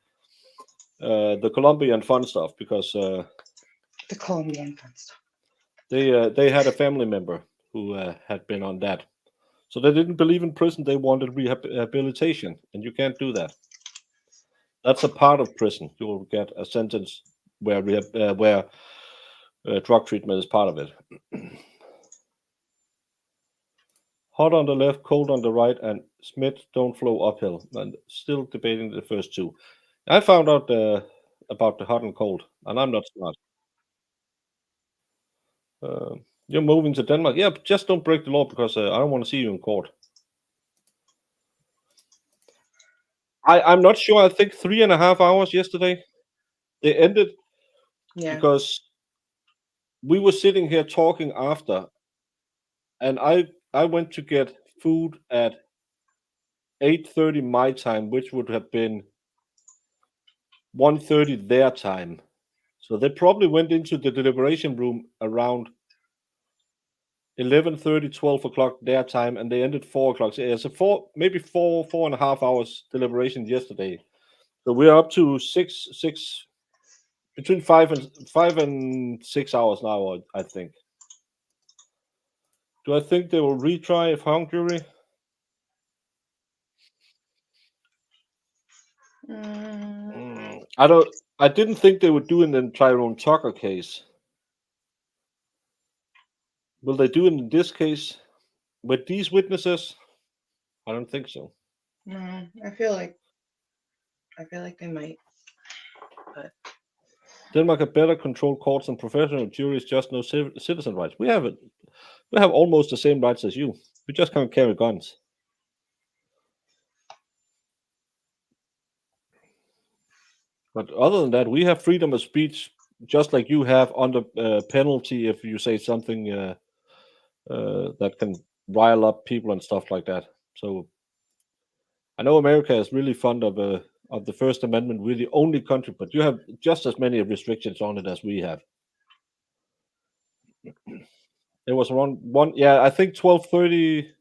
Colombian fun stuff because the Colombian fun stuff. They had a family member who had been on that, so they didn't believe in prison. They wanted rehabilitation, and you can't do that. That's a part of prison. You will get a sentence where drug treatment is part of it. Hot on the left, cold on the right, and Smith don't flow uphill. And still debating the first 2. I found out about the hot and cold, and I'm not smart. You're moving to Denmark. Yeah, but just don't break the law because I don't want to see you in court. I'm not sure. I think 3.5 hours yesterday. They ended because we were sitting here talking after, and I went to get food at 8:30 my time, which would have been 1:30 their time. So they probably went into the deliberation room around 11:30, 12 o'clock their time, and they ended 4 o'clock. So it's maybe 4.5 hours deliberation yesterday. So we're up to six between 5 and 6 hours now, I think. Do I think they will retry if hung jury? I didn't think they would do it in Tyrone Tucker case. Will they do it in this case with these witnesses? I don't think so. No, I feel like they might. But Denmark have better controlled courts and professional juries, just no citizen rights. We have almost the same rights as you. We just can't carry guns. But other than that, we have freedom of speech, just like you have, under penalty if you say something that can rile up people and stuff like that. So I know America is really fond of the First Amendment. We're the only country, but you have just as many restrictions on it as we have. It was around 1, yeah, I think 12:30.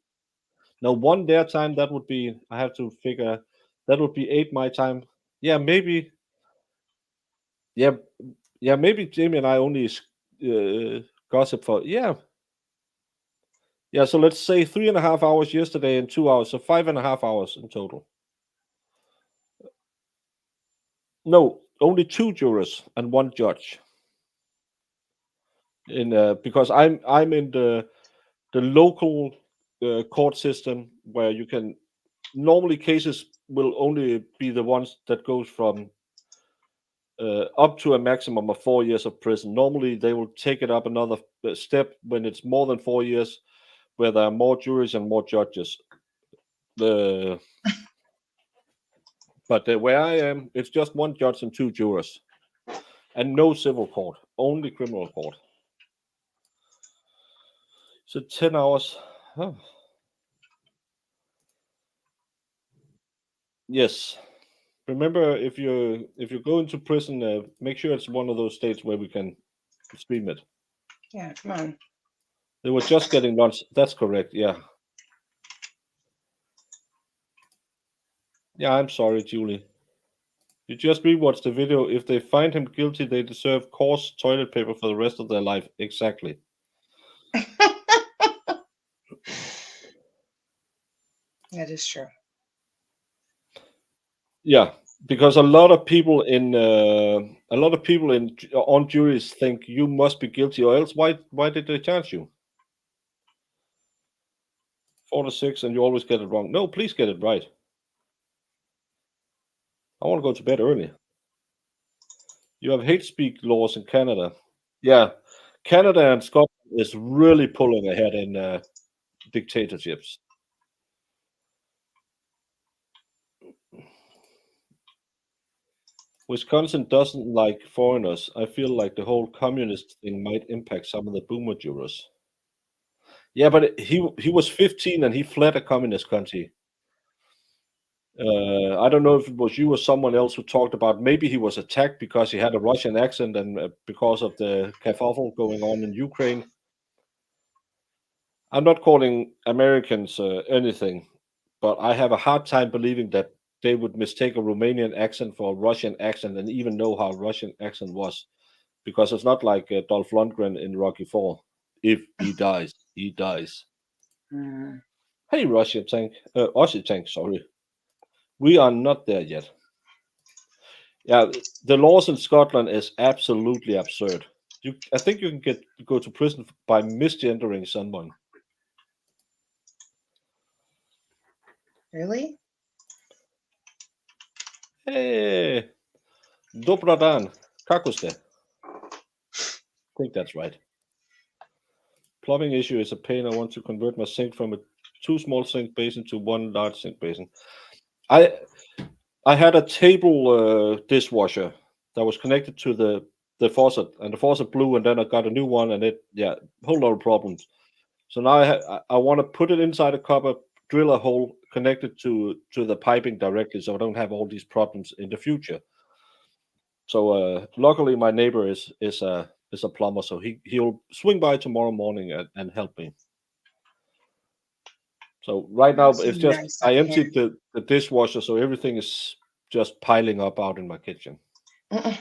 No, 1 their time. That would be, I have to figure, that would be 8 my time. Yeah, maybe. Yeah, maybe Jamie and I only gossip for, yeah. So let's say 3.5 hours yesterday and 2 hours, so 5.5 hours in total. No, only 2 jurors and 1 judge. Because I'm in the local court system where you can, normally cases will only be the ones that goes from up to a maximum of 4 years of prison. Normally they will take it up another step when it's more than 4 years, where there are more juries and more judges. But where I am, it's just 1 judge and 2 jurors, and no civil court, only criminal court. So 10 hours. Oh. Yes. Remember, if you go into prison, make sure it's one of those states where we can stream it. yeah, come on. They were just getting lunch. That's correct. Yeah. Yeah, I'm sorry, Julie. You just rewatched the video. If they find him guilty, they deserve coarse toilet paper for the rest of their life. Exactly. That is true. Yeah, because a lot of people on juries think you must be guilty, or else why did they charge you? 4 to 6, and you always get it wrong. No, please get it right. I want to go to bed early. You have hate speech laws in Canada. Yeah, Canada and Scotland is really pulling ahead in dictatorships. Wisconsin doesn't like foreigners. I feel like the whole communist thing might impact some of the boomer jurors. Yeah, but he was 15 and he fled a communist country. I don't know if it was you or someone else who talked about maybe he was attacked because he had a Russian accent and because of the kerfuffle going on in Ukraine. I'm not calling Americans anything, but I have a hard time believing that they would mistake a Romanian accent for a Russian accent and even know how Russian accent was, because it's not like Dolph Lundgren in Rocky IV. If he dies, he dies. Hey, Russia tank, Aussie tank, sorry. We are not there yet. Yeah, the laws in Scotland is absolutely absurd. I think you can go to prison by misgendering someone. Really? Hey, Dobradan, kako ste? I think that's right. Plumbing issue is a pain. I want to convert my sink from a 2 small sink basin to 1 large sink basin. I had a table dishwasher that was connected to the faucet, and the faucet blew, and then I got a new one, and whole lot of problems. So now I want to put it inside a cupboard, drill a hole, connect it to the piping directly, so I don't have all these problems in the future. So luckily, my neighbor is a plumber, so he'll swing by tomorrow morning and help me. So right now, it's just Nice I of emptied the dishwasher, so everything is just piling up out in my kitchen. I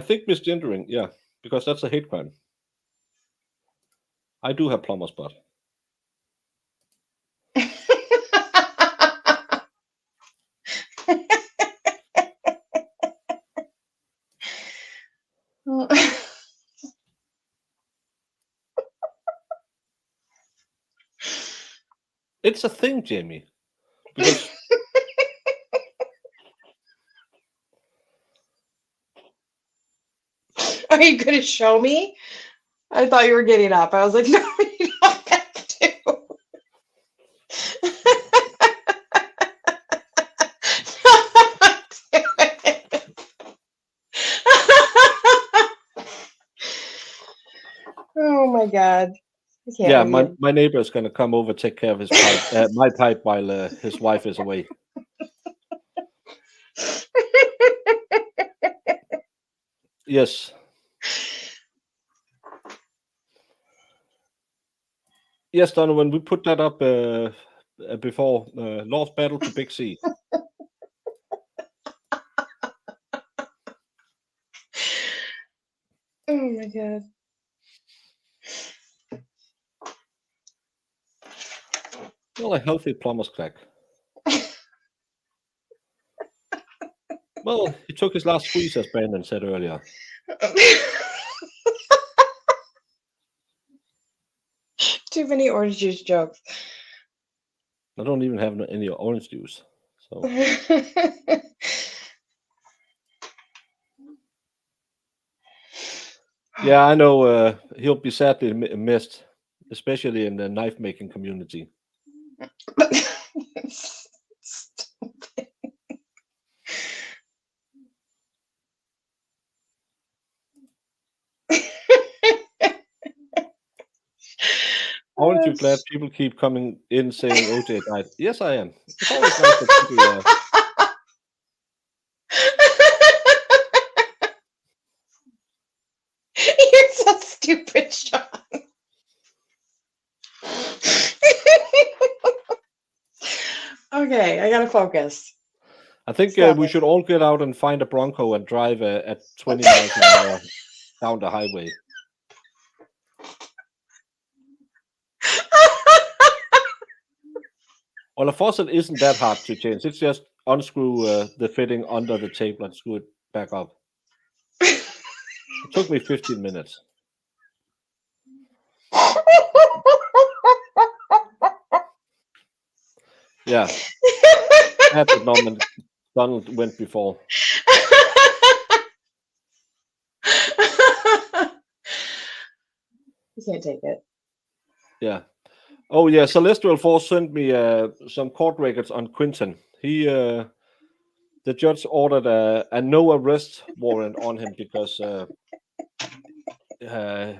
think misgendering, yeah, because that's a hate crime. I do have plumber's butt. It's a thing, Jamie. Because Are you going to show me? I thought you were getting up. I was like, no, you don't have to. Oh my God. I can't yeah, with you. my neighbor is going to come over, take care of his pipe, my pipe, while his wife is away. Yes. Yes, Donovan, we put that up before Lost Battle to Big C. Oh my God. Well, a healthy plumber's crack. Well, he took his last squeeze, as Brandon said earlier. Too many orange juice jokes. I don't even have any orange juice. So yeah, I know he'll be sadly missed, especially in the knife making community. Aren't you glad people keep coming in saying OJ died? Yes, I am. It's always nice that people. You're so stupid, Sean. Okay, I gotta focus. I think Stop we it. should all get out and find a Bronco and drive at 20 miles an hour down the highway. Well, a faucet isn't that hard to change. It's just unscrew the fitting under the table and screw it back up. It took me 15 minutes. Yeah. That's what Donald went before. You can't take it. Yeah. Oh, yeah. Celestial Force sent me some court records on Quinton. The judge ordered a no arrest warrant on him because they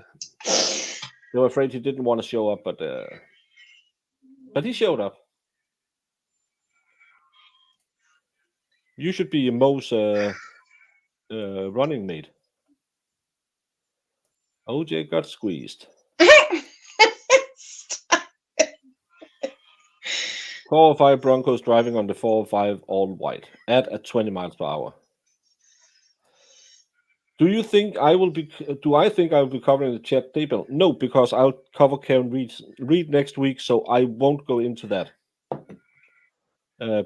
were afraid he didn't want to show up, but he showed up. You should be Mo's running mate. OJ got squeezed. 405 Broncos driving on the 405 all white at 20 miles per hour. Do I think I will be covering the Chet Daybell? No, because I'll cover Karen Reed next week, so I won't go into that.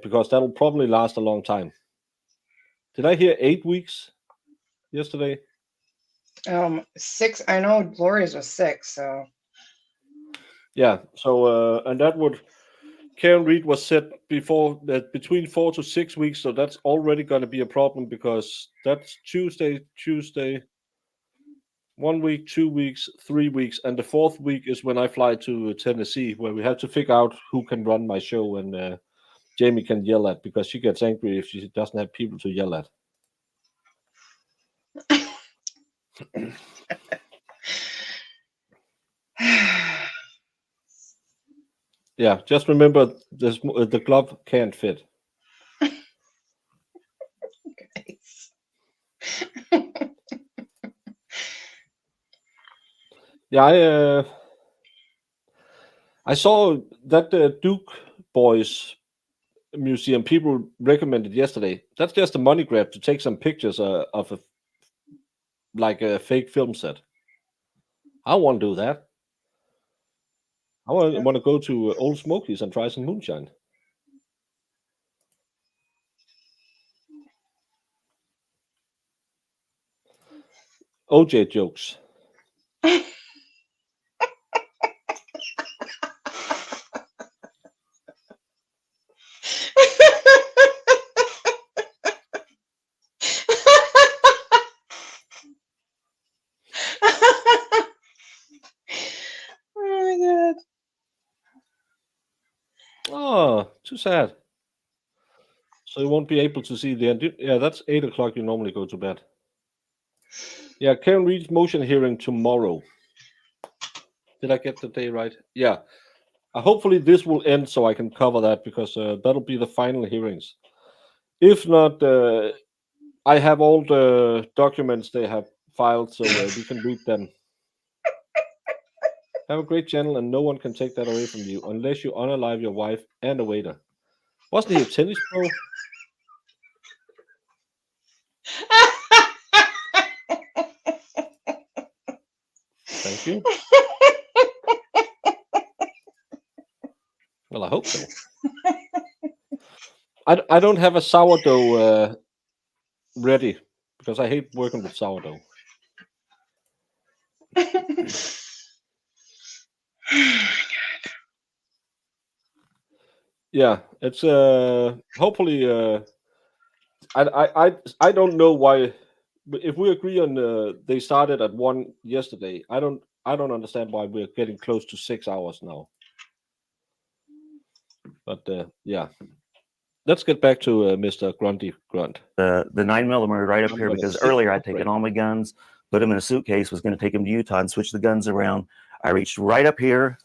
Because that'll probably last a long time. Did I hear 8 weeks yesterday? 6. I know Gloria's was 6, so yeah. So and that would Karen Reed was said before that between 4 to 6 weeks, so that's already going to be a problem because that's Tuesday, 1 week, 2 weeks, 3 weeks, and the 4th week is when I fly to Tennessee, where we have to figure out who can run my show and Jamie can yell at because she gets angry if she doesn't have people to yell at. Yeah, just remember this, the glove can't fit. Yeah, I saw that Duke Boys Museum people recommended yesterday. That's just a money grab to take some pictures of a fake film set. I want to do that. I want to go to Old Smokies and try some moonshine. OJ jokes. Oh my God. Oh, too sad. So you won't be able to see the end. Yeah, that's 8 o'clock. You normally go to bed. Yeah, Karen Reed's motion hearing tomorrow. Did I get the day right? Yeah. Hopefully this will end so I can cover that because that'll be the final hearings. If not, I have all the documents they have filed so we can read them. Have a great channel and no one can take that away from you unless you unalive your wife and a waiter. Wasn't he a tennis pro? Thank you. Well, I hope so. I don't have a sourdough ready because I hate working with sourdough. Yeah, it's hopefully I don't know why. If we agree on they started at 1 yesterday, I don't understand why we're getting close to 6 hours now. But yeah, let's get back to Mr. Grundy Grunt. The 9mm right up here because earlier I'd taken all my guns, put them in a suitcase, was going to take them to Utah and switch the guns around. I reached right up here,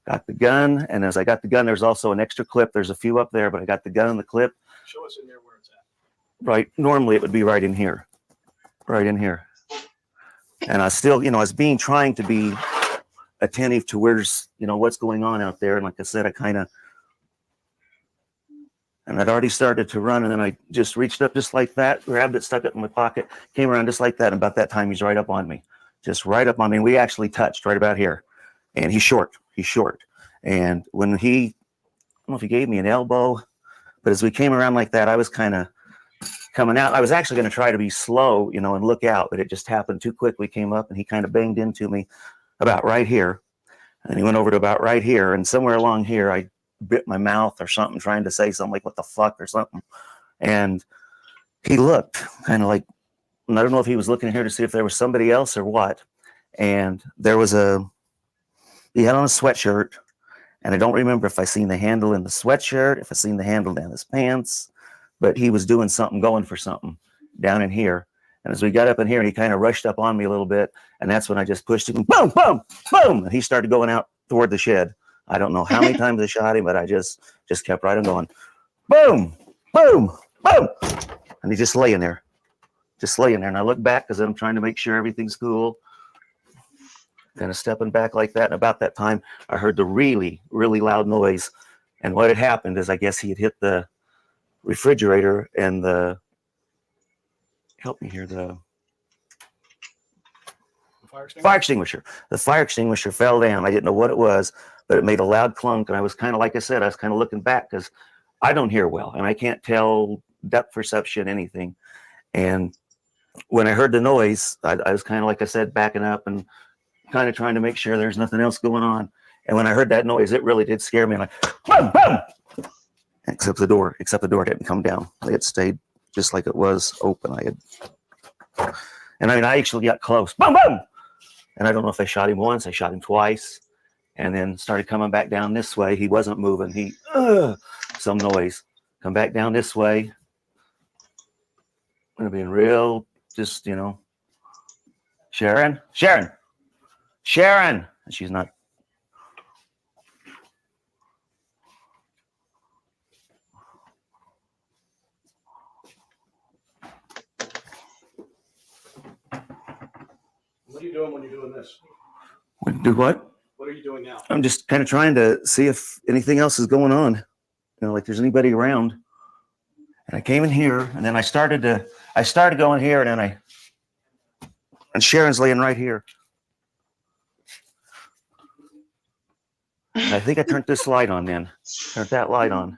got the gun, and as I got the gun, there's also an extra clip. There's a few up there, but I got the gun and the clip. Show us in there where it's at. Right, normally it would be right in here. Right in here. And I still, I was trying to be attentive to where's, what's going on out there. And like I said, and I'd already started to run, and then I just reached up just like that, grabbed it, stuck it in my pocket, came around just like that, and about that time he's right up on me. Just right up on me. We actually touched right about here. And he's short. And when I don't know if he gave me an elbow, but as we came around like that, I was kind of coming out. I was actually going to try to be slow, and look out, but it just happened too quickly, came up, and he kind of banged into me about right here. And he went over to about right here, and somewhere along here, I bit my mouth or something, trying to say something like, what the fuck or something. And he looked kind of like, and I don't know if he was looking here to see if there was somebody else or what. And there was he had on a sweatshirt, and I don't remember if I seen the handle in the sweatshirt, if I seen the handle down his pants, but he was doing something, going for something down in here. And as we got up in here, he kind of rushed up on me a little bit, and that's when I just pushed him, boom, boom, boom, and he started going out toward the shed. I don't know how many times I shot him, but I just kept right on going, boom, boom, boom, and he's just laying there. And I look back because I'm trying to make sure everything's cool. Kind of stepping back like that. And about that time, I heard the really, really loud noise. And what had happened is I guess he had hit the refrigerator and the fire extinguisher. The fire extinguisher fell down. I didn't know what it was, but it made a loud clunk. And I was kind of, like I said, I was kind of looking back because I don't hear well and I can't tell depth perception, anything. And when I heard the noise, I was kind of, like I said, backing up and kind of trying to make sure there's nothing else going on. And when I heard that noise, it really did scare me. And boom, boom! Except the door didn't come down. It stayed just like it was open. And I mean, I actually got close. Boom, boom! And I don't know if I shot him once, I shot him twice, and then started coming back down this way. He wasn't moving. Some noise. Come back down this way. I'm being real, just, you know, Sharon. And she's not. What are you doing when you're doing this? Do what? What are you doing now? I'm just kind of trying to see if anything else is going on. You know, like there's anybody around. And I came in here, and then I started going here, and Sharon's laying right here. And I think I turned this light on then. Turned that light on.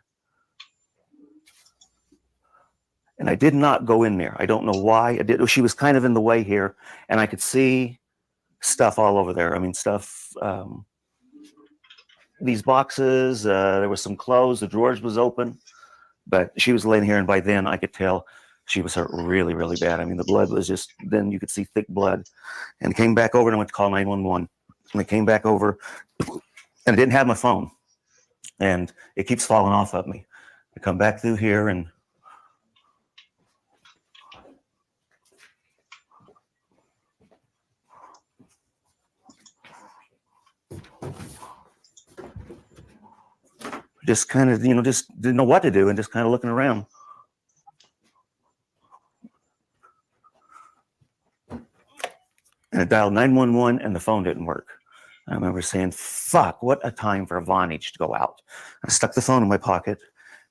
And I did not go in there. I don't know why. I did. She was kind of in the way here, and I could see stuff all over there. I mean, stuff, these boxes, there was some clothes, the drawers was open, but she was laying here, and by then I could tell she was hurt really, really bad. I mean, the blood was just, then you could see thick blood. And came back over, and I went to call 911. And I came back over, and I didn't have my phone. And it keeps falling off of me. I come back through here, and just kind of, you know, just didn't know what to do, and just kind of looking around. And I dialed 911, and the phone didn't work. I remember saying, fuck, what a time for Vonage to go out. I stuck the phone in my pocket,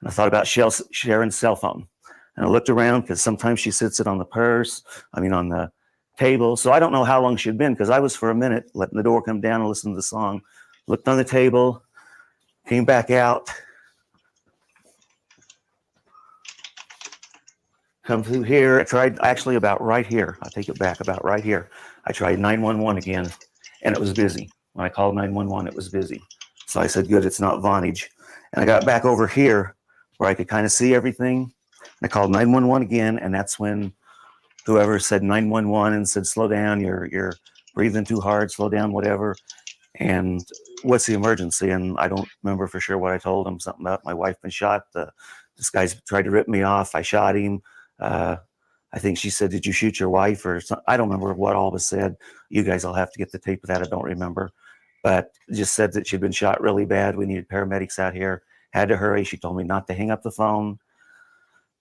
and I thought about Sharon's cell phone. And I looked around, because sometimes she sits it on the on the table. So I don't know how long she'd been, because I was for a minute letting the door come down and listen to the song. Looked on the table, came back out, come through here. I tried actually about right here. I'll take it back about right here. I tried 911 again, and it was busy. When I called 911, it was busy. So I said, good, it's not Vonage. And I got back over here where I could kind of see everything. And I called 911 again, and that's when whoever said 911 and said, slow down, you're breathing too hard, slow down, whatever. And what's the emergency? And I don't remember for sure what I told him. Something about my wife been shot. This guy's tried to rip me off. I shot him. I think she said, did you shoot your wife? Or something? I don't remember what all was said. You guys will have to get the tape of that. I don't remember. But just said that she'd been shot really bad. We needed paramedics out here. Had to hurry. She told me not to hang up the phone.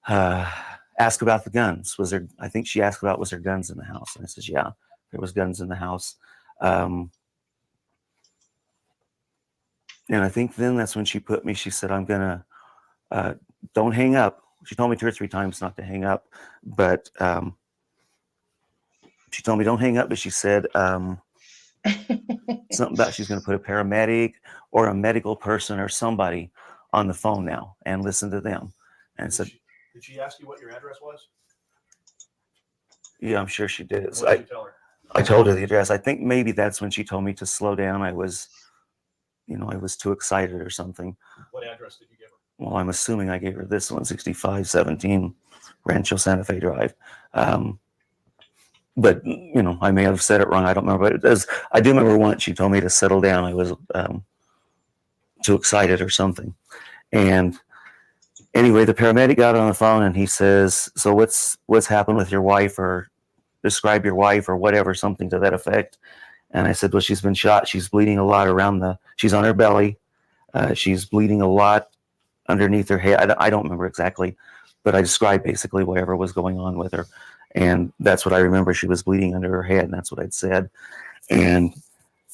Ask about the guns. I think she asked about, was there guns in the house? And I said, yeah, there was guns in the house. And I think then that's when she said, I'm going to, don't hang up. She told me 2 or 3 times not to hang up, but she told me don't hang up, but she said something about she's going to put a paramedic or a medical person or somebody on the phone now and listen to them. And said, did she ask you what your address was? Yeah, I'm sure she did. What did you tell her? I told her the address. I think maybe that's when she told me to slow down. I was too excited or something. What address did you give her? Well, I'm assuming I gave her this one, 6517 Rancho Santa Fe Drive. But, you know, I may have said it wrong. I don't remember. But I do remember once she told me to settle down. I was too excited or something. And anyway, the paramedic got on the phone, and he says, so what's happened with your wife, or describe your wife, or whatever, something to that effect. And I said, well, she's been shot. She's bleeding a lot she's on her belly. She's bleeding a lot underneath her head. I don't remember exactly, but I described basically whatever was going on with her. And that's what I remember. She was bleeding under her head, and that's what I'd said. And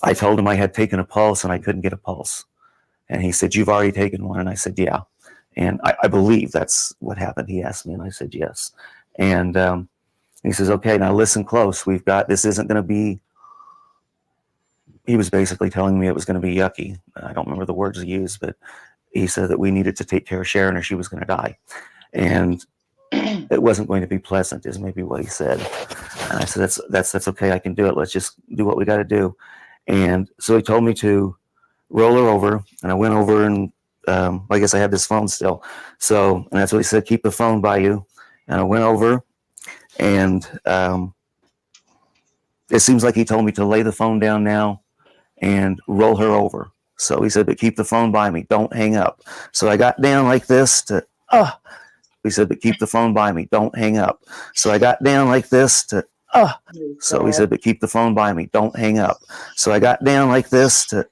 I told him I had taken a pulse, and I couldn't get a pulse. And he said, you've already taken one? And I said, yeah. And I believe that's what happened. He asked me, and I said, yes. And he says, okay, now listen close. This isn't going to be, he was basically telling me it was going to be yucky. I don't remember the words he used, but he said that we needed to take care of Sharon or she was going to die. And it wasn't going to be pleasant, is maybe what he said. And I said, that's okay. I can do it. Let's just do what we got to do. And so he told me to roll her over. And I went over and I guess I had this phone still. So, and that's what he said, keep the phone by you. And I went over and it seems like he told me to lay the phone down now and roll her over. So he said, but keep the phone by me. Don't hang up. So I got down like this to, he said, but keep the phone by me. Don't hang up. So I got down like this to, so he said, but keep the phone by me. Don't hang up. So I got down like this to,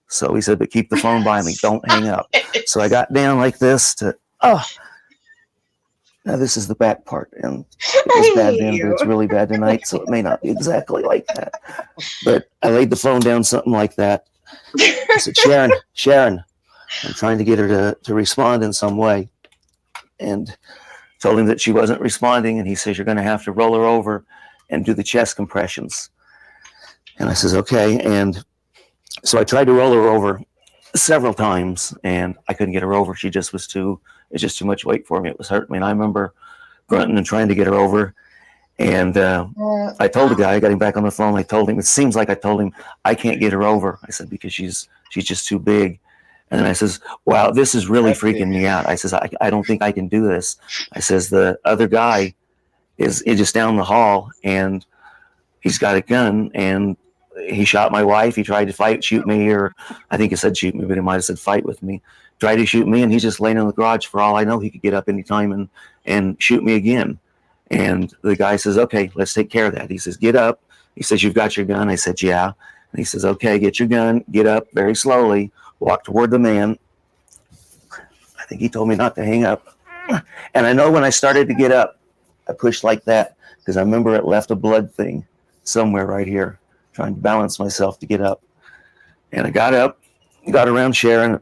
so he said, but keep the phone by me. Don't hang up. So I got down like this to, Now this is the back part, and it was bad then, but it's really bad tonight, so it may not be exactly like that. But I laid the phone down something like that. I said, Sharon, I'm trying to get her to respond in some way. And told him that she wasn't responding, and he says, you're going to have to roll her over and do the chest compressions. And I says, okay. And so I tried to roll her over several times, and I couldn't get her over. She just was it's just too much weight for me. It was hurting me. And I remember grunting and trying to get her over. And I told the guy, I got him back on the phone. I told him, it seems like I told him I can't get her over. I said, because she's just too big. And then I says, wow, this is really freaking me out. I says, I don't think I can do this. I says, the other guy is just down the hall, and he's got a gun, and he shot my wife. He tried to shoot me, or I think he said shoot me, but he might have said fight with me. Tried to shoot me, and he's just laying in the garage. For all I know, he could get up anytime and shoot me again. And the guy says, okay, let's take care of that. He says, get up. He says, you've got your gun. I said, yeah. And he says, okay, get your gun, get up very slowly, walk toward the man. I think he told me not to hang up. And I know when I started to get up, I pushed like that, because I remember it left a blood thing somewhere right here, trying to balance myself to get up. And I got up, got around Sharon.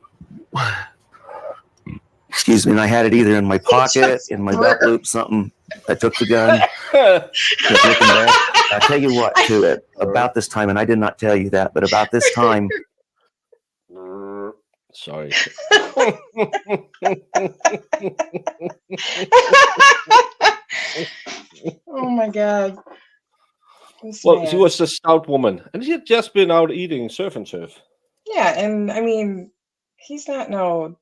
Excuse me, and I had it either in my pocket, in my belt loop, something. I took the gun. Looking back, I'll tell you what, too, about this time, and I did not tell you that, but about this time. Sorry. Oh my God. Well, she was a stout woman, and she had just been out eating surf and turf. Yeah, and I mean, he's not no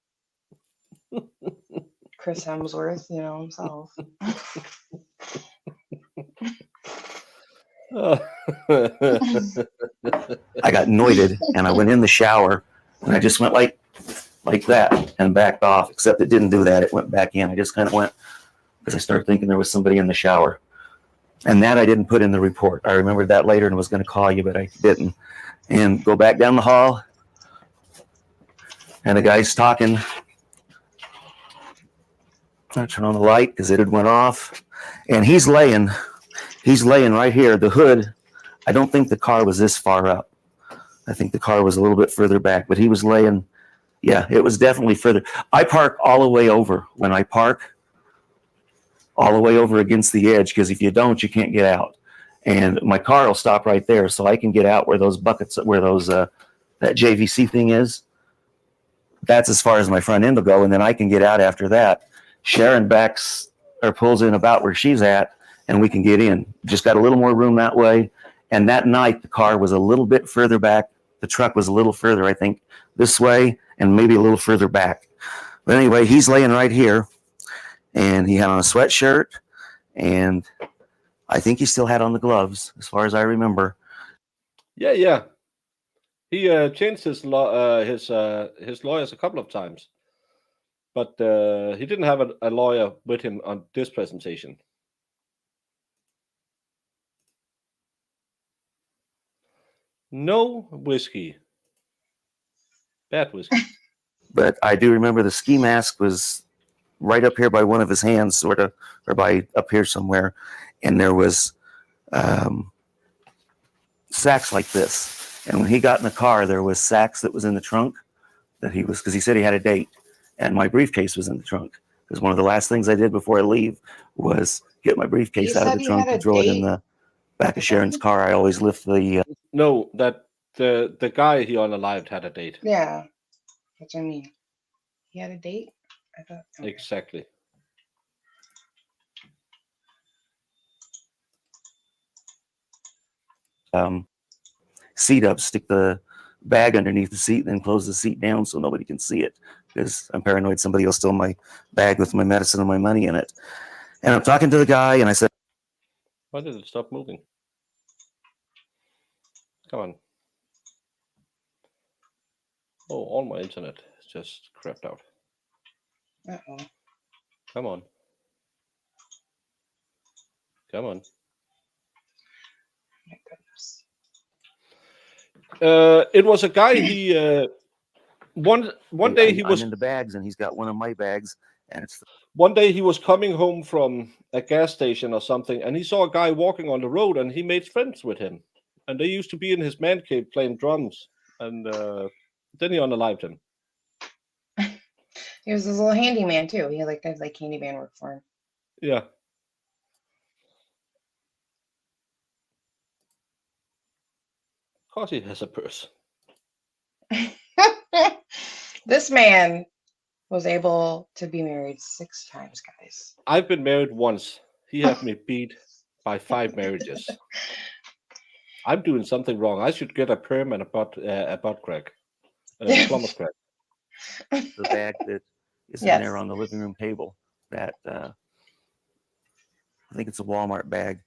Chris Hemsworth, himself. I got noited, and I went in the shower, and I just went like that and backed off, except it didn't do that. It went back in. I just kind of went, because I started thinking there was somebody in the shower. And that I didn't put in the report. I remembered that later and was going to call you, but I didn't. And go back down the hall, and the guy's talking. I turn on the light because it had went off, and he's laying right here. The hood, I don't think the car was this far up. I think the car was a little bit further back, but he was laying. Yeah, it was definitely further. I park all the way over. When I park, all the way over against the edge, because if you don't, you can't get out. And my car will stop right there, so I can get out where those buckets, where those that JVC thing is. That's as far as my front end will go, and then I can get out after that. Sharon backs or pulls in about where she's at, and we can get in. Just got a little more room that way. And that night, the car was a little bit further back. The truck was a little further, I think, this way, and maybe a little further back. But anyway, he's laying right here. And he had on a sweatshirt, and I think he still had on the gloves, as far as I remember. Yeah. He changed his lawyers a couple of times, but he didn't have a lawyer with him on this presentation. No whiskey. Bad whiskey. But I do remember the ski mask was right up here by one of his hands, sort of, or by up here somewhere, and there was sacks like this. And when he got in the car, there was sacks that was in the trunk that because he said he had a date, and my briefcase was in the trunk. Because one of the last things I did before I leave was get my briefcase out of the trunk and throw it in the back of Sharon's car. I always lift the. No, that the guy he unalived had a date. Yeah, that's what I mean. He had a date? I thought. Okay. Exactly. Seat up, stick the bag underneath the seat and then close the seat down so nobody can see it, because I'm paranoid somebody will steal my bag with my medicine and my money in it. And I'm talking to the guy, and I said, why did it stop moving? Come on. Oh, all my internet is just crapped out. Uh-oh. Come on. Come on. My goodness. It was a guy. He one day he was I'm in the bags, and he's got one of my bags, and it's one day he was coming home from a gas station or something, and he saw a guy walking on the road, and he made friends with him, and they used to be in his man cave playing drums, and then he unalived him. He was his little handyman too. He had like guys like handyman work for him. Yeah. Of course he has a purse. This man was able to be married 6 times, guys. I've been married once. He had me beat by 5 marriages. I'm doing something wrong. I should get a perm and a butt crack, plumber's crack. the bag that is in there on the living room table. That I think it's a Walmart bag.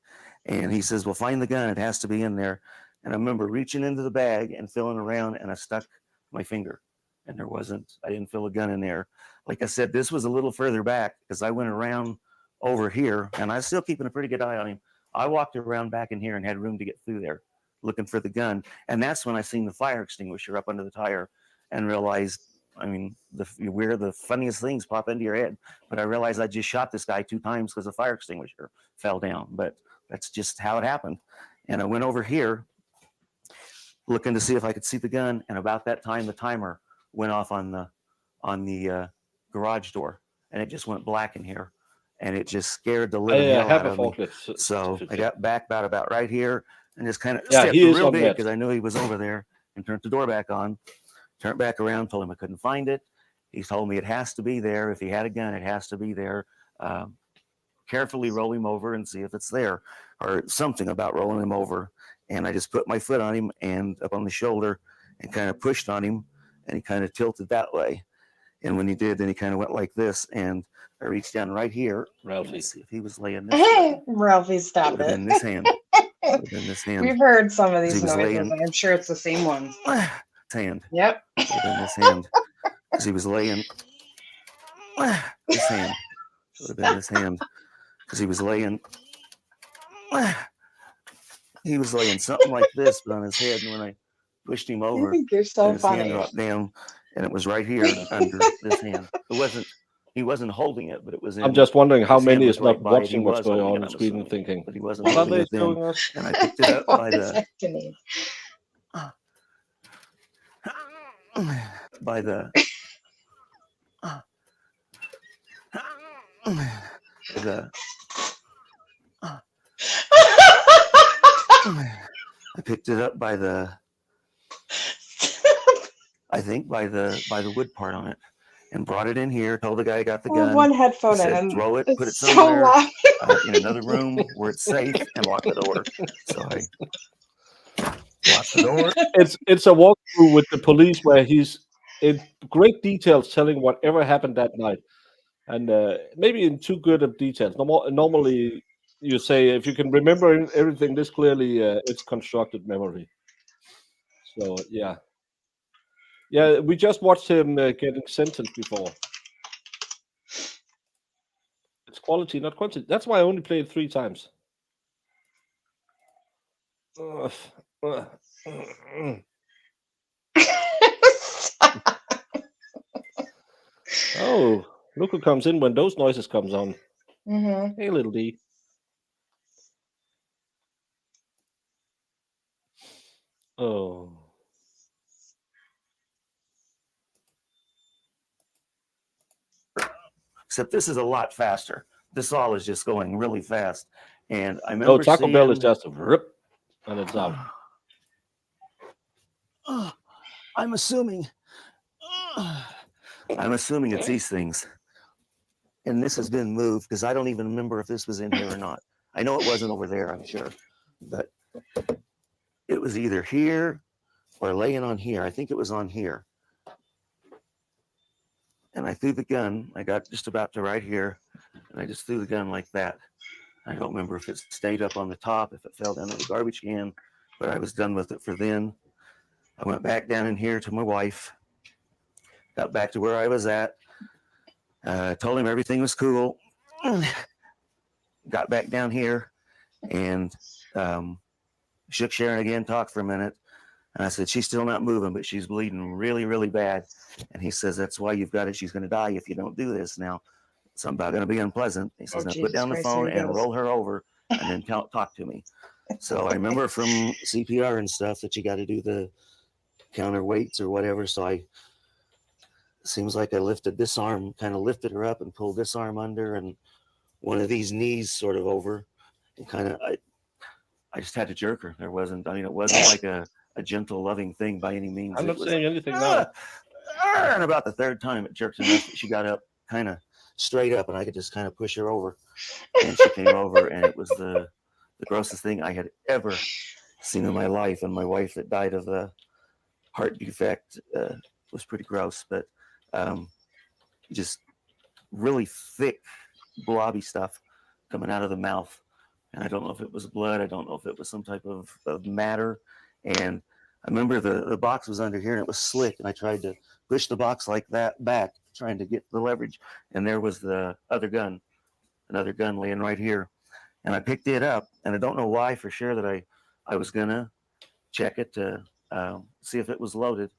And he says, well, find the gun. It has to be in there. And I remember reaching into the bag and feeling around, and I stuck my finger. And I didn't feel a gun in there. Like I said, this was a little further back because I went around over here, and I was still keeping a pretty good eye on him. I walked around back in here and had room to get through there looking for the gun. And that's when I seen the fire extinguisher up under the tire and realized, I mean, where the funniest things pop into your head. But I realized I just shot this guy 2 times because the fire extinguisher fell down. But that's just how it happened. And I went over here looking to see if I could see the gun. And about that time, the timer went off on the garage door, and it just went black in here, and it just scared the living hell out of me. So I got back about right here and just kind of stepped real big because I knew he was over there, and turned the door back on, turned back around, told him I couldn't find it. He told me it has to be there. If he had a gun, it has to be there. Carefully roll him over and see if it's there, or something about rolling him over. And I just put my foot on him and up on the shoulder and kind of pushed on him, and he kind of tilted that way. And when he did, then he kind of went like this, and I reached down right here. Ralphie, see if he was laying this way. Ralphie, stop it. In this hand. In this hand. We've heard some of these noises, laying, and I'm sure it's the same ones. Hand. Yep. In this hand. Because he was laying. This hand. Should have been this hand. Because he was laying. He was laying something like this, but on his head, and when I pushed him over, I think you're so his funny. hand dropped down, and it was right here under this hand. He wasn't holding it, but it was in. I'm just wondering how many is not right by it. watching He what's was going holding on it, in Sweden, thinking, but he wasn't what are holding they it then. showing us? And I picked it up by What is the happening? by the I picked it up by the I think by the wood part on it, and brought it in here. Told the guy I got the gun. One headphone I said, in. throw it, put it It's so somewhere loud. in another room where it's safe, and lock the door. So I locked the door. It's a walkthrough with the police where he's in great details telling whatever happened that night, and maybe in too good of details. Normally, you say if you can remember everything this clearly, it's constructed memory. So yeah. We just watched him getting sentenced before. It's quality, not quantity. That's why I only played 3 times. Oh, look who comes in when those noises comes on. Mm-hmm. Hey, little D. Oh. Except this is a lot faster. This all is just going really fast. And I remember Taco Bell is seeing- just rip, and it's out. I'm assuming it's these things. And this has been moved because I don't even remember if this was in here or not. I know it wasn't over there, I'm sure. But it was either here or laying on here. I think it was on here. And I threw the gun. I got just about to right here, and I just threw the gun like that. I don't remember if it stayed up on the top, if it fell down in the garbage can, but I was done with it for then. I went back down in here to my wife, got back to where I was at, told him everything was cool, got back down here, and shook Sharon again, talked for a minute, and I said, she's still not moving, but she's bleeding really, really bad. And he says, that's why you've got it. She's going to die if you don't do this. Now, it's about going to be unpleasant. He says, now put down the phone and roll her over and then talk to me. So I remember from CPR and stuff that you got to do the counterweights or whatever. So seems like I lifted this arm, kind of lifted her up and pulled this arm under and one of these knees sort of over, and kind of, I just had to jerk her. It wasn't like a gentle, loving thing by any means. I'm not saying anything now. And about the third time it jerked enough that she got up kind of straight up and I could just kind of push her over. And she came over, and it was the grossest thing I had ever seen in my life. And my wife that died of a heart defect was pretty gross, but just really thick, blobby stuff coming out of the mouth. And I don't know if it was blood. I don't know if it was some type of matter. And I remember the box was under here and it was slick. And I tried to push the box like that back, trying to get the leverage. And there was the other gun, another gun laying right here. And I picked it up. And I don't know why for sure that I was going to check it to see if it was loaded.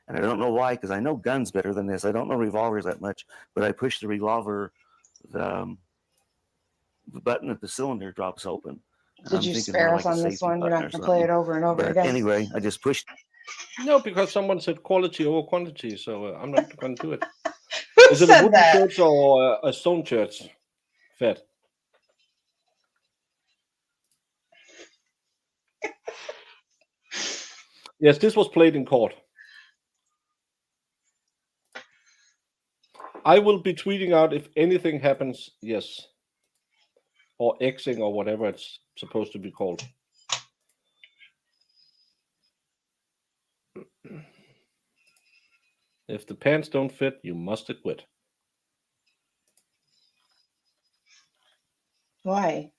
And I don't know why, because I know guns better than this. I don't know revolvers that much. But I pushed the revolver, the button at the cylinder drops open. Did you spare us on this one? You're not going to play it over and over again. Anyway, I just pushed. No, because someone said quality over quantity, so I'm not going to do it. Who Is it said a wooden that? church or a stone church? Fed. Yes, this was played in court. I will be tweeting out if anything happens, yes. Or Xing or whatever it's supposed to be called. If the pants don't fit, you must acquit. Why?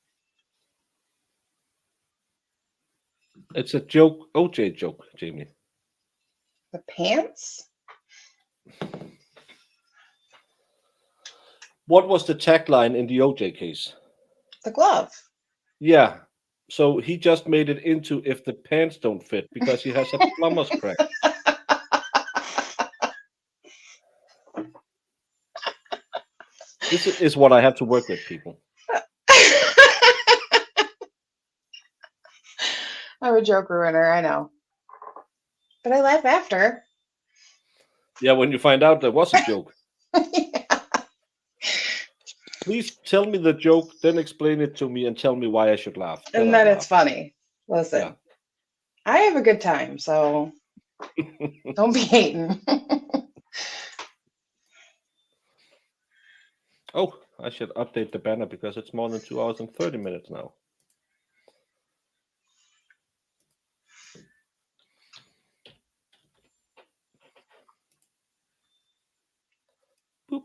It's a joke, OJ joke, Jamie. The pants? What was the tagline in the OJ case? The glove. Yeah. So he just made it into if the pants don't fit because he has a plumber's crack. This is what I have to work with, people. I'm a joke ruiner, I know. But I laugh after. Yeah, when you find out there was a joke. Please tell me the joke, then explain it to me and tell me why I should laugh. And then it's funny. Listen, yeah. I have a good time, so don't be hating. Oh, I should update the banner because it's more than 2 hours and 30 minutes now. Boop.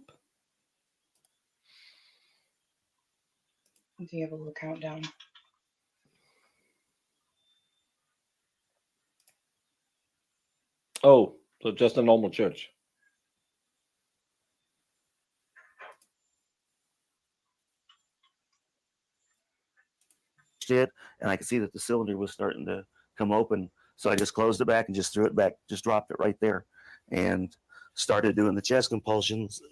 Do you have a little countdown? Oh, so just a normal church. It, and I could see that the cylinder was starting to come open. So I just closed it back and just threw it back, just dropped it right there and started doing the chest compulsions,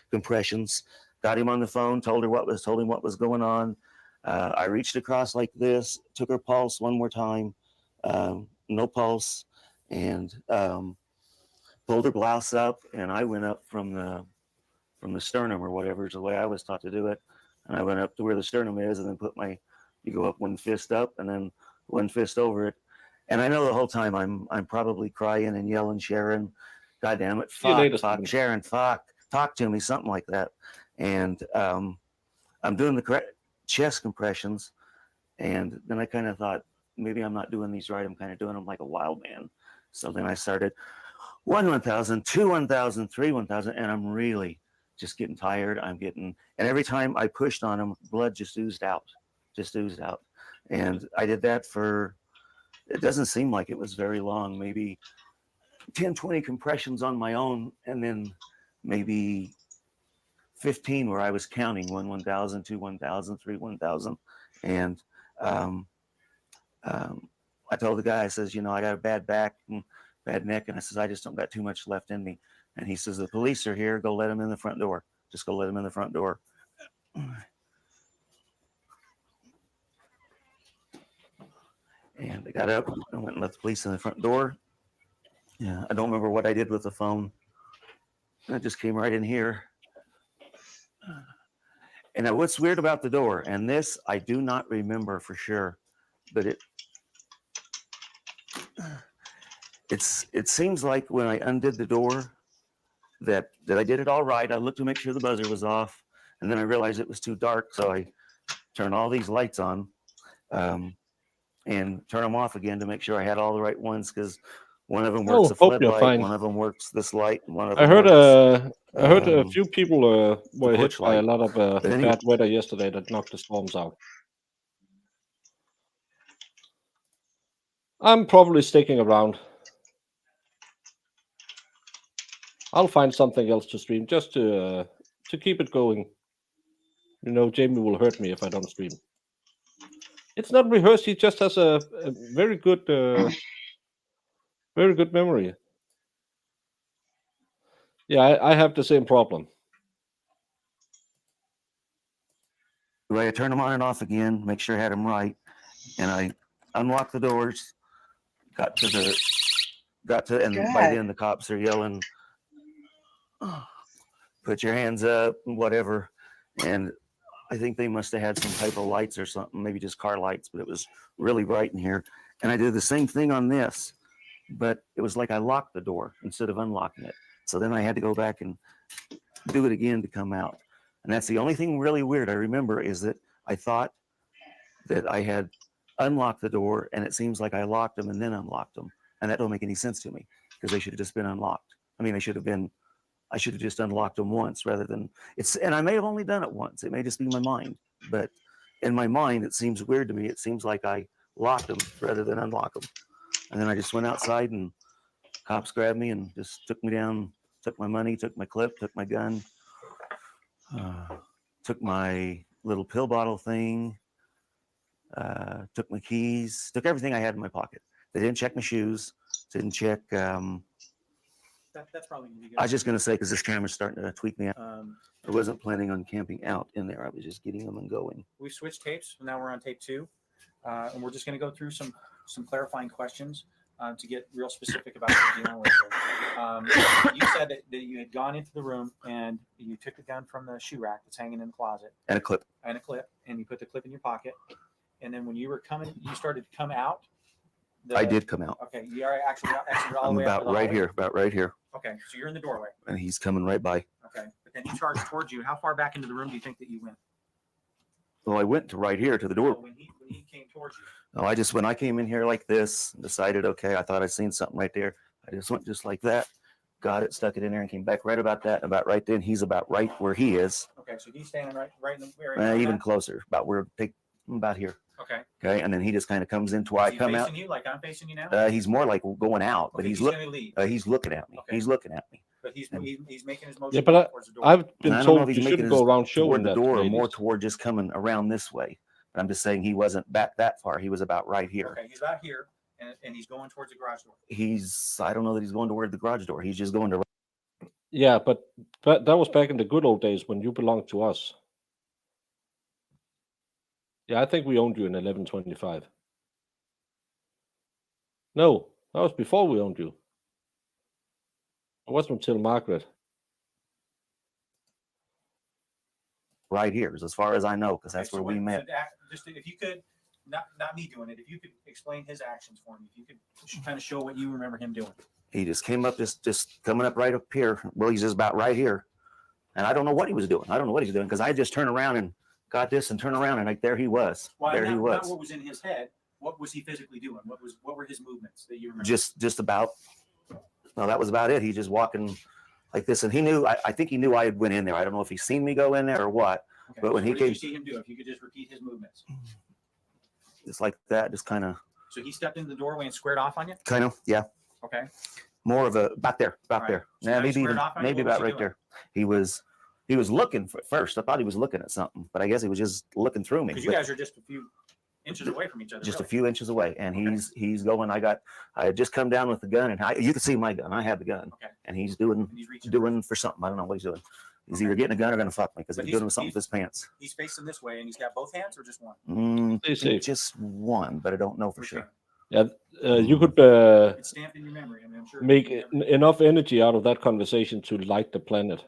compressions. Got him on the phone, told him what was going on. I reached across like this, took her pulse one more time, no pulse, and pulled her blouse up, and I went up from the sternum or whatever is the way I was taught to do it. And I went up to where the sternum is and then you go up one fist up and then one fist over it. And I know the whole time I'm probably crying and yelling, Sharon, God damn it, fuck, Sharon, fuck, talk to me, something like that. And I'm doing the chest compressions. And then I kind of thought, maybe I'm not doing these right. I'm kind of doing them like a wild man. So then I started 1,000, 2, 1,000, 3, 1,000, and I'm really just getting tired. And every time I pushed on them, blood just oozed out. And I did that for, it doesn't seem like it was very long, maybe 10, 20 compressions on my own, and then maybe 15 where I was counting 1, 1,000, 2, 1,000, 3, 1,000. And I told the guy, I says, I got a bad back and bad neck. And I says, I just don't got too much left in me. And he says, the police are here. Go let them in the front door. Just go let them in the front door. And I got up and went and let the police in the front door. Yeah, I don't remember what I did with the phone. I just came right in here. And what's weird about the door, and this I do not remember for sure, but it seems like when I undid the door that I did it all right. I looked to make sure the buzzer was off, and then I realized it was too dark, so I turned all these lights on and turn them off again to make sure I had all the right ones, because one of them works the floodlight, one of them works this light, and one of them I heard a few people were hit by a lot of bad weather yesterday that knocked the storms out. I'm probably sticking around. I'll find something else to stream just to keep it going. Jamie will hurt me if I don't stream. It's not rehearsed. He just has a very good memory. Yeah, I have the same problem. Right, I turned them on and off again, make sure I had them right, and I unlocked the doors. Got to, and by then the cops are yelling, "Put your hands up," and whatever. And I think they must have had some type of lights or something, maybe just car lights, but it was really bright in here. And I did the same thing on this, but it was like I locked the door instead of unlocking it. So then I had to go back and do it again to come out. And that's the only thing really weird I remember, is that I thought that I had unlocked the door, and it seems like I locked them and then unlocked them. And that don't make any sense to me, because they should have just been unlocked. I mean, I should have just unlocked them once rather than and I may have only done it once. It may just be my mind, but in my mind, it seems weird to me. It seems like I locked them rather than unlock them. And then I just went outside, and cops grabbed me and just took me down, took my money, took my clip, took my gun, took my little pill bottle thing, took my keys, took everything I had in my pocket. They didn't check my shoes, didn't check. That's probably gonna be good. I was just going to say, because this camera's starting to tweak me out. I wasn't planning on camping out in there. I was just getting them and going. We switched tapes. Now we're on tape 2. And we're just going to go through some clarifying questions to get real specific about what you're dealing with here. You said that you had gone into the room and you took the gun from the shoe rack that's hanging in the closet. And a clip. And you put the clip in your pocket. And then when you were coming, you started to come out. I did come out. Okay, you are actually all the I'm way about right here, about right here. Okay, so you're in the doorway. And he's coming right by. Okay, but then he charged towards you. How far back into the room do you think that you went? Well, I went to right here to the door. When he came towards you. Oh, when I came in here like this, decided, okay, I thought I seen something right there. I just went just like that, got it, stuck it in there, and came back right about that. About right then, he's about right where he is. Okay, so he's standing right in the area. Even closer, about here. Okay. Okay, and then he just kind of comes into where I come out. Facing you, like I'm facing you now? He's more like going out, but Okay, he's gonna leave. he's looking at me. Okay. He's looking at me. But he's making his motion. Yeah, but towards the door. I've been And I don't know told if you he's shouldn't making go his around showing toward the that. door, or ladies. more toward just coming around this way. But I'm just saying he wasn't back that far. He was about right here. Okay, he's about here, and he's going towards the garage door. I don't know that he's going toward the garage door. He's just going to. Yeah, but that was back in the good old days when you belonged to us. Yeah, I think we owned you in 1125. No, that was before we owned you. It wasn't until Margaret. Right here, as far as I know, because that's where we met. Just if you could, not me doing it, if you could explain his actions for me, if you could kind of show what you remember him doing. He just came up, just coming up right up here. Well, he's just about right here. And I don't know what he was doing. because I just turned around and got this and turned around, and like there he was. Well, there he was. Not what was in his head. what was he physically doing? What were his movements that you remember? Just about. No, that was about it. He just walking like this, and he knew. I think he knew I had went in there. I don't know if he seen me go in there or what. Okay, but when so he what came, did you see him do? If you could just repeat his movements. just like that, just kind of. So he stepped into the doorway and squared off on you. Kind of, yeah. Okay. More of a back there, Right. there. So Yeah, now he maybe squared even off on you? maybe What was about he right doing? there. He was looking for first. I thought he was looking at something, but I guess he was just looking through me. Because you guys are just a few inches away from each other. Just really. a few inches away, and he's going. I had just come down with the gun, and you can see my gun. I had the gun, Okay. and he's doing for something. I don't know what he's doing. He's either getting a gun or going to fuck me because But he's doing something with his pants. He's facing this way, and he's got both hands or just one. I think just one, but I don't know for sure. Yeah, you could It's stamped in your memory. I mean, I'm sure. make enough energy out of that conversation to light the planet.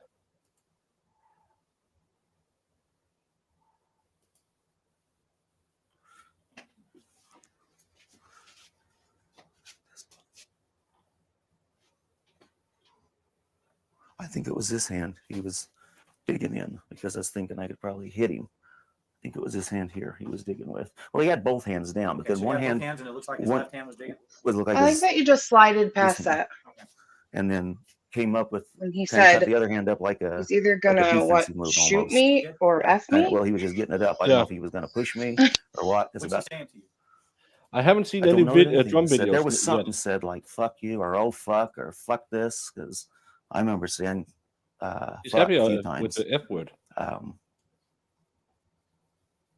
I think it was this hand he was digging in because I was thinking I could probably hit him. I think it was this hand here he was digging with. Well, he had both hands down because So you one had both hand hands, and it looks like his one- left hand was digging. would look like I like his, that you just slided past hand. that. and then came up with When he kinda cut said the other hand up like a he's either like a gonna what defensive move shoot almost. me or F me. Well, he was just getting it up. I don't know if he was going to push me or what. It's What's about. he saying to you? I haven't seen I any don't know anything drum he said. videos. There was yet. something said like "fuck you" or "oh fuck" or "fuck this" because I remember saying He's fuck happy a few with times. the F word.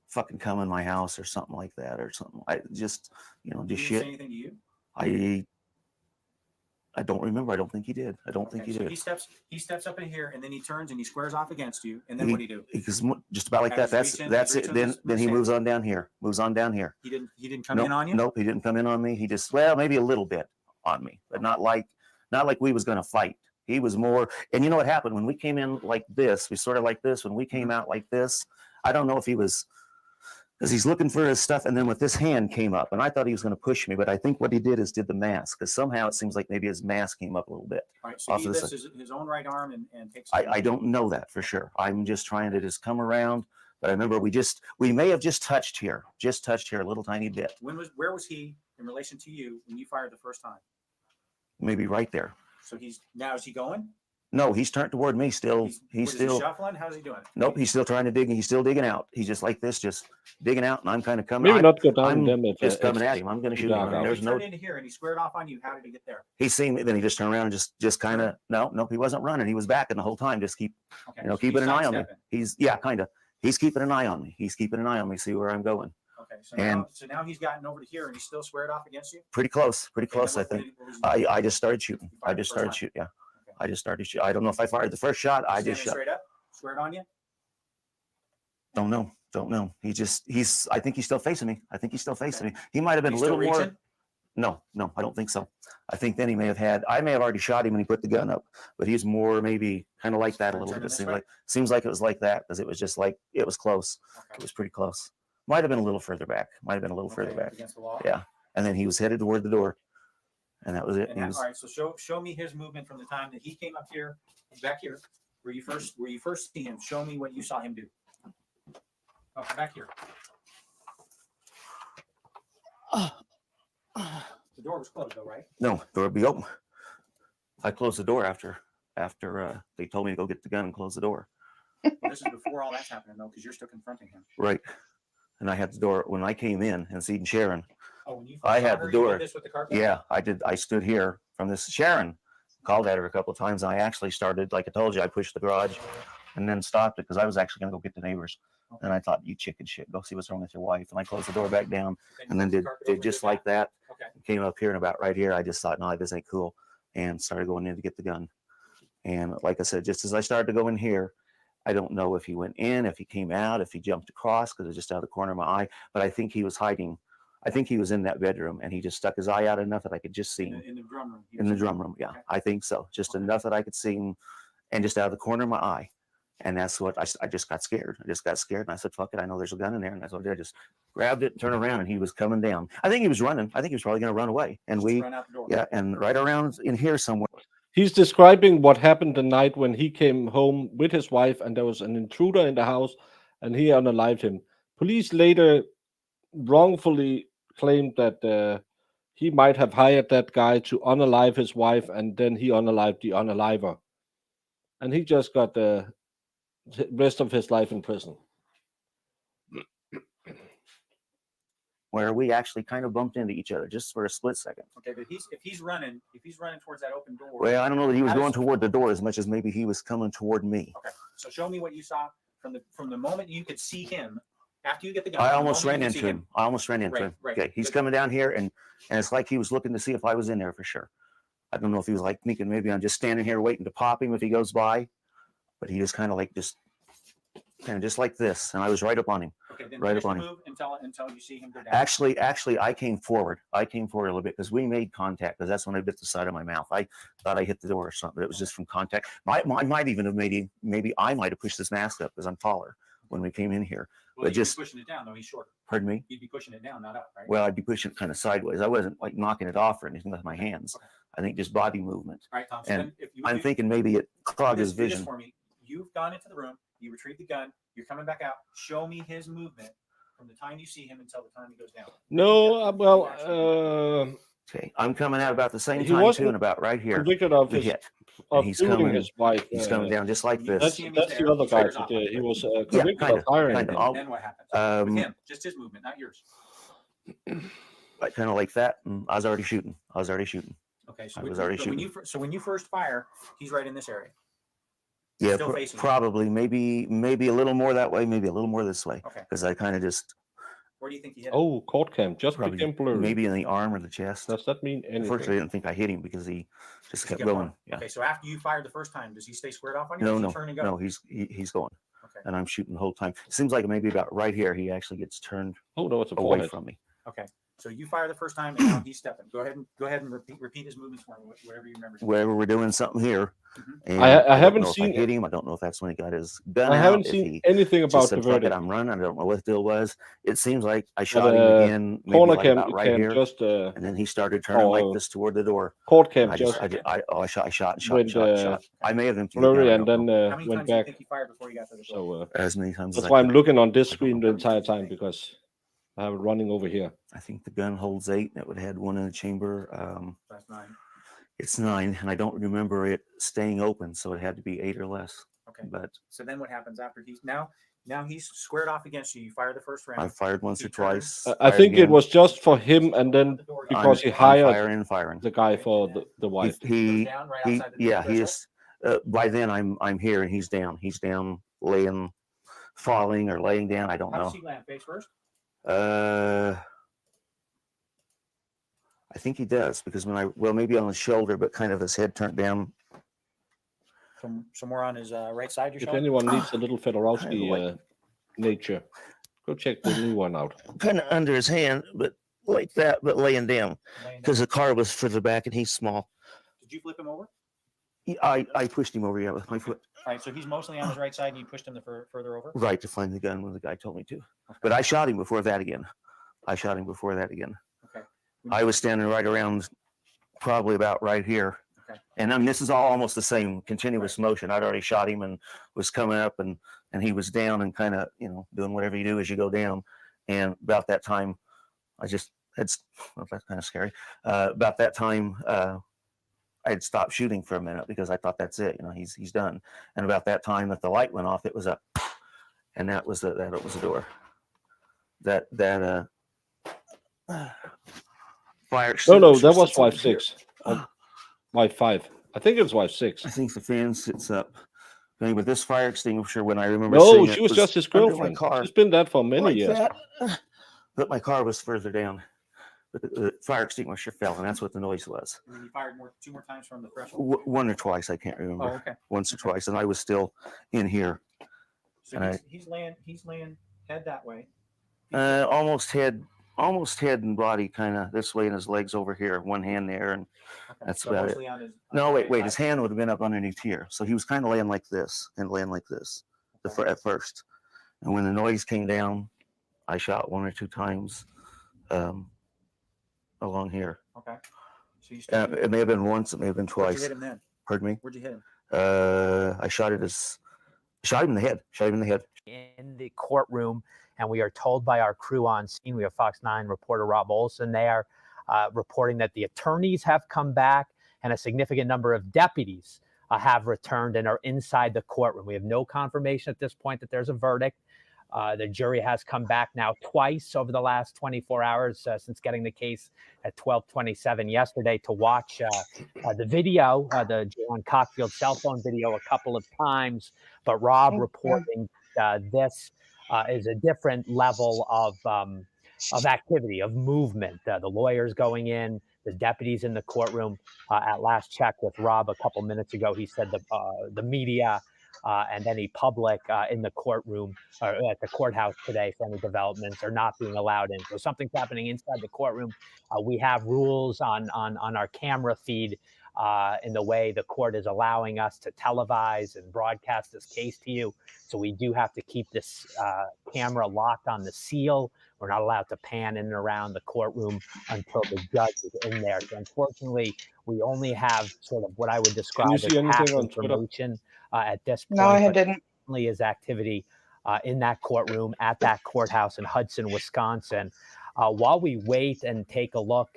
Fucking come in my house or something like that or something. I just Did just he shit. say anything to you? I don't remember. I don't think he did. I don't think Okay, he so did. he steps up in here, and then he turns and he squares off against you, and then He- what do you do? Because just about like Have that. his reach in- That's his it. reach in Then his he hand? moves on down here. Moves on down here. He didn't come Nope, in on you. Nope, he didn't come in on me. He just maybe a little bit on me, but not like we was gonna fight. He was more, and you know what happened when we came in like this? We sort of like this. When we came out like this, I don't know if he was because he's looking for his stuff, and then with this hand came up, and I thought he was going to push me, but I think what he did is did the mask because somehow it seems like maybe his mask came up a little bit. All right, so off he of the lifts side. his own right arm and takes. I don't know that for sure. I'm just trying to just come around. But I remember we may have just touched here a little tiny bit, Where was he in relation to you when you fired the first time? maybe right there. So is he going? No, he's turned toward me still. He's Is still he shuffling? How's he doing? Nope, he's still trying to dig. He's still digging out. He's just like this, just digging out, and I'm kind of coming. Maybe I'm, not go down I'm them if just it's coming at him. I'm going to shoot him. dark I mean, out. there's He no. turned into here and he squared off on you. How did he get there? He seen me, then he just turned around and just kind of no, he wasn't running. He was backing the whole time. Just keep, Okay, you know, so keeping he's an eye on me. sidestepping. Kind of. He's keeping an eye on me. He's keeping an eye on me. See where I'm going. Okay, And- now he's gotten over to here and he's still squared off against you. Pretty close. Okay, I then think. what was he doing? I just started shooting. You fired I the just first started time? shooting. Yeah. Okay. I just started shooting. I don't know if I fired the first shot. I just Standing shot. straight up, squared on you. Don't know. He's. I think he's still facing me. He might have been He's a little still more. reaching? No, I don't think so. I think then I may have already shot him when he put the gun up, but he's more maybe kind of like that a little Turning bit. this It way? seems like it was like that because it was just like it was close. Okay. It was pretty close. Might have been a little further back. Okay, against the wall. Yeah, and then he was headed toward the door, and that was it. And all right, so show me his movement from the time that he came up here, back here, where you first see him. Show me what you saw him do. Oh, back here. The door was closed, though, right? No, door would be open. I closed the door after they told me to go get the gun and close the door. Well, this is before all that's happening, though, because you're still confronting him. Right, and I had the door when I came in and seen Sharon. Oh, when you I saw had her, the you did door. this with the carpet? Yeah, I did. I stood here from this. Sharon called at her a couple of times, and I actually started, like I told you, I pushed the garage and then stopped it because I was actually going to go get the neighbors. And I thought, you chicken shit, go see what's wrong with your wife. And I closed the door back down and then did just like that. Okay. Came up here and about right here, I just thought, no, this ain't cool. And started going in to get the gun. And like I said, just as I started to go in here, I don't know if he went in, if he came out, if he jumped across because it was just out of the corner of my eye. But I think he was hiding. I think he was in that bedroom and he just stuck his eye out enough that I could just see him. In the drum room. In the drum room, yeah. Okay. I think so. Just enough that I could see him and just out of the corner of my eye. And that's what I just got scared. I just got scared and I said, fuck it, I know there's a gun in there. And that's what I did. I just grabbed it and turned around and he was coming down. I think he was running. I think he was probably going to run away. And Just run out the door. yeah, and right around in here somewhere. He's describing what happened the night when he came home with his wife and there was an intruder in the house and he unalived him. Police later wrongfully claimed that he might have hired that guy to unalive his wife, and then he unalived the unaliver, and he just got the rest of his life in prison. Where we actually kind of bumped into each other just for a split second. Okay, but if he's running towards that open door. Well, I don't know that he was how going does- toward the door as much as maybe he was coming toward me. Okay, so show me what you saw from the moment you could see him after you get the gun. I the almost moment ran you could into see him. I almost ran into Right, him. right. Okay, he's But- coming down here, and it's like he was looking to see if I was in there for sure. I don't know if he was like thinking maybe I'm just standing here waiting to pop him if he goes by, but he just kind of like just like this, and I was right up on him. Okay, then right finish up the on him. move until you see him go down. Actually, I came forward. I came forward a little bit because we made contact. Because that's when I bit the side of my mouth. I thought I hit the door or something. It was just from contact. I might even have maybe I might have pushed this mask up because I'm taller when we came in here. Well, But you'd just be pushing it down though. He's short. pardon me. You'd be pushing it down, not up, right? Well, I'd be pushing it kind of sideways. I wasn't like knocking it off or anything with my hands. Okay. I think just body movement. All right, Tom. So And then if you I'm do- thinking maybe it clogged his do this vision. for me. You've gone into the room. You retrieved the gun. You're coming back out. Show me his movement from the time you see him until the time he goes down. No, Okay, I'm coming out about the same he time wasn't too, and about right here. convicted of we his hit. And of he's shooting coming. his wife. He's coming down just like this. That's the other guy. He was convicted of hiring him. Then what happens? With him, just his movement, not yours. Like kind of like that, and I was already shooting. Okay, so I was already shooting. when you first fire, he's right in this area. Yeah, Still facing you. probably, maybe a little more that way, maybe a little more this way. Okay. Because I kind of just Where do you think he hit? Oh, court cam just probably became blurry. maybe in the arm or the chest. Does that mean anything? Unfortunately, I didn't think I hit him because he just He kept kept going. Yeah. Okay, so after you fired the first time, does he stay squared off on you? No, or does no, he turn and go? no. He's going, Okay. and I'm shooting the whole time. Seems like maybe about right here, he actually gets turned Oh no, it's a away forehead. from me. Okay. So you fire the first time, and now he's stepping. Go ahead and repeat his movements for me, whatever you remember. Wherever we're doing something here, and I don't haven't know if seen I hit him. I don't know if that's when he got his gun I out. haven't if seen he anything just about said, the "Fuck it, verdict. I'm running." I don't know what the deal was. It seems like I But, shot him again, maybe corner like cam about right cam here, just and then he started turning like this toward the door. court cam I just shot. went, I may have emptied it down, blurry I and don't then know. How many went times do you back. think he fired before you got to the door? So as many times as that's I why I'm could. looking on this screen the entire time because I have it running over here. I think the gun holds 8, and it would have had one in the chamber. That's 9. It's 9, and I don't remember it staying open, so it had to be 8 or less. Okay. But So then what happens after he's now he's squared off against you. You fire the first round. I fired once or twice. I fired think it again. was just for him, and then because he I'm hired firing. the guy for the wife. He yeah, he is. By then I'm here, and he's down. He's down, falling or laying down. I don't How know. does he land? Face first? I think he does because maybe on his shoulder, but kind of his head turned down. From somewhere on his right side, you're If showing? anyone needs a little Fedorowski Kinda nature, go check the new one out. Kind of under his hand, but like that, but laying down because the car was further back and he's small. Did you flip him over? I pushed him over with my foot. All right, so he's mostly on his right side, and you pushed him further over? Right, to find the gun when the guy told me to. But I shot him before that again. Okay. I was standing right around, probably about right here. Okay. And I mean, this is all almost the same continuous motion. I'd already shot him and was coming up, and he was down and kind of, doing whatever you do as you go down. And about that time, that's kind of scary. About that time, I had stopped shooting for a minute because I thought that's it. He's done. And about that time that the light went off, it was up, and that was the door. That fire. No, that was wife 6. Wife 5. I think it was wife 6. I think the fan sits up. But this fire extinguisher, when I remember No, seeing she it, was just his under my girlfriend. car, She's been that for many like years. that. But my car was further down. But the fire extinguisher fell, and that's what the noise was. And then you fired 2 more times from the threshold? One or twice, I can't remember. Oh, okay. Once or twice, and I was still in here. So And he's laying head that way. almost head and body kind of this way, and his legs over here, one hand there, and that's so about it. mostly on his- No, on wait, his wait. side. His hand would have been up underneath here, so he was kind of laying like this and laying like this at first. And when the noise came down, I shot 1 or 2 times along here. Okay. So you It may have been once, it may have been Where'd twice. you hit him then? Pardon me. Where'd you hit him? I shot him in the head. in the courtroom, And we are told by our crew on scene, we have Fox 9 reporter Rob Olson there, reporting that the attorneys have come back and a significant number of deputies have returned and are inside the courtroom. We have no confirmation at this point that there's a verdict. The jury has come back now twice over the last 24 hours since getting the case at 12:27 yesterday to watch the video, the John Cockfield cell phone video a couple of times. But Rob reporting this is a different level of activity, of movement. The lawyers going in, the deputies in the courtroom. At last check with Rob a couple minutes ago, he said the media and any public in the courtroom or at the courthouse today for any developments are not being allowed in. So something's happening inside the courtroom. We have rules on our camera feed in the way the court is allowing us to televise and broadcast this case to you. So we do have to keep this camera locked on the seal. We're not allowed to pan in and around the courtroom until the judge is in there. So unfortunately, we only have sort of what I would describe as half information at this point. No, I didn't. Certainly is activity in that courtroom at that courthouse in Hudson, Wisconsin. While we wait and take a look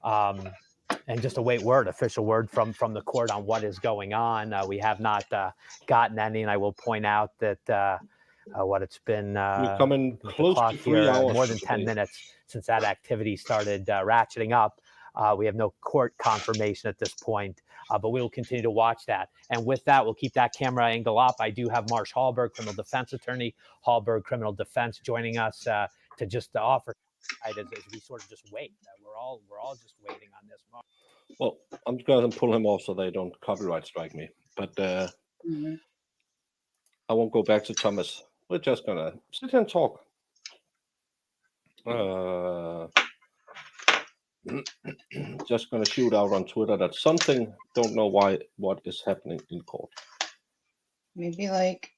and just await official word from the court on what is going on, we have not gotten any. And I will point out that it's been we're coming close to 3 hours, more than 10 minutes since that activity started ratcheting up. We have no court confirmation at this point, but we will continue to watch that. And with that, we'll keep that camera angle up. I do have Marsh Hallberg, criminal defense attorney, Hallberg Criminal Defense, joining us to just offer as we sort of just wait. We're all just waiting on this. Well, I'm going to pull him off so they don't copyright strike me. But I won't go back to Thomas. We're just going to sit here and talk. Just going to shoot out on Twitter that something, don't know what is happening in court. Maybe like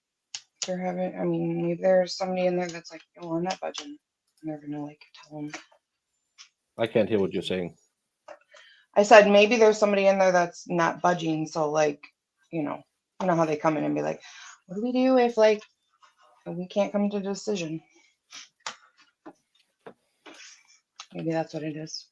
they're having, I mean, maybe there's somebody in there that's like, oh, I'm not budging. And they're going to like tell them. I can't hear what you're saying. I said, maybe there's somebody in there that's not budging. So like, you know how they come in and be like, what do we do if like, we can't come to a decision? Maybe that's what it is.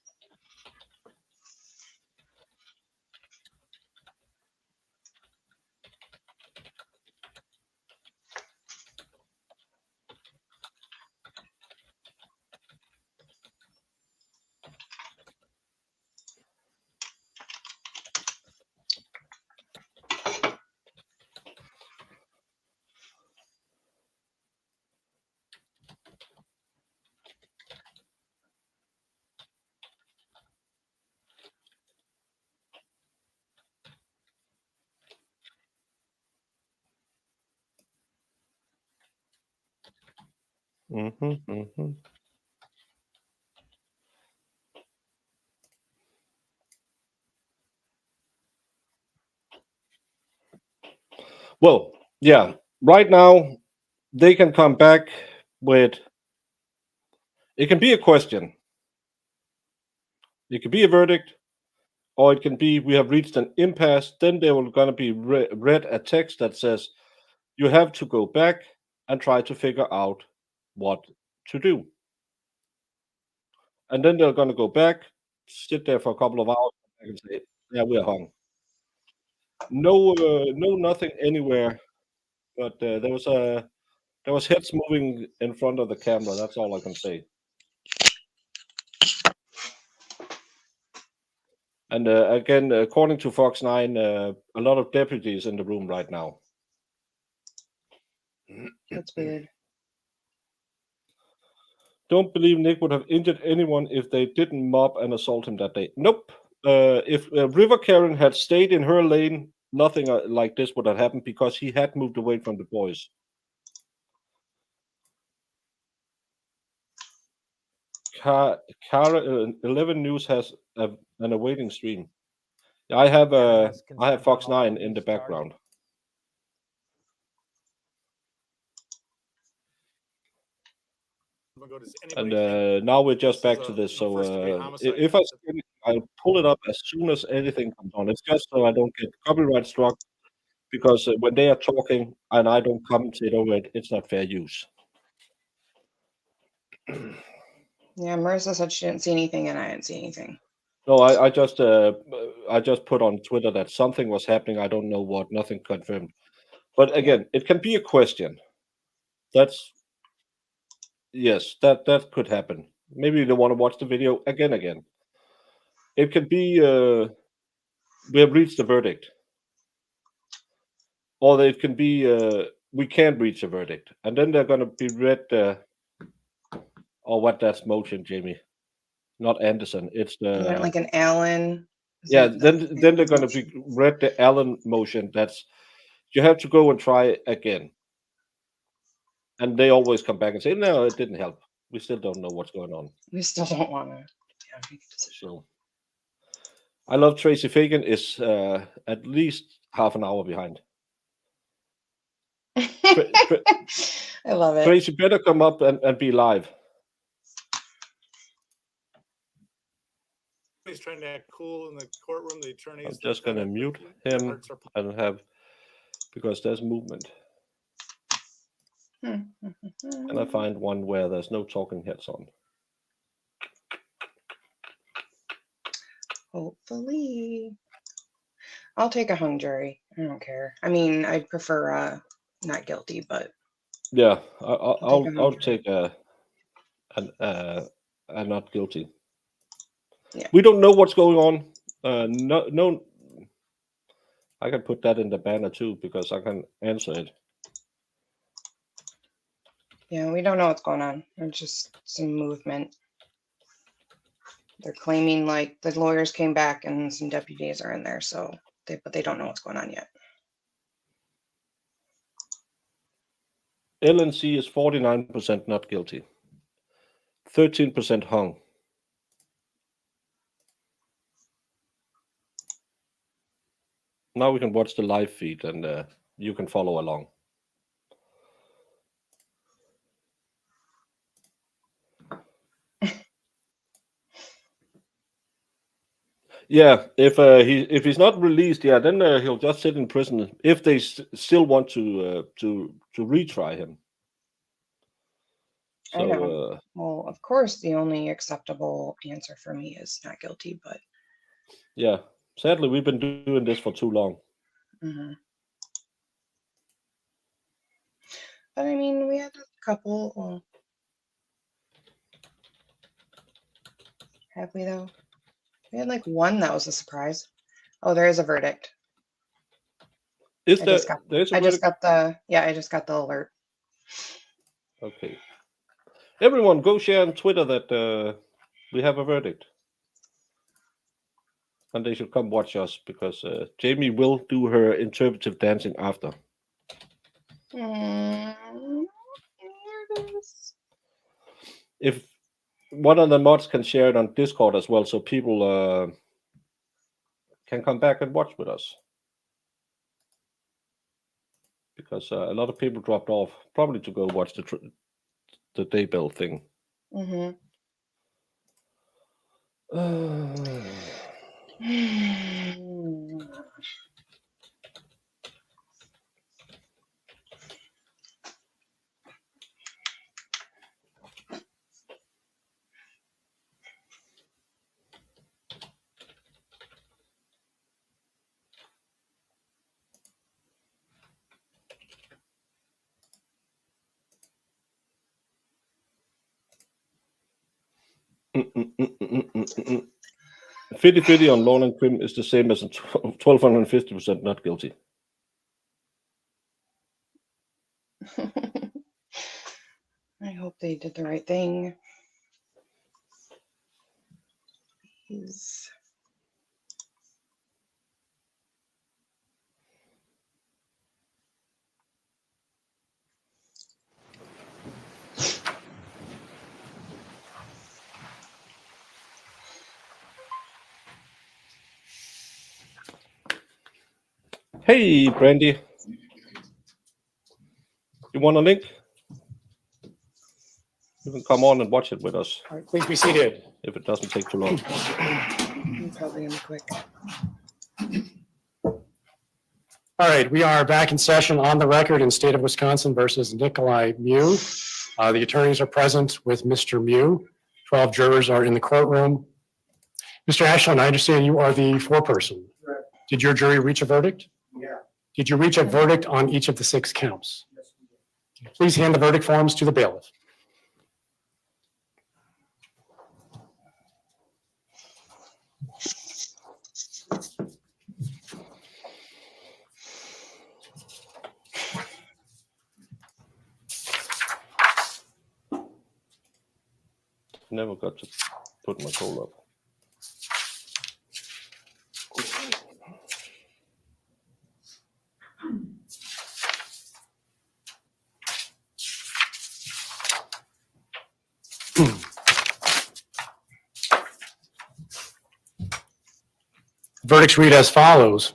Well, yeah, right now they can come back with, it can be a question, it could be a verdict, or it can be we have reached an impasse. Then there will going to be read a text that says you have to go back and try to figure out what to do. And then they're going to go back, sit there for a couple of hours, and say, yeah, we're hung. No, nothing anywhere. But there was heads moving in front of the camera. That's all I can say. And again, according to Fox 9, a lot of deputies in the room right now. That's weird. Don't believe Nick would have injured anyone if they didn't mob and assault him that day. Nope. If River Karen had stayed in her lane, nothing like this would have happened because he had moved away from the boys. Cara 11 News has an awaiting stream. I have Fox 9 in the background. And now we're just back to this. So if I see anything, I'll pull it up as soon as anything comes on. It's just so I don't get copyright struck, because when they are talking and I don't commentate over it, it's not fair use. Yeah, Marissa said she didn't see anything, and I didn't see anything. No, I just put on Twitter that something was happening. I don't know what. Nothing confirmed. But again, it can be a question. That's yes, that could happen. Maybe you don't want to watch the video again. It could be we have reached the verdict, or it can be we can't reach a verdict, and then they're going to be read. Or what? That's motion, Jamie, not Anderson. It's Isn't it the like an Allen? yeah. Then they're going to be read the Allen motion. That's you have to go and try again, and they always come back and say no, it didn't help. We still don't know what's going on. We still don't want to. So, I love Tracy Fagan is at least half an hour behind. I love it. Tracy better come up and be live. He's trying to act cool in the courtroom. The attorneys. I'm just going to mute him and have because there's movement. And I find one where there's no talking heads on. Hopefully. I'll take a hung jury. I don't care. I mean, I'd prefer not guilty, but yeah, I'll take a not guilty. Yeah. We don't know what's going on. No, I can put that in the banner too because I can answer it. yeah, we don't know what's going on. There's just some movement. They're claiming like the lawyers came back and some deputies are in there, but they don't know what's going on yet. LNC is 49% not guilty, 13% hung. Now we can watch the live feed and you can follow along. Yeah, if he's not released, yeah, then he'll just sit in prison if they still want to retry him. So, I know. Well, of course, the only acceptable answer for me is not guilty, but yeah, sadly, we've been doing this for too long. mm-hmm. But I mean, we had a couple. Well, have we though? We had like one that was a surprise. Oh, there is a verdict. I just got the alert. Okay. Everyone, go share on Twitter that we have a verdict. And they should come watch us because Jamie will do her interpretive dancing after. There it is. If one of the mods can share it on Discord as well, so people can come back and watch with us. Because a lot of people dropped off, probably to go watch the Daybell thing. Mm-hmm. Mm. 50-50 on law and crim is the same as 1,250% not guilty. I hope they did the right thing. Please. Hey, Brandy. You want a link? You can come on and watch it with us. All right, please be seated. If it doesn't take too long. I'm probably gonna be quick. All right, we are back in session on the record in state of Wisconsin versus Nikolai Mew. The attorneys are present with Mr. Mew. 12 jurors are in the courtroom. Mr. Ashland, I understand you are the foreperson. Correct. Did your jury reach a verdict? Yeah. Did you reach a verdict on each of the 6 counts? Please hand the verdict forms to the bailiff. Never got to put my coal up. Verdicts read as follows.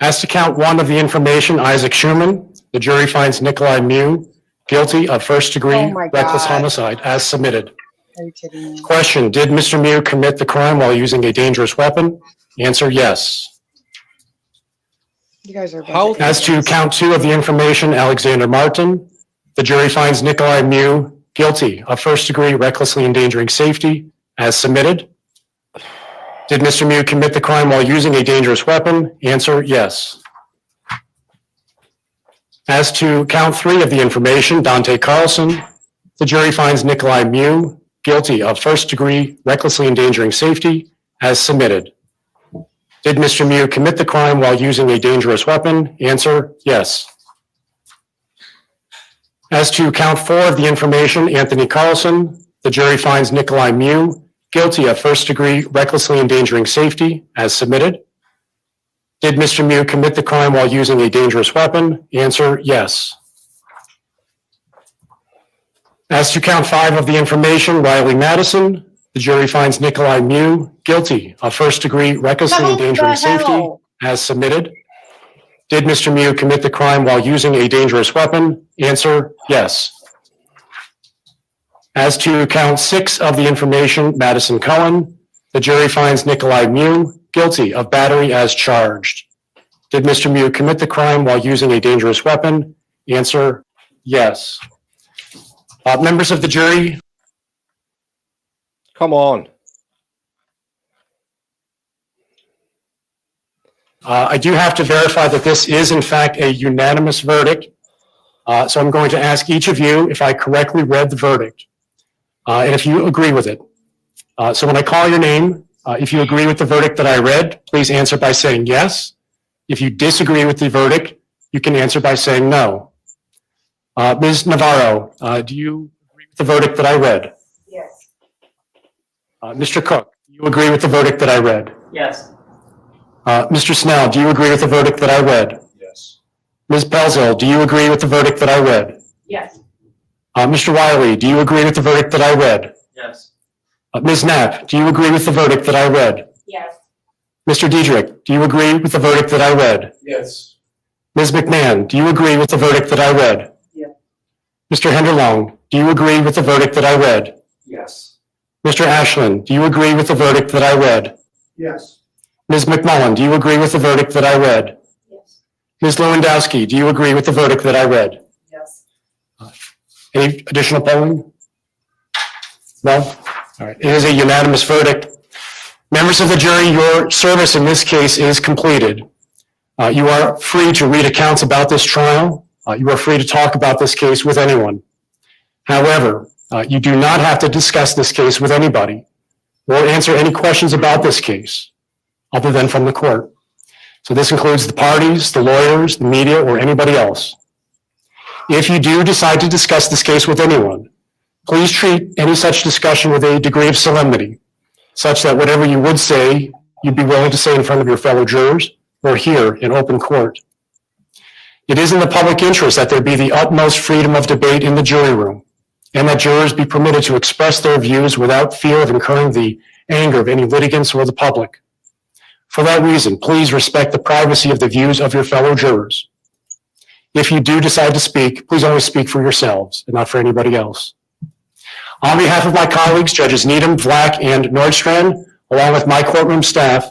As to count 1 of the information, Isaac Schumann, the jury finds Nikolai Mew guilty of first-degree Oh my reckless God. homicide as submitted. Are you kidding me? Question, did Mr. Mew commit the crime while using a dangerous weapon? Answer, yes. You guys are. a bunch How- of As to idiots. count 2 of the information, Alexander Martin, the jury finds Nikolai Mew guilty of first-degree recklessly endangering safety as submitted. Did Mr. Mew commit the crime while using a dangerous weapon? Answer, yes. As to count 3 of the information, Dante Carlson, the jury finds Nikolai Mew guilty of first-degree recklessly endangering safety as submitted. Did Mr. Mew commit the crime while using a dangerous weapon? Answer, yes. As to count 4 of the information, Anthony Carlson, the jury finds Nikolai Mew guilty of first-degree recklessly endangering safety as submitted. Did Mr. Mew commit the crime while using a dangerous weapon? Answer, yes. As to count 5 of the information, Riley Madison, the jury finds Nikolai Mew guilty of first-degree recklessly endangering safety as submitted. Did Mr. Mew commit the crime while using a dangerous weapon? Answer, yes. As to count 6 of the information, Madison Cohen, the jury finds Nikolai Mew guilty of battery as charged. Did Mr. Mew commit the crime while using a dangerous weapon? Answer, yes. Members of the jury. Come on. I do have to verify that this is in fact a unanimous verdict. So I'm going to ask each of you if I correctly read the verdict and if you agree with it. So when I call your name, if you agree with the verdict that I read, please answer by saying yes. If you disagree with the verdict, you can answer by saying no. Ms. Navarro, do you agree with the verdict that I read? Yes. Mr. Cook, do you agree with the verdict that I read? Yes. Mr. Snell, do you agree with the verdict that I read? Yes. Ms. Pelzel, do you agree with the verdict that I read? Yes. Mr. Wiley, do you agree with the verdict that I read? Yes. Ms. Knapp, do you agree with the verdict that I read? Yes. Mr. Diedrich, do you agree with the verdict that I read? Yes. Ms. McMahon, do you agree with the verdict that I read? Yes. Mr. Henderlong, do you agree with the verdict that I read? Yes. Mr. Ashland, do you agree with the verdict that I read? Yes. Ms. McMullen, do you agree with the verdict that I read? Yes. Ms. Lewandowski, do you agree with the verdict that I read? Yes. Any additional polling? No? All right. It is a unanimous verdict. Members of the jury, your service in this case is completed. You are free to read accounts about this trial. You are free to talk about this case with anyone. However, you do not have to discuss this case with anybody or answer any questions about this case other than from the court. So this includes the parties, the lawyers, the media, or anybody else. If you do decide to discuss this case with anyone, please treat any such discussion with a degree of solemnity, such that whatever you would say, you'd be willing to say in front of your fellow jurors or here in open court. It is in the public interest that there be the utmost freedom of debate in the jury room, and that jurors be permitted to express their views without fear of incurring the anger of any litigants or the public. For that reason, please respect the privacy of the views of your fellow jurors. If you do decide to speak, please only speak for yourselves and not for anybody else. On behalf of my colleagues, Judges Needham, Vlack, and Nordstrand, along with my courtroom staff,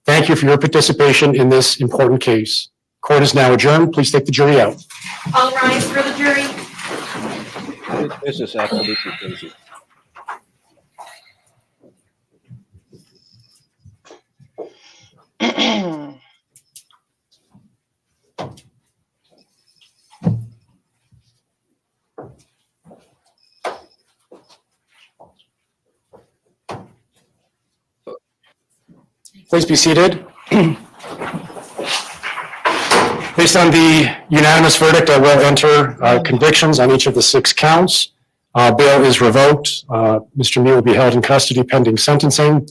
thank you for your participation in this important case. Court is now adjourned. Please take the jury out. All rise for the jury. This is absolutely crazy. Please be seated. Based on the unanimous verdict, I will enter convictions on each of the 6 counts. Bail is revoked. Mr. Mew will be held in custody pending sentencing.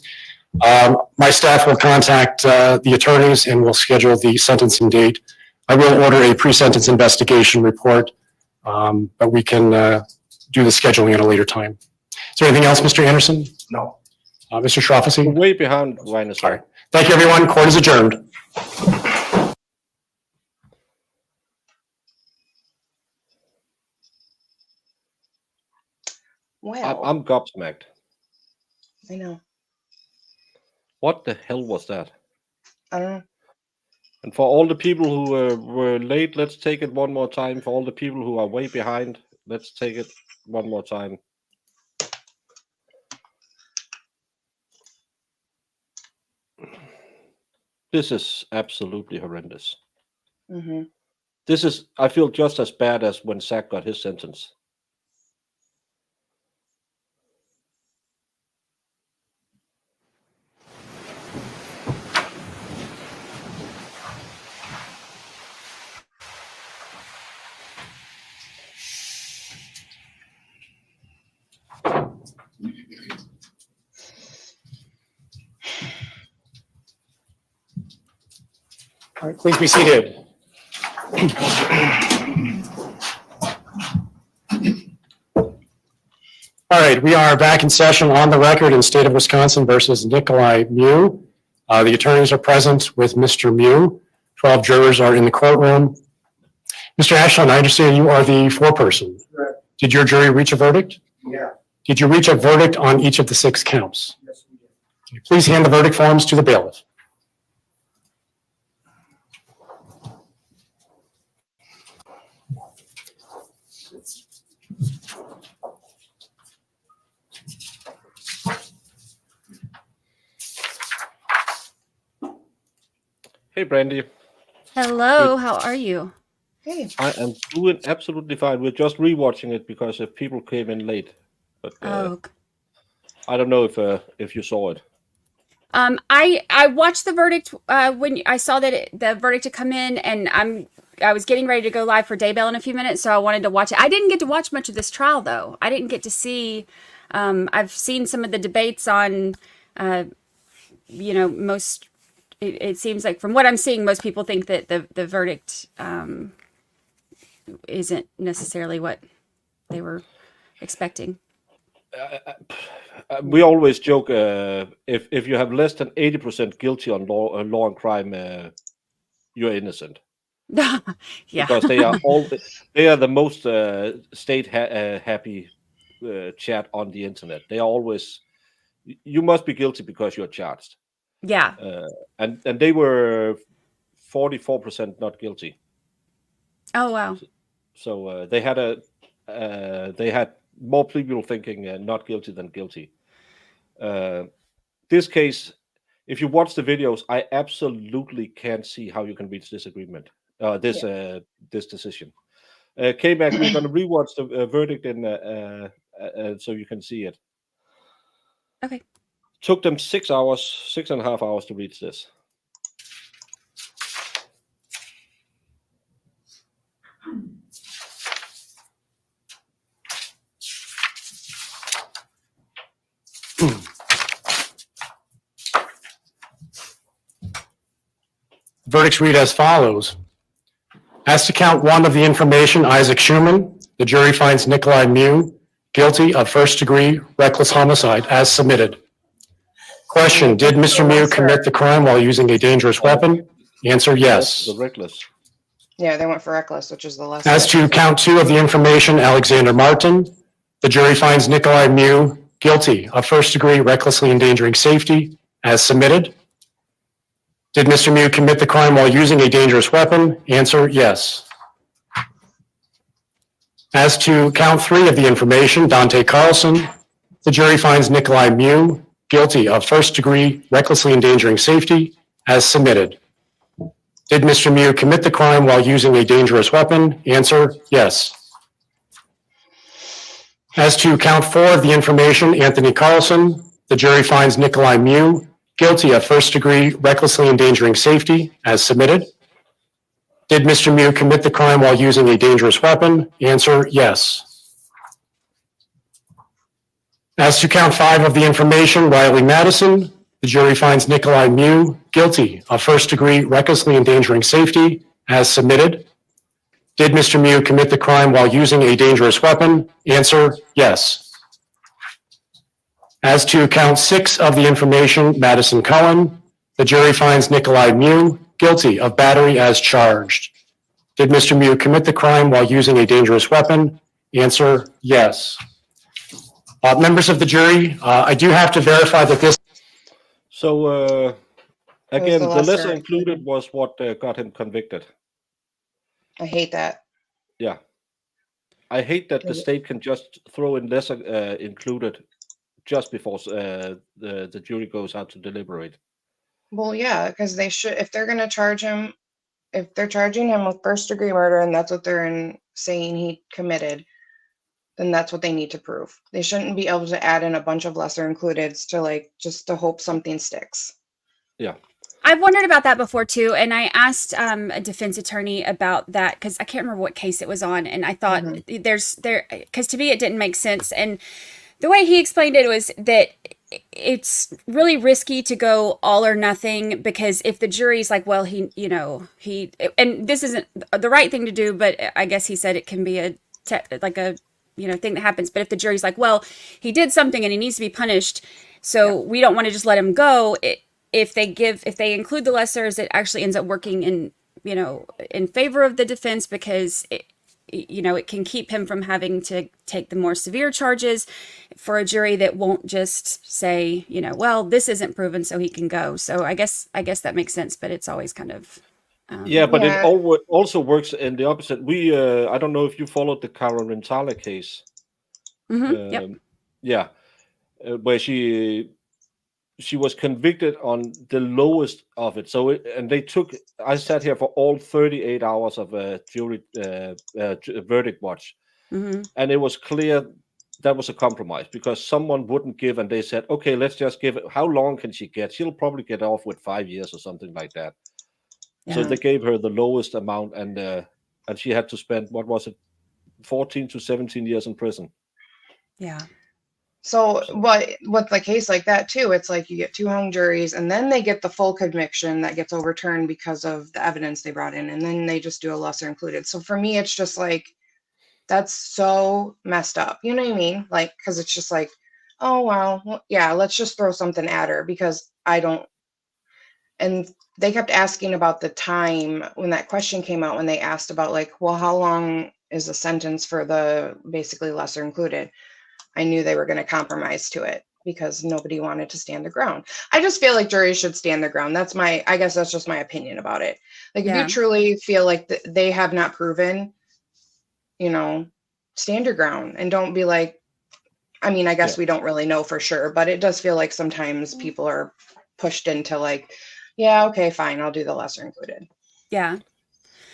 My staff will contact the attorneys and will schedule the sentencing date. I will order a pre-sentence investigation report, but we can do the scheduling at a later time. Is there anything else, Mr. Anderson? No. Mr. Schroffesi? Way behind, Weiner. Sorry. Thank you, everyone. Court is adjourned. Wow. I'm gobsmacked. I know. What the hell was that? I don't know. And for all the people who were late, let's take it one more time. For all the people who are way behind, let's take it one more time. This is absolutely horrendous. Mm-hmm. This is, I feel, just as bad as when Zach got his sentence. All right, please be seated. All right, we are back in session on the record in state of Wisconsin versus Nikolai Mew. The attorneys are present with Mr. Mew. 12 jurors are in the courtroom. Mr. Ashland, I understand you are the foreperson. Correct. Did your jury reach a verdict? Yeah. Did you reach a verdict on each of the 6 counts? Yes, we did. Can you please hand the verdict forms to the bailiff? Hey, Brandy. Hello, how are you? Hey. I am doing absolutely fine. We're just rewatching it because if people came in late. But I don't know if you saw it. I watched the verdict when I saw that the verdict had come in, and I was getting ready to go live for day bail in a few minutes, so I wanted to watch it. I didn't get to watch much of this trial, though. I didn't get to see. I've seen some of the debates on, most. It seems like from what I'm seeing, most people think that the verdict isn't necessarily what they were expecting. We always joke if you have less than 80% guilty on law and crime, you're innocent. Yeah, because they are the most state happy chat on the internet. They are always, you must be guilty because you're charged. Yeah. And they were 44% not guilty. Oh wow. So they had more people thinking not guilty than guilty. This case, if you watch the videos, I absolutely can't see how you can reach this agreement. This decision. K-Mac, we're going to rewatch the verdict so you can see it. Okay. Took them 6.5 hours to reach this. Verdicts read as follows. As to count 1 of the information, Isaac Schumann, the jury finds Nikolai Mew guilty of first-degree reckless homicide as submitted. Question, did Mr. Mew commit the crime while using a dangerous weapon? Answer, yes. The reckless. Yeah, they went for reckless, which is the less. As to count 2 of the information, Alexander Martin, the jury finds Nikolai Mew guilty of first-degree recklessly endangering safety as submitted. Did Mr. Mew commit the crime while using a dangerous weapon? Answer, yes. As to count 3 of the information, Dante Carlson, the jury finds Nikolai Mew guilty of first-degree recklessly endangering safety as submitted. Did Mr. Mew commit the crime while using a dangerous weapon? Answer, yes. As to count 4 of the information, Anthony Carlson, the jury finds Nikolai Mew guilty of first-degree recklessly endangering safety as submitted. Did Mr. Mew commit the crime while using a dangerous weapon? Answer, yes. As to count 5 of the information, Riley Madison, the jury finds Nikolai Mew guilty of first-degree recklessly endangering safety as submitted. Did Mr. Mew commit the crime while using a dangerous weapon? Answer, yes. As to count 6 of the information, Madison Cullen, the jury finds Nikolai Mew guilty of battery as charged. Did Mr. Mew commit the crime while using a dangerous weapon? Answer, yes. Members of the jury, I do have to verify that this... So, again, the the lesser lesser included was what got him convicted. I hate that. Yeah. I hate that the state can just throw in lesser included just before the jury goes out to deliberate. Well, yeah, because they should, if they're going to charge him, if they're charging him with first-degree murder and that's what they're saying he committed, then that's what they need to prove. They shouldn't be able to add in a bunch of lesser includeds to like, just to hope something sticks. Yeah. I've wondered about that before too, and I asked a defense attorney about that because I can't remember what case it was on, and I thought because to me it didn't make sense, and the way he explained it was that it's really risky to go all or nothing because if the jury's like, well, he, and this isn't the right thing to do, but I guess he said it can be a thing that happens. But if the jury's like, well, he did something and he needs to be punished, so we don't want to just let him go. If they include the lessers, it actually ends up working in favor of the defense because it can keep him from having to take the more severe charges for a jury that won't just say, well, this isn't proven, so he can go. So I guess that makes sense, but it's always kind of. But it also works in the opposite. I don't know if you followed the Cara Rentala case. Yep. Yeah, where she was convicted on the lowest of it. So I sat here for all 38 hours of a jury verdict watch, and it was clear that was a compromise because someone wouldn't give, and they said, okay, let's just give it. How long can she get? She'll probably get off with 5 years or something like that. Yeah. So they gave her the lowest amount, and she had to spend, what was it, 14 to 17 years in prison. Yeah. So with a case like that too, it's like you get 2 hung juries and then they get the full conviction that gets overturned because of the evidence they brought in, and then they just do a lesser included. So for me, it's just like, that's so messed up. You know what I mean? Like, because it's just like, oh, well, yeah, let's just throw something at her because I don't. And they kept asking about the time when that question came out, when they asked about like, well, how long is the sentence for the basically lesser included? I knew they were going to compromise to it because nobody wanted to stand their ground. I just feel like juries should stand their ground. I guess that's just my opinion about it. Like, if you truly feel like they have not proven, stand your ground and don't be like, I mean, I guess we don't really know for sure, but it does feel like sometimes people are pushed into like, yeah, okay, fine, I'll do the lesser included. Yeah.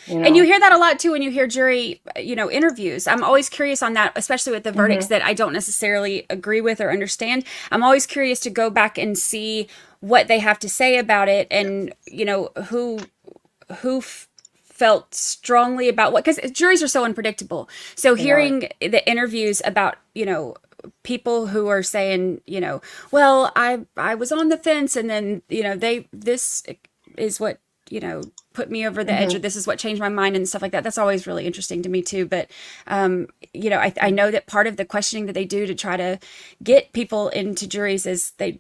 And you hear that a lot too when you hear jury, interviews. I'm always curious on that, especially with the verdicts that I don't necessarily agree with or understand. I'm always curious to go back and see what they have to say about it, and who felt strongly about what, because juries are so unpredictable. So hearing the interviews about people who are saying, well, I was on the fence, and then this is what put me over the edge, or this is what changed my mind, and stuff like that. That's always really interesting to me too. But I know that part of the questioning that they do to try to get people into juries is they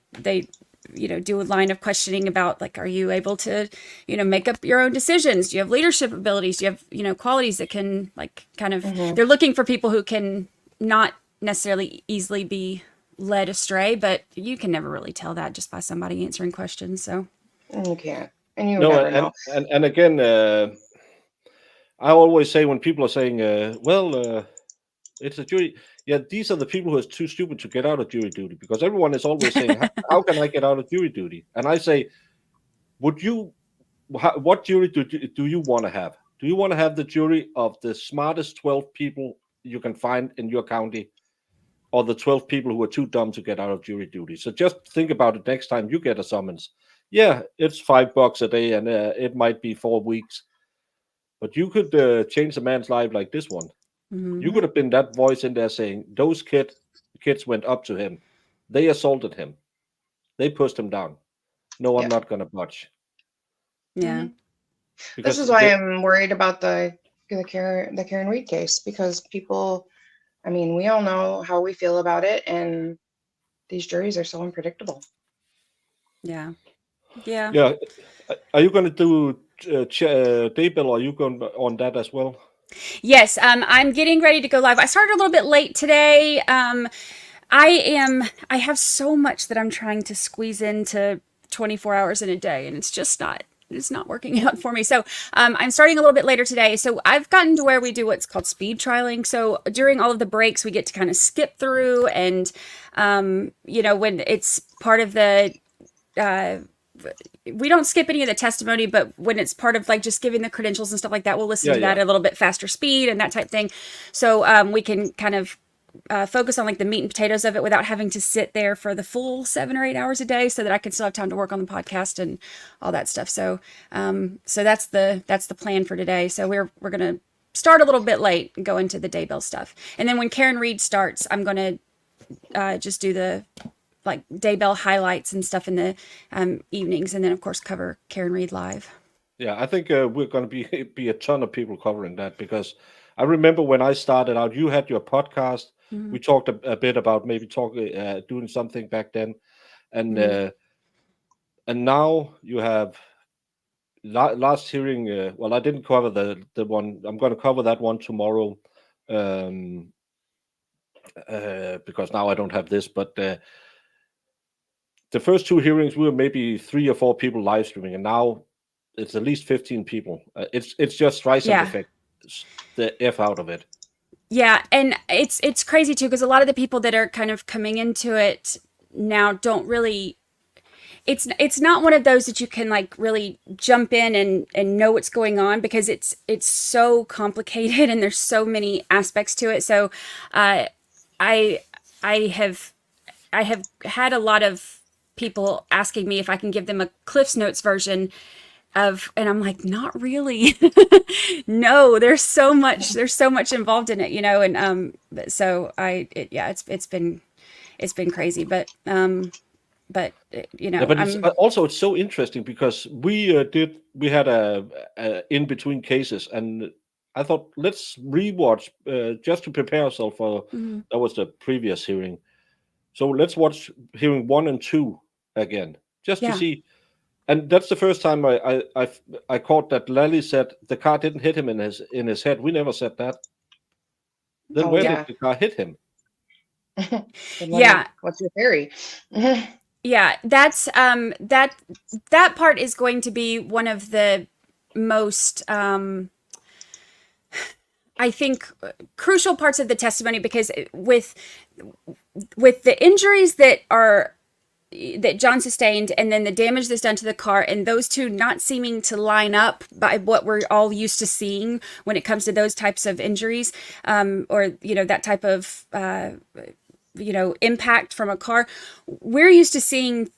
do a line of questioning about, like, are you able to make up your own decisions? Do you have leadership abilities? Do you have qualities that can, like, kind of they're looking for people who can not necessarily easily be led astray, but you can never really tell that just by somebody answering questions. So you can't. And you never know. And again, I always say when people are saying, It's a jury. Yeah, these are the people who are too stupid to get out of jury duty, because everyone is always saying, how can I get out of jury duty? And I say, what jury do you want to have? Do you want to have the jury of the smartest 12 people you can find in your county, or the 12 people who are too dumb to get out of jury duty? So just think about it next time you get a summons. Yeah, it's $5 a day, and it might be 4 weeks, but you could change a man's life like this one. You could have been that voice in there saying, those kids went up to him, they assaulted him, they pushed him down. No, I'm not going to budge. Yeah. This is why I'm worried about the Karen Reed case, because people, I mean, we all know how we feel about it, and these juries are so unpredictable. Yeah. Yeah. Yeah. Are you going to do Daybell, or are you going on that as well? Yes, I'm getting ready to go live. I started a little bit late today. I have so much that I'm trying to squeeze into 24 hours in a day, and it's not working out for me. So I'm starting a little bit later today. So I've gotten to where we do what's called speed trialing. So during all of the breaks, we get to kind of skip through, and when it's part of the we don't skip any of the testimony, but when it's part of like just giving the credentials and stuff like that, we'll listen to that at a little bit faster speed and that type thing. So we can kind of focus on like the meat and potatoes of it without having to sit there for the full 7 or 8 hours a day, so that I can still have time to work on the podcast and all that stuff. So so that's the plan for today. So we're gonna start a little bit late and go into the Daybell stuff, and then when Karen Reed starts, I'm gonna just do the like Daybell highlights and stuff in the evenings, and then of course cover Karen Reed live. Yeah, I think we're going to be a ton of people covering that, because I remember when I started out, you had your podcast. Mhm. We talked a bit about maybe doing something back then, and and now you have last hearing. Well, I didn't cover the one. I'm going to cover that one tomorrow, because now I don't have this, but. The first 2 hearings, we were maybe 3 or 4 people live streaming, and now it's at least 15 people. It's just Streisand effect, the F out of it. Yeah, and it's crazy too, because a lot of the people that are kind of coming into it now don't really. It's not one of those that you can like really jump in and know what's going on, because it's so complicated and there's so many aspects to it. So I have had a lot of people asking me if I can give them a Cliff's Notes version of, and I'm like, not really. No, there's so much involved in it, and so it's been crazy, but also it's so interesting, because we had a in between cases, and I thought, let's rewatch just to prepare ourselves for that was the previous hearing. So let's watch hearing 1 and 2 again, just to see. And that's the first time I caught that Lally said the car didn't hit him in his head. We never said that. Then where did the car hit him? What's your theory? Yeah, that's that part is going to be one of the most I think crucial parts of the testimony, because with the injuries that John sustained, and then the damage that's done to the car, and those two not seeming to line up by what we're all used to seeing when it comes to those types of injuries, or that type of impact from a car, we're used to seeing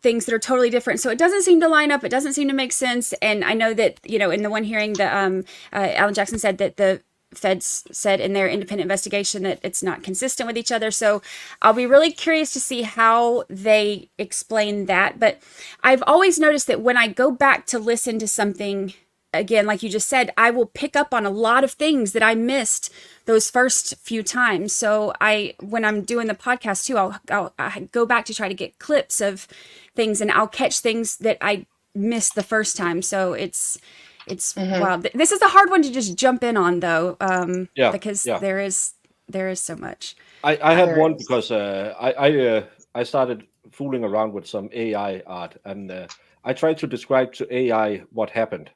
things that are totally different. So it doesn't seem to line up. It doesn't seem to make sense. And I know that, in the one hearing that Alan Jackson said that the feds said in their independent investigation that it's not consistent with each other. So I'll be really curious to see how they explain that. But I've always noticed that when I go back to listen to something again, like you just said, I will pick up on a lot of things that I missed those first few times. So when I'm doing the podcast too, I'll go back to try to get clips of things, and I'll catch things that I missed the first time. So it's wow. This is a hard one to just jump in on, though, because there is so much. I had one because I started fooling around with some AI art, and I tried to describe to AI what happened.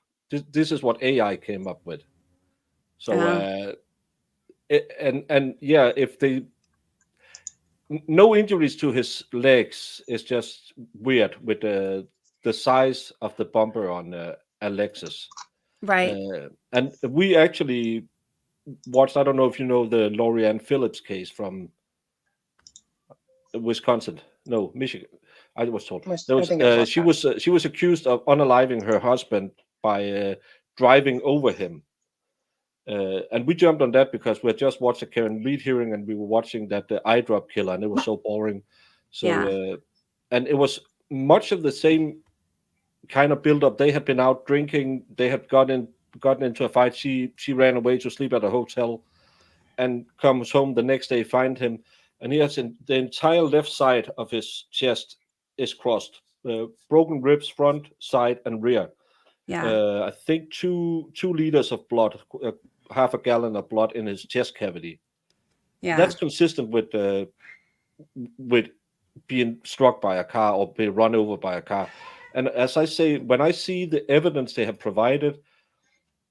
This is what AI came up with. So and yeah, if they no injuries to his legs is just weird with the size of the bumper on Alexis. Right. And we actually watched. I don't know if you know the Lorianne Phillips case from Wisconsin. No, Michigan. I was told there I was think it's she was accused of unaliving her husband by driving over him. And we jumped on that because we had just watched a Karen Reed hearing and we were watching that eye drop killer, and it was so boring. So, Yeah. And it was much of the same kind of build up. They had been out drinking. They had gotten into a fight. She ran away to sleep at a hotel, and comes home the next day, find him, and he has the entire left side of his chest is crossed, broken ribs, front, side, and rear. Yeah. I think 2 liters of blood, half a gallon of blood in his chest cavity. Yeah. That's consistent with being struck by a car or being run over by a car. And as I say, when I see the evidence they have provided,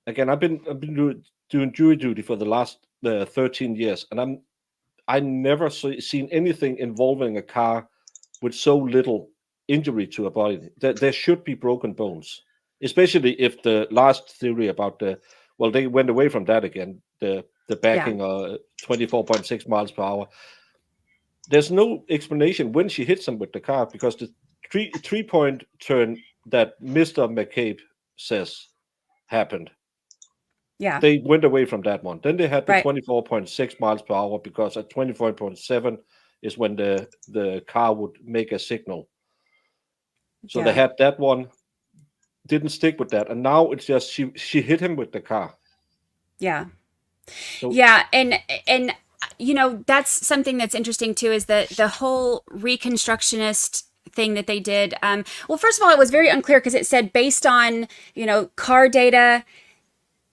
again, I've been doing jury duty for the last 13 years, and I never seen anything involving a car with so little injury to a body. There should be broken bones, especially if the last theory about they went away from that again, the backing 24.6 miles per hour. There's no explanation when she hits him with the car, because the three-point turn that Mr. McCabe says happened. Yeah. They went away from that one. Then they had the Right. 24.6 miles per hour, because at 24.7 is when the car would make a signal. So they Yeah. had that one, didn't stick with that, and now it's just she hit him with the car. Yeah. So Yeah, and you know, that's something that's interesting too, is that the whole reconstructionist thing that they did. Well, first of all, it was very unclear because it said based on, you know, car data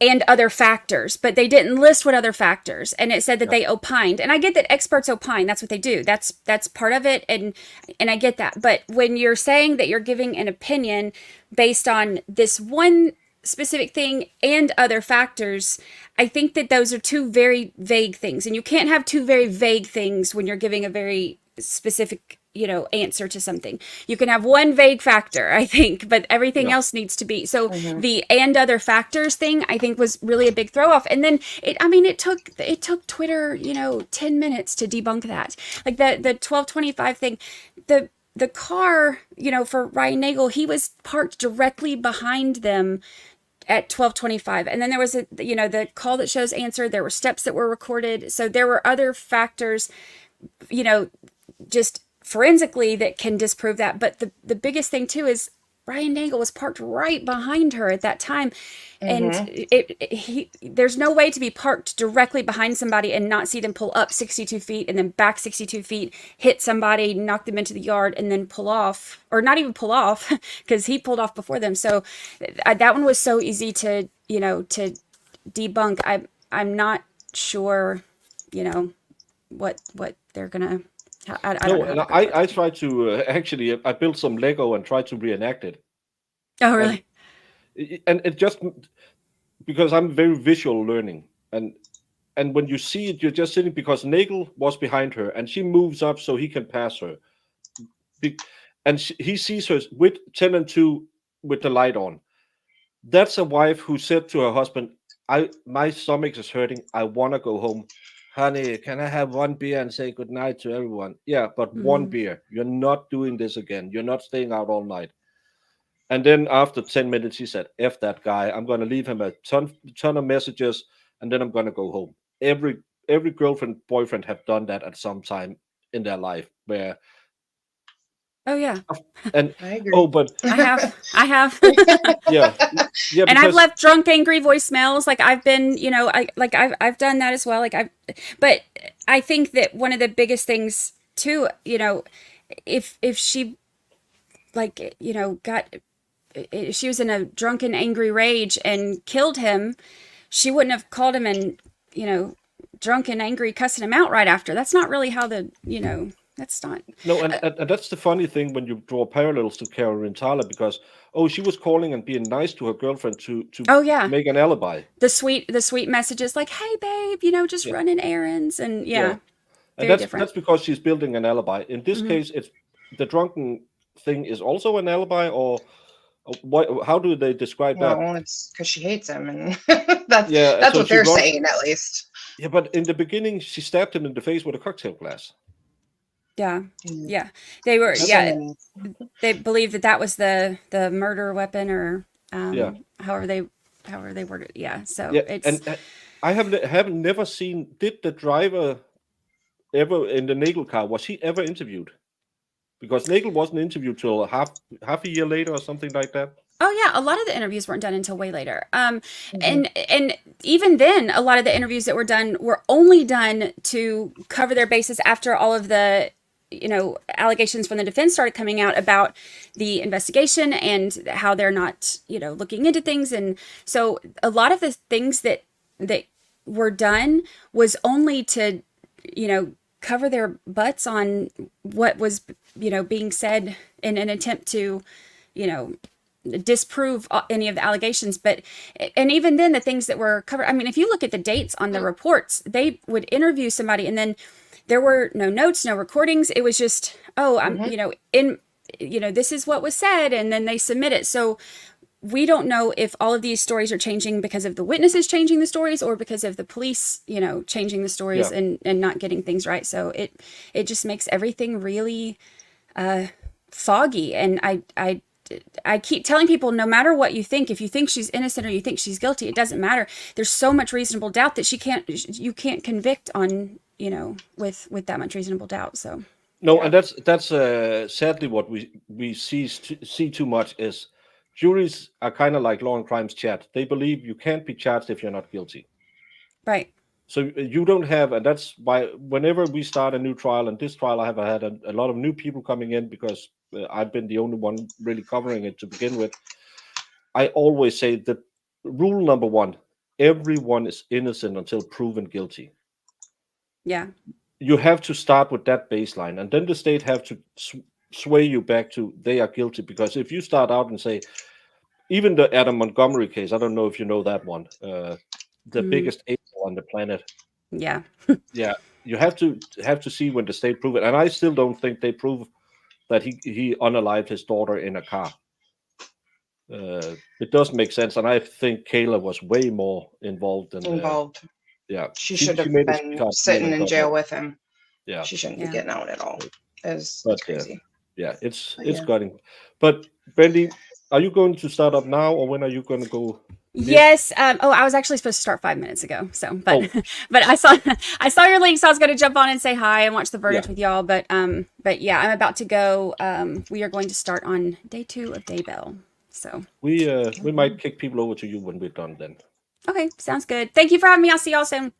and other factors, but they didn't list what other factors, and it said that they opined. And I get that experts opine, that's what they do, that's part of it, and I get that. But when you're saying that you're giving an opinion based on this one specific thing and other factors, I think that those are two very vague things, and you can't have two very vague things when you're giving a very specific, you know, answer to something. You can have one vague factor, I think, but everything else needs to be. So the and other factors thing, I think, was really a big throw off. And then it took Twitter, you know, 10 minutes to debunk that. Like the 1225 thing, the car, you know, for Ryan Nagel, he was parked directly behind them at 12:25, and then there was the call that shows answered. There were steps that were recorded, so there were other factors, you know, just forensically that can disprove that. But the biggest thing too is Ryan Nagel was parked right behind her at that time, and there's no way to be parked directly behind somebody and not see them pull up 62 feet and then back 62 feet, hit somebody, knock them into the yard, and then pull off, or not even pull off because he pulled off before them. So that one was so easy to, you know, to debunk. I'm not sure, you know, what they're gonna. I don't know. and I tried to actually I built some Lego and tried to reenact it. Oh, really? And it just, because I'm very visual learning, and when you see it, you're just sitting, because Nagel was behind her and she moves up so he can pass her, and he sees her with 10 and 2 with the light on. That's a wife who said to her husband, my stomach is hurting, I want to go home. Honey, can I have one beer and say goodnight to everyone? Yeah, but one beer. You're not doing this again. You're not staying out all night. And then after 10 minutes, he said, F that guy. I'm going to leave him a ton of messages, and then I'm going to go home. Every girlfriend, boyfriend have done that at some time in their life, where Oh yeah. and I agree. but I have. yeah, And I've because left drunk, angry voicemails. Like I've been, you know, I've done that as well. But I think that one of the biggest things too, you know, if she, like, you know, she was in a drunken, angry rage and killed him, she wouldn't have called him and, you know, drunk and angry, cussing him out right after. That's not really how the, you know, That's not. No, and that's the funny thing when you draw parallels to Carolyn Thaler, because she was calling and being nice to her girlfriend to Oh yeah, make an alibi. The sweet messages like, "Hey babe, just running errands," and And very different. that's because she's building an alibi. In this case, it's the drunken thing is also an alibi, or what? How do they describe that? Well, it's because she hates him, and that's so what they're saying, at least. Yeah, but in the beginning, she stabbed him in the face with a cocktail glass. Yeah. They were. They believed that was the murder weapon, or however they worded it. Yeah. So it's. And I have never seen. Did the driver ever in the Nagel car? Was he ever interviewed? Because Nagel wasn't interviewed till half a year later or something like that. Oh yeah, a lot of the interviews weren't done until way later. And even then, a lot of the interviews that were done were only done to cover their bases after all of the allegations from the defense started coming out about the investigation and how they're not looking into things. And so a lot of the things that were done was only to cover their butts on what was being said in an attempt to disprove any of the allegations. And even then, the things that were covered, I mean, if you look at the dates on the reports, they would interview somebody and then there were no notes, no recordings. It was just, this is what was said, and then they submit it. So we don't know if all of these stories are changing because of the witnesses changing the stories or because of the police, changing the stories and not getting things right. So it just makes everything really foggy. And I keep telling people, no matter what you think, if you think she's innocent or you think she's guilty, it doesn't matter. There's so much reasonable doubt that you can't convict on, with that much reasonable doubt. So no, and that's sadly what we see too much is juries are kind of like law and crimes chat. They believe you can't be charged if you're not guilty. Right. So you don't have, and that's why whenever we start a new trial, and this trial I have had a lot of new people coming in because I've been the only one really covering it to begin with. I always say that rule number one, everyone is innocent until proven guilty. Yeah. You have to start with that baseline, and then the state have to sway you back to they are guilty. Because if you start out and say, even the Adam Montgomery case, I don't know if you know that one, the biggest a-hole on the planet. Yeah. Yeah, you have to see when the state prove it, and I still don't think they prove that he unalived his daughter in a car. It doesn't make sense, and I think Kayla was way more involved than yeah, she should have been sitting in jail with him. Yeah, she shouldn't be getting out at all. It's crazy. Yeah, it's gutting. But Brandy, are you going to start up now, or when are you going to go? Yes. I was actually supposed to start 5 minutes ago. So, but I saw your link, so I was going to jump on and say hi and watch the verdict with y'all. But yeah, I'm about to go. We are going to start on day 2 of Daybell. So we might kick people over to you when we're done then. Okay, sounds good. Thank you for having me. I'll see y'all soon.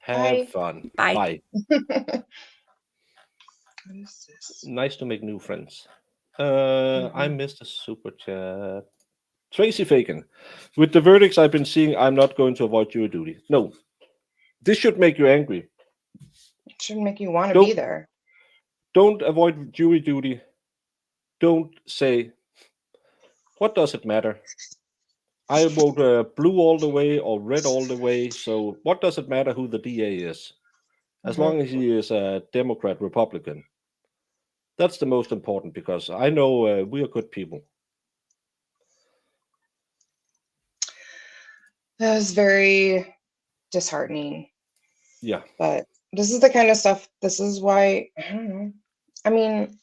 Have fun. Bye. What is this? Nice to make new friends. I missed a super chat. Tracy Fagan, with the verdicts I've been seeing, I'm not going to avoid jury duty. No, this should make you angry. It shouldn't make you want to be there. Don't avoid jury duty. Don't say, what does it matter? I vote blue all the way or red all the way, so what does it matter who the DA is? As long as he is a Democrat, Republican. That's the most important, because I know we are good people. That was very disheartening. Yeah. But this is the kind of stuff, this is why, I don't know. I mean,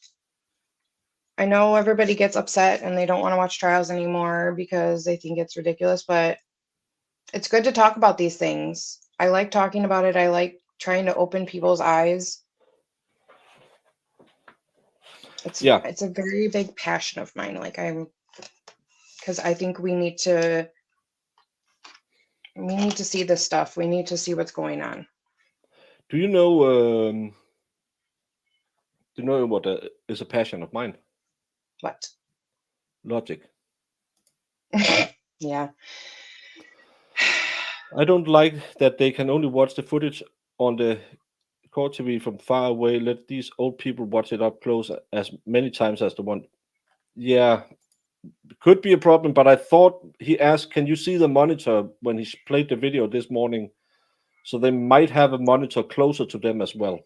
I know everybody gets upset and they don't want to watch trials anymore because they think it's ridiculous, but it's good to talk about these things. I like talking about it. I like trying to open people's eyes. It's a very big passion of mine. Because I think we need to see this stuff. We need to see what's going on. Do you know what is a passion of mine? What? Logic. Yeah. I don't like that they can only watch the footage on the court TV from far away. Let these old people watch it up close as many times as they want. Yeah, could be a problem, but I thought he asked, can you see the monitor when he played the video this morning? So they might have a monitor closer to them as well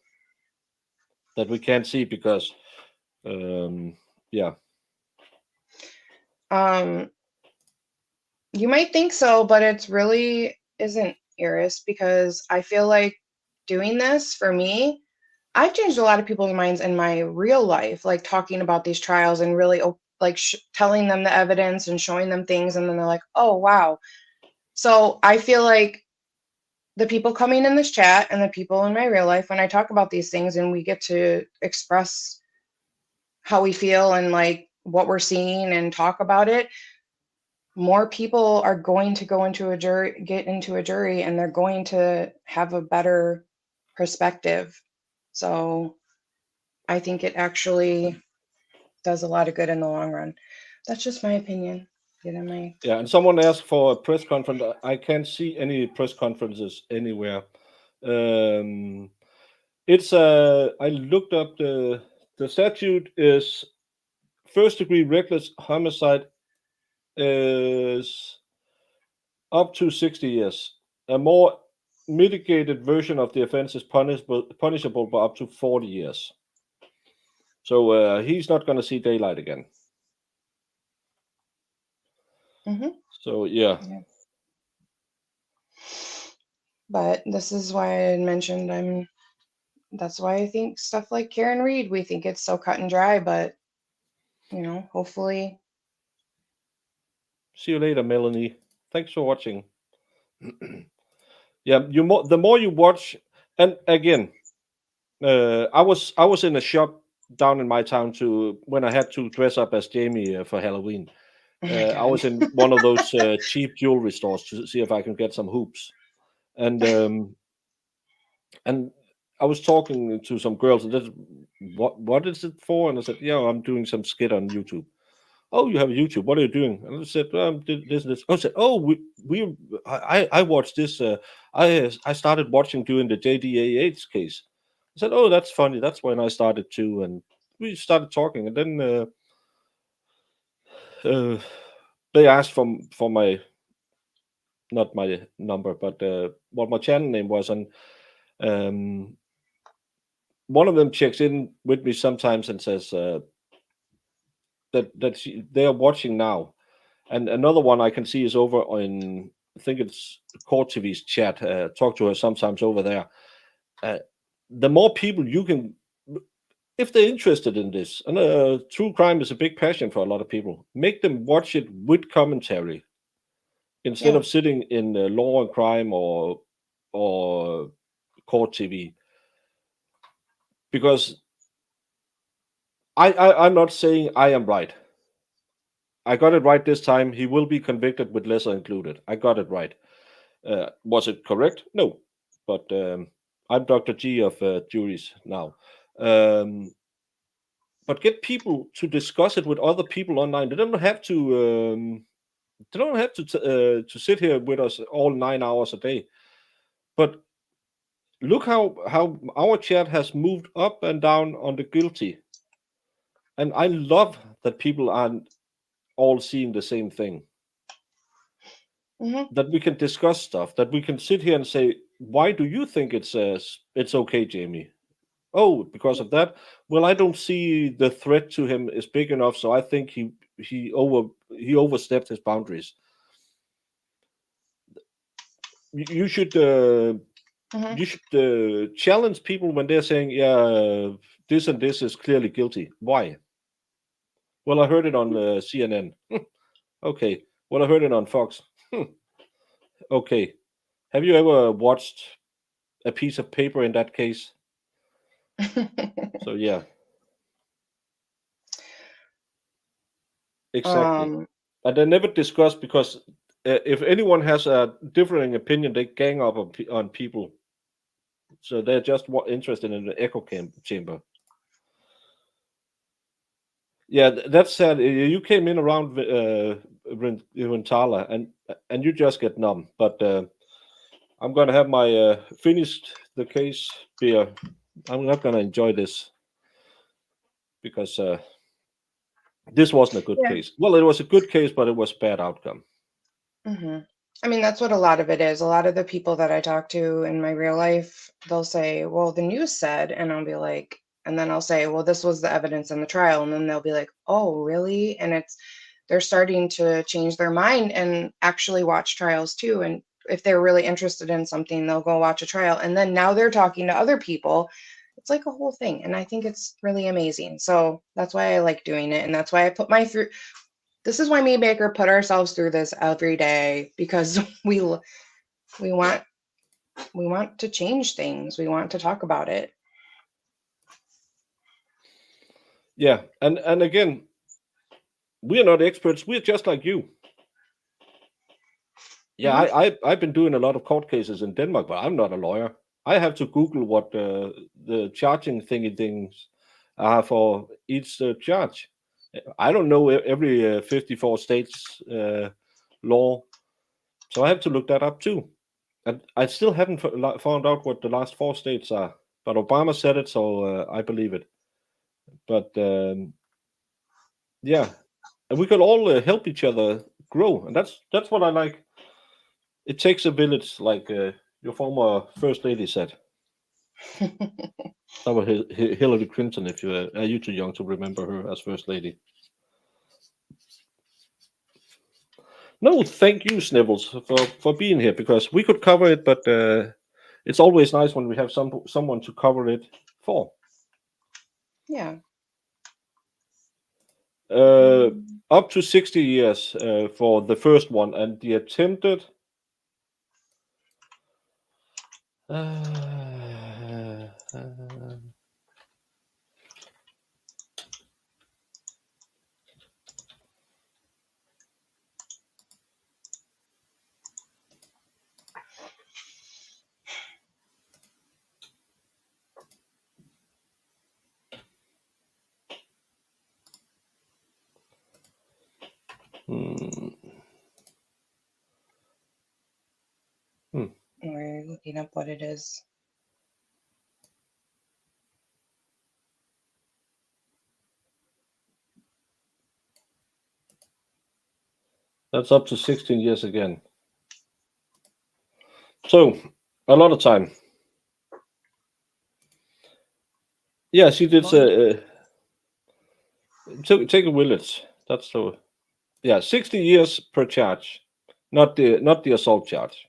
that we can't see because, yeah. You might think so, but it's really isn't, Iris, because I feel like doing this for me, I've changed a lot of people's minds in my real life, like talking about these trials and really like telling them the evidence and showing them things, and then they're like, oh wow. So I feel like the people coming in this chat and the people in my real life, when I talk about these things and we get to express how we feel and like what we're seeing and talk about it, more people are going to go into a jury, get into a jury, and they're going to have a better perspective. So I think it actually does a lot of good in the long run. That's just my opinion. Yeah, and someone asked for a press conference. I can't see any press conferences anywhere. It's I looked up the statute is first degree reckless homicide is up to 60 years. A more mitigated version of the offense is punishable by up to 40 years. So he's not going to see daylight again. So yeah. But this is why I mentioned that's why I think stuff like Karen Reed, we think it's so cut and dry, but you know, hopefully. See you later, Melanie. Thanks for watching. Yeah, the more you watch, and again, I was in a shop down in my town when I had to dress up as Jamie for Halloween. I was in one of those cheap jewelry stores to see if I can get some hoops, and I was talking to some girls, and what is it for? And I said, yeah, I'm doing some skit on YouTube. Oh, you have a YouTube. What are you doing? And I said, this. I said, oh, I watched this. I started watching during the JDAH case. I said, oh, that's funny. That's when I started too. And we started talking. And then they asked for my, not my number, but what my channel name was. And one of them checks in with me sometimes and says that they are watching now. And another one I can see is over on, I think it's Court TV's chat. Talk to her sometimes over there. The more people you can, if they're interested in this, and true crime is a big passion for a lot of people, make them watch it with commentary instead of sitting in Law and Crime or Court TV. Because I'm not saying I am right. I got it right this time. He will be convicted with lesser included. I got it right. Was it correct? No. But I'm Dr. G of juries now. But get people to discuss it with other people online. They don't have to. They don't have to sit here with us all 9 hours a day. But look how our chat has moved up and down on the guilty. And I love that people aren't all seeing the same thing. That we can discuss stuff, that we can sit here and say, why do you think it's okay, Jamie? Oh, because of that. Well, I don't see the threat to him is big enough, so I think he overstepped his boundaries. You should challenge people when they're saying, yeah, this and this is clearly guilty. Why? Well, I heard it on CNN. Okay. Well, I heard it on Fox. Okay. Have you ever watched a piece of paper in that case? So, yeah. Exactly. And they never discuss, because if anyone has a differing opinion, they gang up on people. So they're just interested in the echo chamber. Yeah, that's sad. You came in around Rintala, and you just get numb. But I'm going to have my finished the case, Beer. I'm not going to enjoy this because this wasn't a good Yeah. case. Well, it was a good case, but it was bad outcome. I mean, that's what a lot of it is. A lot of the people that I talk to in my real life, they'll say, well, the news said, and I'll be like, and then I'll say, well, this was the evidence in the trial. And then they'll be like, oh, really? And they're starting to change their mind and actually watch trials too. And if they're really interested in something, they'll go watch a trial. And then now they're talking to other people. It's like a whole thing. And I think it's really amazing. So that's why I like doing it. And that's why I put this is why me and Baker put ourselves through this every day, because we want to change things. We want to talk about it. Yeah, and again, we are not experts. We're just like you. Yeah, I've been doing a lot of court cases in Denmark, but I'm not a lawyer. I have to Google what the charging things are for each charge. I don't know every 54 states law, so I have to look that up too. And I still haven't found out what the last 4 states are, but Obama said it, so I believe it. But yeah, and we could all help each other grow, and that's what I like. It takes a village, like your former first lady said. That was Hillary Clinton. If you are you too young to remember her as first lady? No, thank you, Snivels, for being here, because we could cover it, but it's always nice when we have someone to cover it for. Yeah. Up to 60 years for the first one, and the attempted. We're looking up what it is. That's up to 16 years again. So, a lot of time. Yeah, she did take a village. That's so. Yeah, 60 years per charge, not the assault charge.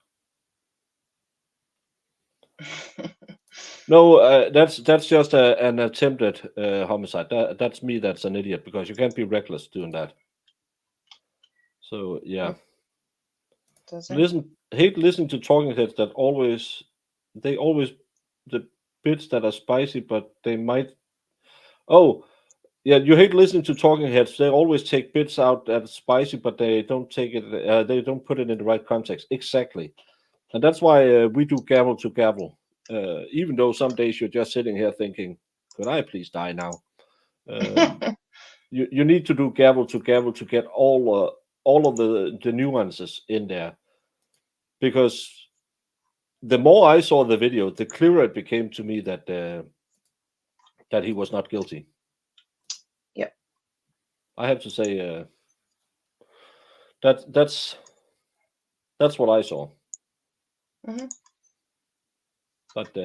No, that's just an attempted homicide. That's me. That's an idiot, because you can't be reckless doing that. So yeah. Hate listening to talking heads that always the bits that are spicy, but they might. Oh, yeah, you hate listening to talking heads. They always take bits out that are spicy, but they don't take it. They don't put it in the right context. Exactly, and that's why we do gavel to gavel. Even though some days you're just sitting here thinking, "Could I please die now?" You need to do gavel to get all of the nuances in there, because the more I saw the video, the clearer it became to me that that he was not guilty. Yep. I have to say that's what I saw. But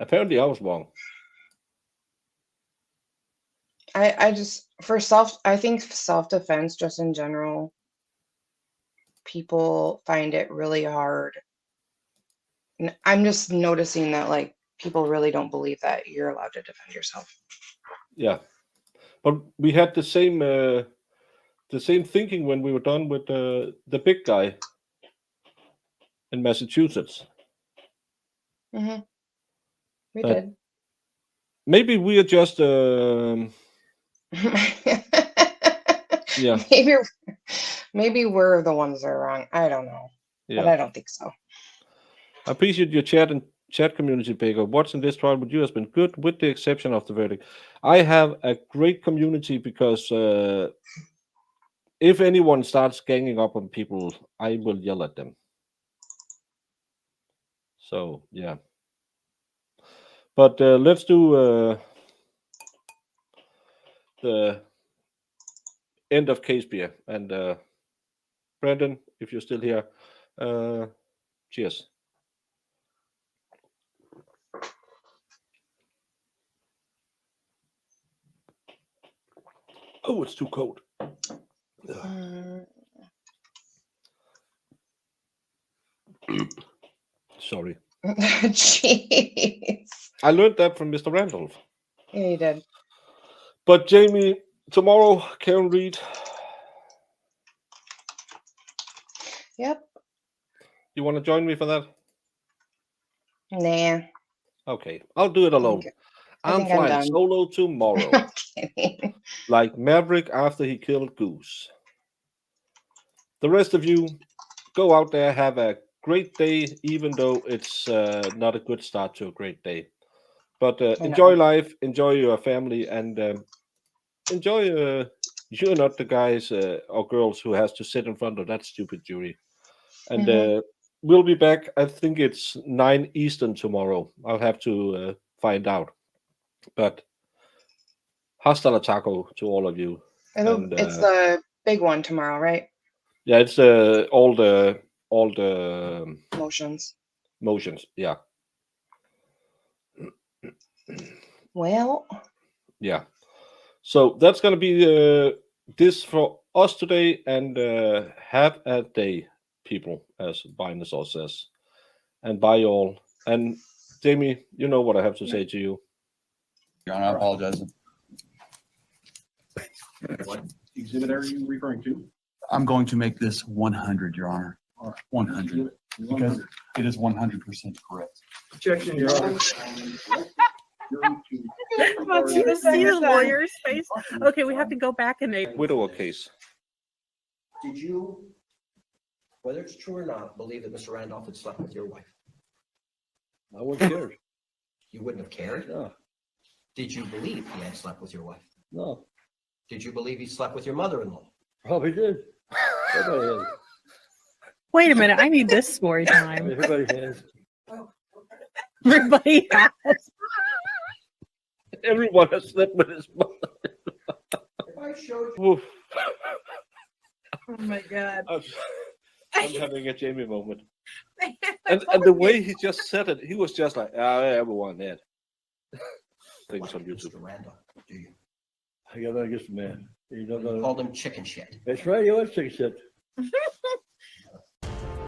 apparently I was wrong. I think self-defense, just in general, people find it really hard. I'm just noticing that, like, people really don't believe that you're allowed to defend yourself. Yeah, but we had the same thinking when we were done with the big guy in Massachusetts. We did. Maybe we are just yeah. Maybe we're the ones that are wrong. I don't know. Yeah. But I don't think so. I appreciate your chat community, Baker. Watching this trial with you has been good, with the exception of the verdict. I have a great community because if anyone starts ganging up on people, I will yell at them. So yeah. But let's do the end of case beer. And Brandon, if you're still here, cheers. Oh, it's too cold. Sorry. Jeez. I learned that from Mr. Randolph. Yeah, you did. But Jamie, tomorrow, Karen Reed. Yep. You want to join me for that? Nah. Okay, I'll do it alone. I'm think I'm flying done. solo tomorrow. Like Maverick after he killed Goose. The rest of you, go out there, have a great day, even though it's not a good start to a great day. But enjoy life, enjoy your family, and enjoy you're not the guys or girls who has to sit in front of that stupid jury. And we'll be back. I think it's 9 Eastern tomorrow. I'll have to find out. But hasta la taco to all of you. It's the big one tomorrow, right? Yeah, it's all the Motions. motions. Yeah. Well. Yeah. So that's gonna be this for us today, and have a day, people, as Binosaur says. And bye all. And Jamie, you know what I have to say to you. Your Honor, I apologize. What exhibit are you referring to? I'm going to make this 100, Your Honor. 100. Because it is 100% correct. Objection, Your Honor. Do you see the lawyer's face? Okay, we have to go back and make Widower case. Did you, whether it's true or not, believe that Mr. Randolph had slept with your wife? I wouldn't care. You wouldn't have cared? No. Did you believe he had slept with your wife? No. Did you believe he slept with your mother-in-law? Probably did. Everybody has. Wait a minute, I need this story time. Everybody has. Everybody has. Everyone has slept with his mother. If I showed you. Oh my God. I'm having a Jamie moment. And the way he just said it, he was just like, everyone had. Things on YouTube. Mr. Randolph, do you? I got that against the man. You don't know. Called him chicken shit. That's right, he was chicken shit.